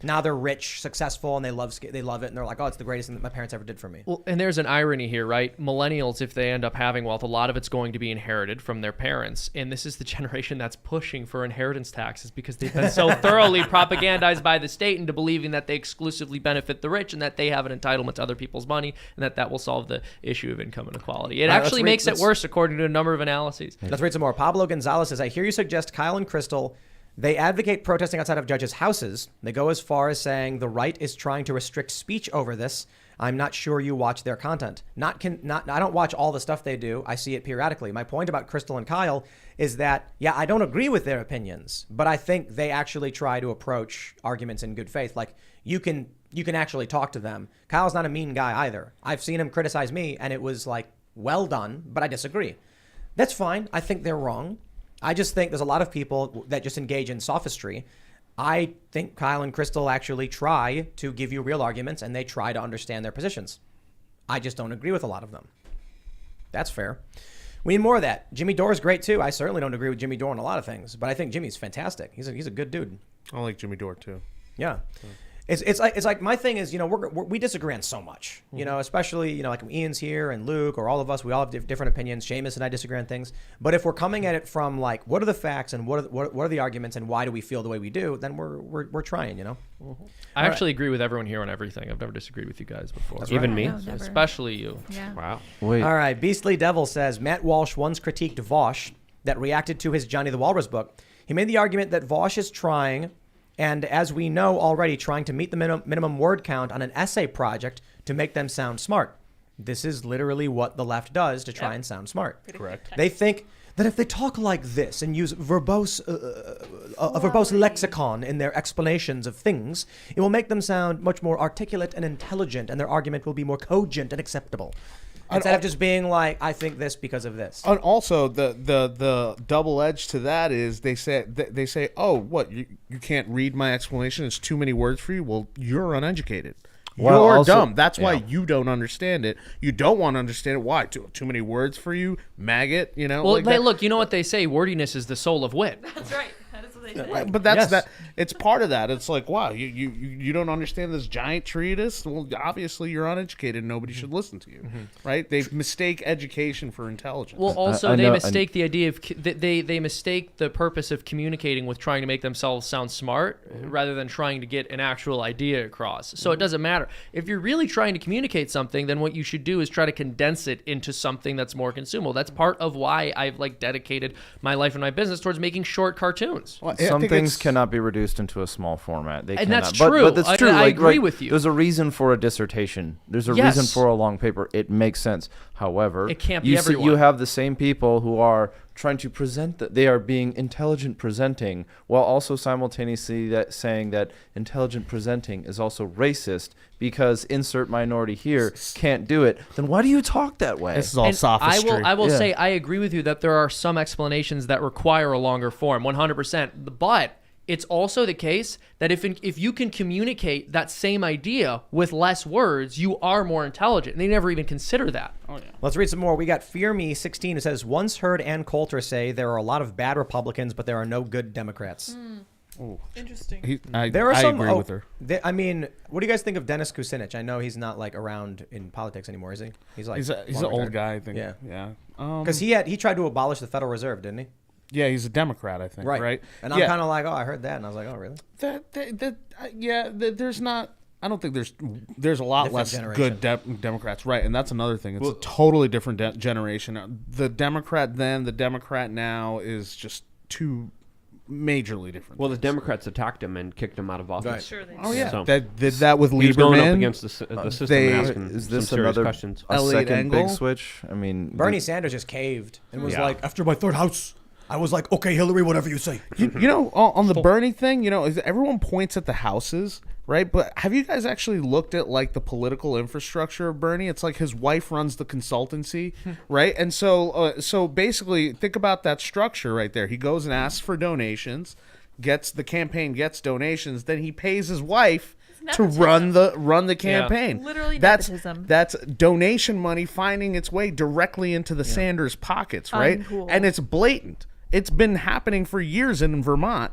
Now they're rich, successful, and they love it. And they're like, oh, it's the greatest thing that my parents ever did for me. Well, and there's an irony here, right? Millennials, if they end up having wealth, a lot of it's going to be inherited from their parents. And this is the generation that's pushing for inheritance taxes because they've been so thoroughly propagandized by the state into believing that they exclusively benefit the rich and that they have an entitlement to other people's money and that will solve the issue of income inequality. It actually makes it worse according to a number of analyses. Let's read some more. Pablo Gonzalez says, I hear you suggest Kyle and Crystal, they advocate protesting outside of judges' houses. They go as far as saying the right is trying to restrict speech over this. I'm not sure you watch their content. I don't watch all the stuff they do. I see it periodically. My point about Crystal and Kyle is that, yeah, I don't agree with their opinions, but I think they actually try to approach arguments in good faith. Like you can actually talk to them. Kyle's not a mean guy either. I've seen him criticize me and it was like, well done, but I disagree. That's fine. I think they're wrong. I just think there's a lot of people that just engage in sophistry. I think Kyle and Crystal actually try to give you real arguments and they try to understand their positions. I just don't agree with a lot of them. That's fair. We need more of that. Jimmy Dore's great too. I certainly don't agree with Jimmy Dore on a lot of things, but I think Jimmy's fantastic. He's a good dude. I like Jimmy Dore too. Yeah. It's like my thing is, we disagree on so much, especially, like Ian's here and Luke or all of us, we all have different opinions. Seamus and I disagree on things. But if we're coming at it from like, what are the facts and what are the arguments and why do we feel the way we do, then we're trying, I actually agree with everyone here on everything. I've never disagreed with you guys before. That's Even me? No, never. Especially you. Yeah. Wow. Wait. All right. Beastly Devil says, Matt Walsh once critiqued Vosh that reacted to his Johnny the Walrus book. He made the argument that Vosh is trying, and as we know already, trying to meet the minimum word count on an essay project to make them sound smart. This is literally what the left does to try and sound smart. Correct. They think that if they talk like this and use a verbose lexicon in their explanations of things, it will make them sound much more articulate and intelligent, and their argument will be more cogent and acceptable. Instead of just being like, I think this because of this. And also, the double edge to that is they say, oh, what, you can't read my explanation? It's too many words for you? Well, you're uneducated. Well, You're also- dumb. That's why yeah. you don't understand it. You don't want to understand it. Why? Too many words for you? Maggot, Well, like that. look, you know what they say? Wordiness is the soul of wit. That's right. That is what they say. Right, but that's Yes. that. It's part of that. It's like, wow, you don't understand this giant treatise. Well, obviously you're uneducated. Nobody should listen to you, right? They mistake education for intelligence. Well, also I they know- mistake the idea of they mistake the purpose of communicating with trying to make themselves sound smart rather than trying to get an actual idea across. So it doesn't matter if you're really trying to communicate something. Then what you should do is try to condense it into something that's more consumable. That's part of why I've dedicated my life and my business towards making short cartoons. Well, I Some think things it's- cannot be reduced into a small format. They And cannot. that's But true. that's true. I Like, agree right, with you. There's a reason for a dissertation. There's a Yes. reason for a long paper. It makes sense. However, It can't be you everyone. you have the same people who are trying to present that they are being intelligent presenting, while also simultaneously saying that intelligent presenting is also racist because insert minority here can't do it. Then why do you talk that way? This is all And sophistry. I will Yeah. say I agree with you that there are some explanations that require a longer form, 100%. But it's also the case that if you can communicate that same idea with less words, you are more intelligent. And they never even consider that. Let's read some more. We got Fear Me 16 who says, once heard Ann Coulter say there are a lot of bad Republicans, but there are no good Democrats. Interesting. I There are some. agree with her. I mean, what do you guys think of Dennis Kucinich? I know he's not around in politics anymore, is he? He's like He's an old guy, I think. Yeah. Yeah. Because he tried to abolish the Federal Reserve, didn't he? Yeah, he's a Democrat, I think. Right. And I'm kind of like, oh, I heard that, and I was like, oh, really? There's not. I don't think there's a lot Different less generation. good Democrats, right? And that's another thing. It's a totally different generation. The Democrat then, the Democrat now is just two majorly different. Well, the things. Democrats attacked him and kicked him out of office. Sure they Oh do. yeah, So- that did that with He was going up Lieberman. against the system they- and asking Is some this serious another questions. a Elliot second big Engel? switch? I mean, Bernie Sanders just caved and was Yeah. like, after my third house, I was like, okay, Hillary, whatever you say. You know, on the Bernie thing, everyone points at the houses, right? But have you guys actually looked at like the political infrastructure of Bernie? It's like his wife runs the consultancy, right? And so basically, think about that structure right there. He goes and asks for donations, gets donations, then he pays his wife to run the campaign. Literally that's nepotism. that's donation money finding its way directly into the Sanders pockets, right? Uncool. And it's blatant. It's been happening for years in Vermont,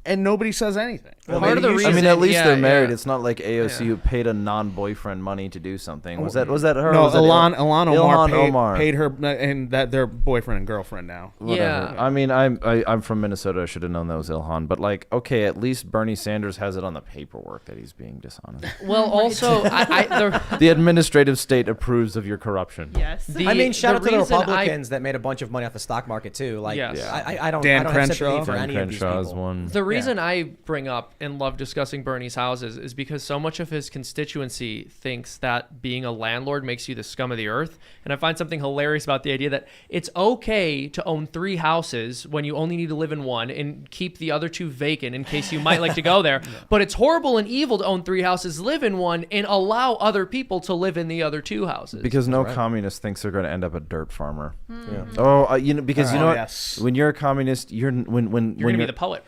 and nobody says anything. Well, part of the reason, I mean, at least they're married. Yeah. It's not like AOC who paid a non-boyfriend money to do something. Was that her? No, Was that Ilhan Ilhan Omar paid her, and that they're boyfriend and girlfriend now. Whatever. Yeah. I mean, I'm from Minnesota. I should have known that was Ilhan. But like, okay, at least Bernie Sanders has it on the paperwork that he's being dishonest. Well, also, The administrative state approves of your corruption. Yes. I mean, shout out to the reason Republicans that made a bunch of money off the stock market too. Like, Yes. I don't Dan have sympathy Crenshaw. for Dan any of these Crenshaw's people. one. The reason I bring up and love discussing Bernie's houses is because so much of his constituency thinks that being a landlord makes you the scum of the earth. And I find something hilarious about the idea that it's okay to own 3 houses when you only need to live in one and keep the other 2 vacant in case you might like to go there. But it's horrible and evil to own 3 houses, live in one, and allow other people to live in the other 2 houses. Because no communist thinks they're going to end up a dirt farmer. Yeah. Oh, because you know what? Yes. When you're a communist, you're when You're going to be the poet.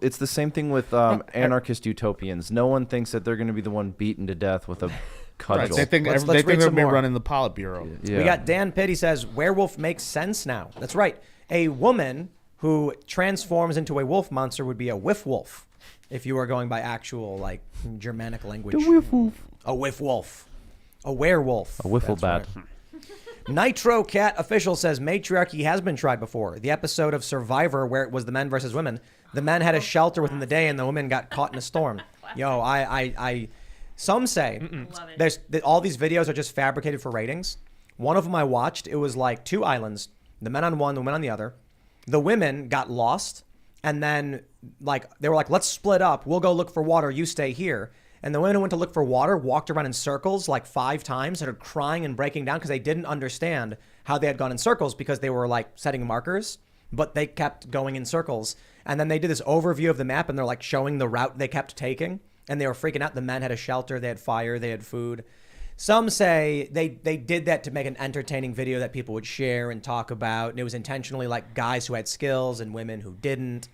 It's the same thing with anarchist utopians. No one thinks that they're going to be the one beaten to death with a cudgel. They think Let's they read think some they'll be more. running the Politburo. Yeah. We got Dan Pitt. He says, werewolf makes sense now. That's right. A woman who transforms into a wolf monster would be a whiff wolf if you were going by actual, like, Germanic language. The whiff wolf. A whiff wolf. A werewolf. A wiffle bat. That's right. Nitro Cat Official says matriarchy has been tried before. The episode of Survivor where it was the men versus women. The men had a shelter within the day and the women got caught in a storm. Yo, some say there's all these videos are just fabricated for ratings. One of them I watched, it was like 2 islands, the men on one, the women on the other. The women got lost, and then like they were like, let's split up. We'll go look for water. You stay here. And the women who went to look for water walked around in circles like 5 times, started crying and breaking down because they didn't understand how they had gone in circles because they were like setting markers, but they kept going in circles. And then they did this overview of the map and they're like showing the route they kept taking. And they were freaking out. The men had a shelter, they had fire, they had food. Some say they did that to make an entertaining video that people would share and talk about. And it was intentionally like guys who had skills and women who didn't.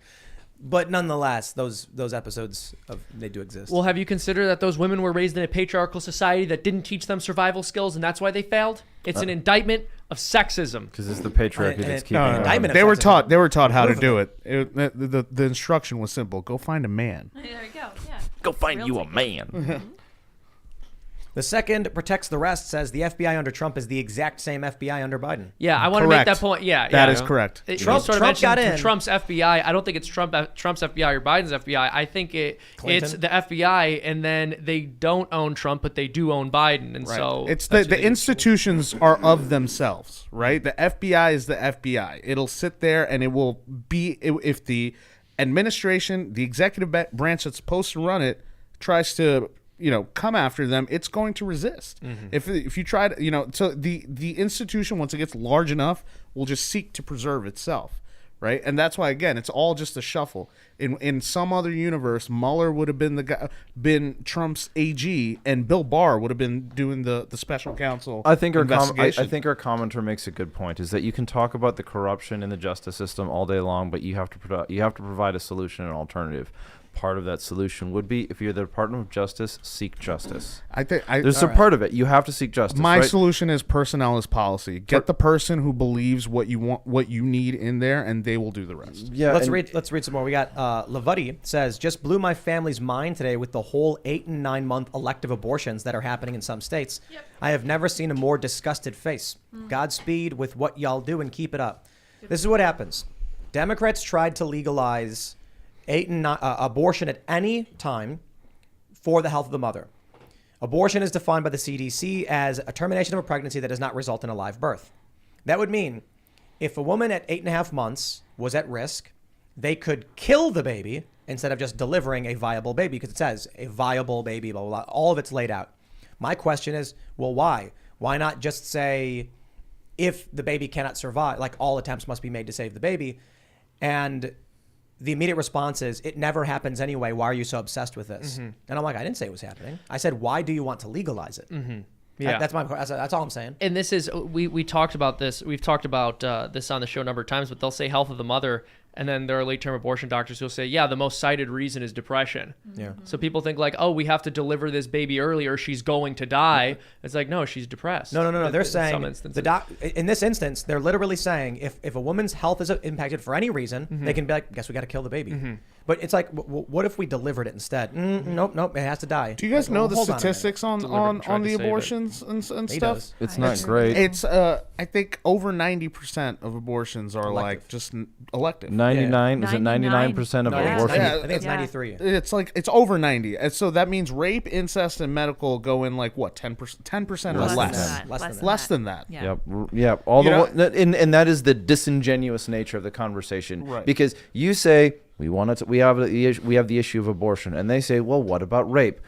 But nonetheless, those episodes they do exist. Well, have you considered that those women were raised in a patriarchal society that didn't teach them survival skills, and that's why they failed? It's an indictment of sexism. Because it's the patriarchy that's keeping No, it. indictment of They were sexism. taught how to do it. The instruction was simple: go find a man. There you go. Yeah. Go find Real you a ticket. man. The second protects the rest says the FBI under Trump is the exact same FBI under Biden. Yeah, I want to make Correct. that point. Yeah, That yeah. is correct. Trump got in. Trump's FBI. I don't think it's Trump's FBI or Biden's FBI. I think it's Clinton? the FBI, and then they don't own Trump, but they do own Biden, and so It's that's the who they- institutions are of themselves, right? The FBI is the FBI. It'll sit there and it will be if the administration, the executive branch that's supposed to run it, tries to come after them, it's going to resist. If you try to so the institution, once it gets large enough, will just seek to preserve itself. Right, and that's why again it's all just a shuffle. In some other universe, Mueller would have been Trump's AG, and Bill Barr would have been doing the special counsel. I think our investigation. I think our commenter makes a good point. Is that you can talk about the corruption in the justice system all day long, but you have to provide a solution and alternative. Part of that solution would be if you're the Department of Justice, seek justice. I think There's a part of it. You have to seek justice. my right? solution is personnel is policy. Get the person who believes what you want, what you need in there, and they will do the rest. Yeah, Let's and- read some more. We got Lavuddy says, just blew my family's mind today with the whole 8 and 9 month elective abortions that are happening in some states. Yep. I have never seen a more disgusted face. Godspeed with what y'all do and keep it up. This is what happens. Democrats tried to legalize abortion at any time for the health of the mother. Abortion is defined by the CDC as a termination of a pregnancy that does not result in a live birth. That would mean if a woman at 8.5 months was at risk, they could kill the baby instead of just delivering a viable baby, because it says a viable baby, blah, blah, blah. All of it's laid out. My question is, well, why? Why not just say if the baby cannot survive, like all attempts must be made to save the baby? And the immediate response is, it never happens anyway. Why are you so obsessed with this? And I'm like, I didn't say it was happening. I said, why do you want to legalize it? Yeah. That's all I'm saying. And this is, we talked about this. We've talked about this on the show a number of times, but they'll say health of the mother. And then there are late-term abortion doctors who'll say, yeah, the most cited reason is depression. Yeah. So people think like, oh, we have to deliver this baby early or she's going to die. It's like, no, she's depressed. No. They're saying, some instances. in this instance, they're literally saying if a woman's health is impacted for any reason, they can be like, guess we got to kill the baby. But it's like, what if we delivered it instead? Nope, it has to die. Do you guys know the statistics on Tried the to save abortions and He stuff? does. It's not great. It's I think over 90% of abortions are like just elective. 99 is it 99% of No, I think it's abortion? 90 I think it's Yeah. 93. It's like it's over 90. And so that means rape, incest, and medical go in like what 10%, 10% or Less than less. that. Less than that. Yeah. Yep. All You the know- and that is the disingenuous nature of the conversation, Right. because you say we want to, we have the issue of abortion, and they say, well, what about rape?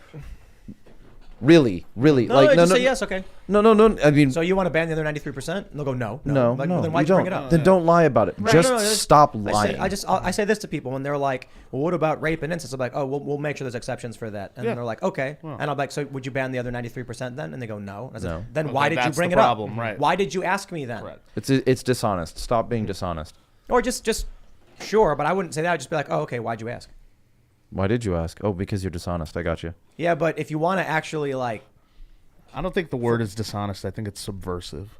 Really, No, just say yes, okay. No. I mean, So you want to ban the other 93%? And they'll go, no. no, Like, no. well, then why'd you you bring don't. it up? Then don't lie about it. Right, Just no, stop lying. I say this to people when they're like, well, what about rape and incest? I'm like, oh, we'll make sure there's exceptions for that. And Yeah. they're like, okay. And I'm like, so would you ban the other 93% then? And they go, no. And I said, No. then Okay, why did you that's bring the it problem, up? right. Why did you ask me then? Right. It's dishonest. Stop being dishonest. Or just sure, but I wouldn't say that. I'd just be like, oh, okay, why'd you ask? Why did you ask? Oh, because you're dishonest. I got you. Yeah, but if you want to actually like, I don't think the word is dishonest. I think it's subversive.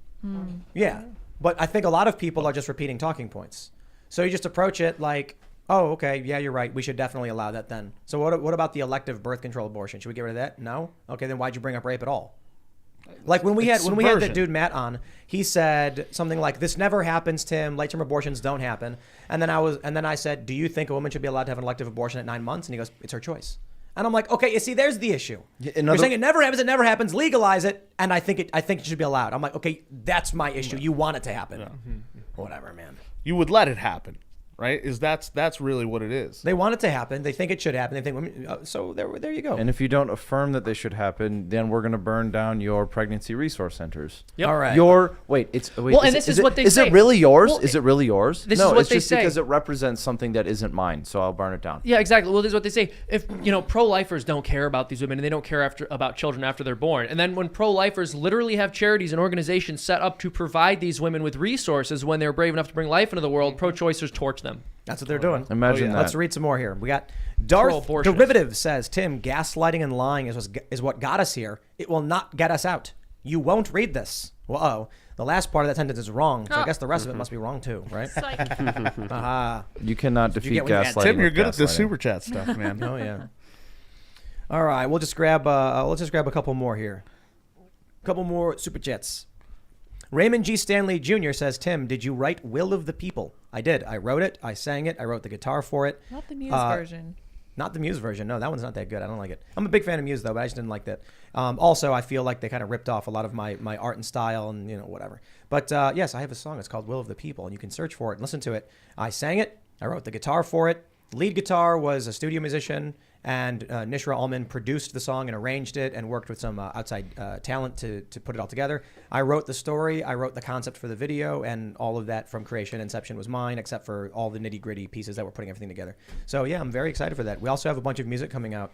yeah. But I think a lot of people are just repeating talking points. So you just approach it like, oh, okay, yeah, you're right. We should definitely allow that then. So what about the elective birth control abortion? Should we get rid of that? No? Okay, then why'd you bring up rape at all? Like when we had that subversion. dude Matt on, he said something like, "This never happens, Tim. Late-term abortions don't happen." And then I said, "Do you think a woman should be allowed to have an elective abortion at 9 months?" And he goes, "It's her choice." And I'm like, "Okay, you see, there's the issue. You're saying it never happens, it never happens. Legalize it, and I think it should be allowed." I'm like, "Okay, that's my issue. You want it to happen, whatever, man." You would let it happen, right? That's really what it is. They want it to happen. They think it should happen. They think women. So there you go. And if you don't affirm that they should happen, then we're going to burn down your pregnancy resource centers. Yep. All right. Wait, Well, and this is what they is say. it really yours? Well, is it really yours? this no, is what it's they just say. because it represents something that isn't mine, so I'll burn it down. Yeah, exactly. Well, this is what they say. If pro-lifers don't care about these women and they don't care about children after they're born, and then when pro-lifers literally have charities and organizations set up to provide these women with resources when they're brave enough to bring life into the world, pro-choicers torch them. That's what they're doing. Imagine that. Let's read some more here. We got Darth Pro-abortionist. Derivative says, Tim, gaslighting and lying is what got us here. It will not get us out. You won't read this. Whoa. The last part of that sentence is wrong, so I guess the rest of it must be wrong too, right? Psych. Aha. You cannot defeat get when you add gaslighting. Tim, you're with good at the gaslighting. super chat stuff, man. Oh yeah. All right, we'll just grab. Let's just grab a couple more here. A couple more super chats. Raymond G. Stanley Jr. says, Tim, did you write Will of the People? I did. I wrote it. I sang it. I wrote the guitar for it. Not the Muse version. Not the Muse version. No, that one's not that good. I don't like it. I'm a big fan of Muse, though, but I just didn't like that. Also, I feel like they kind of ripped off a lot of my art and style and, whatever. But, yes, I have a song. It's called Will of the People, and you can search for it and listen to it. I sang it. I wrote the guitar for it. Lead guitar was a studio musician, and Nishra Ullman produced the song and arranged it and worked with some outside talent to put it all together. I wrote the story. I wrote the concept for the video, and all of that from creation, inception was mine, except for all the nitty-gritty pieces that were putting everything together. So, yeah, I'm very excited for that. We also have a bunch of music coming out.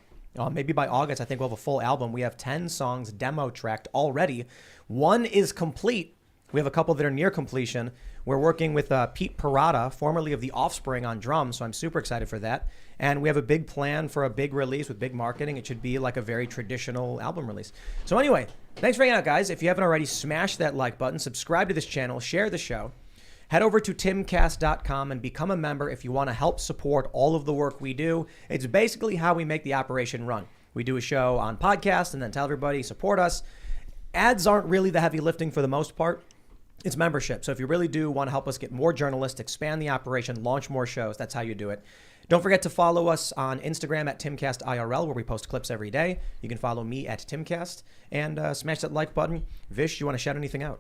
Maybe by August, I think we'll have a full album. We have 10 songs demo tracked already. One is complete. We have a couple that are near completion. We're working with Pete Parada, formerly of The Offspring, on drums, so I'm super excited for that. And we have a big plan for a big release with big marketing. It should be like a very traditional album release. So anyway, thanks for hanging out, guys. If you haven't already, smash that like button, subscribe to this channel, share the show. Head over to timcast.com and become a member if you want to help support all of the work we do. It's basically how we make the operation run. We do a show on podcast and then tell everybody, support us. Ads aren't really the heavy lifting for the most part. It's membership. So if you really do want to help us get more journalists, expand the operation, launch more shows, that's how you do it. Don't forget to follow us on Instagram at Timcast IRL, where we post clips every day. You can follow me at Timcast and smash that like button. Vish, you want to shout anything out?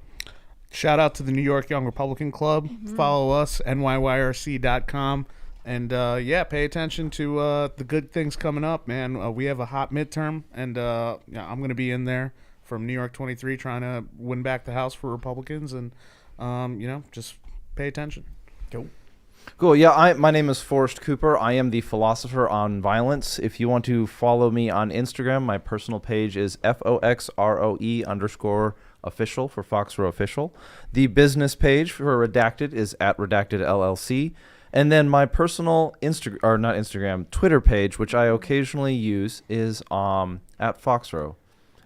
Shout out to the New York Young Republican Club. Follow us, nyyrc.com. And, pay attention to the good things coming up, man. We have a hot midterm, and I'm going to be in there from New York 23 trying to win back the House for Republicans. And, just pay attention. Cool. Cool. Yeah, my name is Forrest Cooper. I am the philosopher on violence. If you want to follow me on Instagram, my personal page is FOXROE_official for Foxrow Official. The business page for Redacted is at Redacted LLC. And then my personal Twitter page, which I occasionally use, is at Foxrow.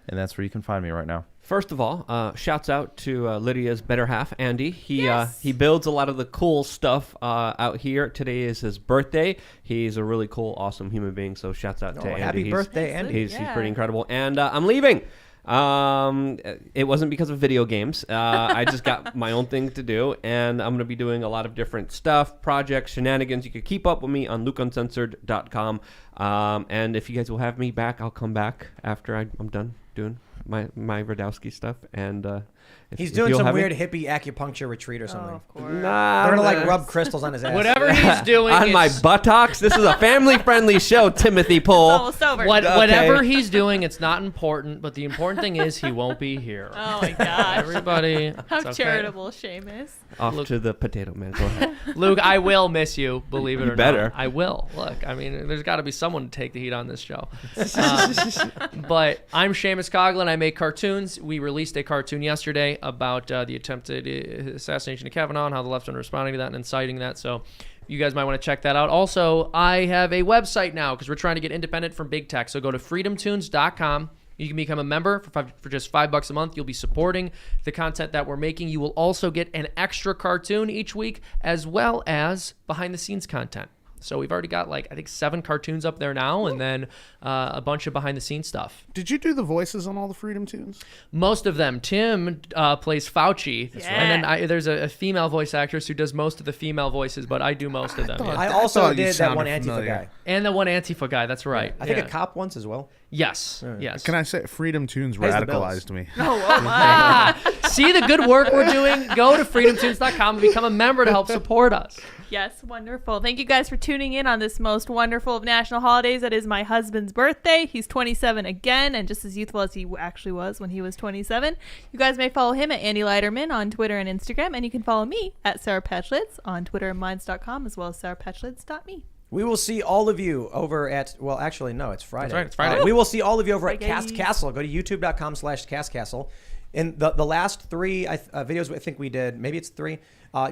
And that's where you can find me right now. First of all, shouts out to Lydia's better half, Andy. He builds a lot of the cool stuff out here. Today is his birthday. He's a really cool, awesome human being. So shouts out to Andy. Happy birthday, Andy. He's pretty incredible. And I'm leaving. It wasn't because of video games. I just got my own thing to do, and I'm going to be doing a lot of different stuff, projects, shenanigans. You can keep up with me on lukeuncensored.com. And if you guys will have me back, I'll come back after I'm done doing my Radowski stuff. And he's doing some weird hippie acupuncture retreat or something. Oh, of course. Nah, They're gonna rub crystals on his ass. Whatever he's doing on my buttocks. This is a family-friendly show, Timothy Poole. Almost over. Whatever he's doing, it's not important. But the important thing is he won't be here. Oh my gosh. Everybody, How it's okay. charitable, Seamus. Off to the potato man. Go ahead. Luke, I will miss you. Believe it or better. not, I will. Look, I mean, there's got to be someone to take the heat on this show. But I'm Seamus Coughlin. I make cartoons. We released a cartoon yesterday about the attempted assassination of Kavanaugh and how the left are responding to that and inciting that. So you guys might want to check that out. Also, I have a website now because we're trying to get independent from big tech. So go to freedomtunes.com. You can become a member for just $5 a month. You'll be supporting the content that we're making. You will also get an extra cartoon each week as well as behind-the-scenes content. So we've already got, I think 7 cartoons up there now, and then a bunch of behind-the-scenes stuff. Did you do the voices on all the Freedom Tunes? Most of them. Tim plays Fauci, and then there's a female voice actress who does most of the female voices, but I do most of them. I also did that one Antifa guy. And the one Antifa guy, that's right. I think a cop once as well. Yes, yes. Can I say Freedom Tunes Pays the radicalized me? Oh my. See the good work we're doing? Go to freedomtunes.com and become a member to help support us. Yes, wonderful. Thank you guys for tuning in on this most wonderful of national holidays. That is my husband's birthday. He's 27 again, and just as youthful as he actually was when he was 27. You guys may follow him at Andy Leiterman on Twitter and Instagram, and you can follow me at Sarah Patchlitz on Twitter and minds.com, as well as sarahpatchlitz.me. We will see all of you over at, well, actually, no, it's Friday. That's right, it's Friday. We will see all of you over at Friday. Cast Castle. Go to youtube.com/Cast Castle. In the last 3 videos I think we did, maybe it's 3,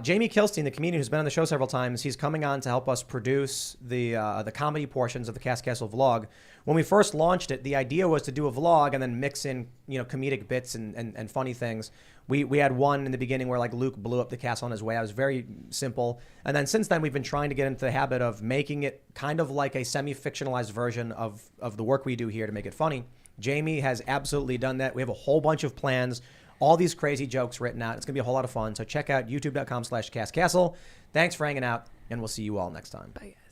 Jamie Kilstein, the comedian who's been on the show several times, he's coming on to help us produce the comedy portions of the Cast Castle vlog. When we first launched it, the idea was to do a vlog and then mix in comedic bits and funny things. We had one in the beginning where Luke blew up the castle on his way. It was very simple. And then since then, we've been trying to get into the habit of making it kind of like a semi-fictionalized version of the work we do here to make it funny. Jamie has absolutely done that. We have a whole bunch of plans, all these crazy jokes written out. It's going to be a whole lot of fun. So check out youtube.com/castcastle. Thanks for hanging out, and we'll see you all next time. Bye, guys.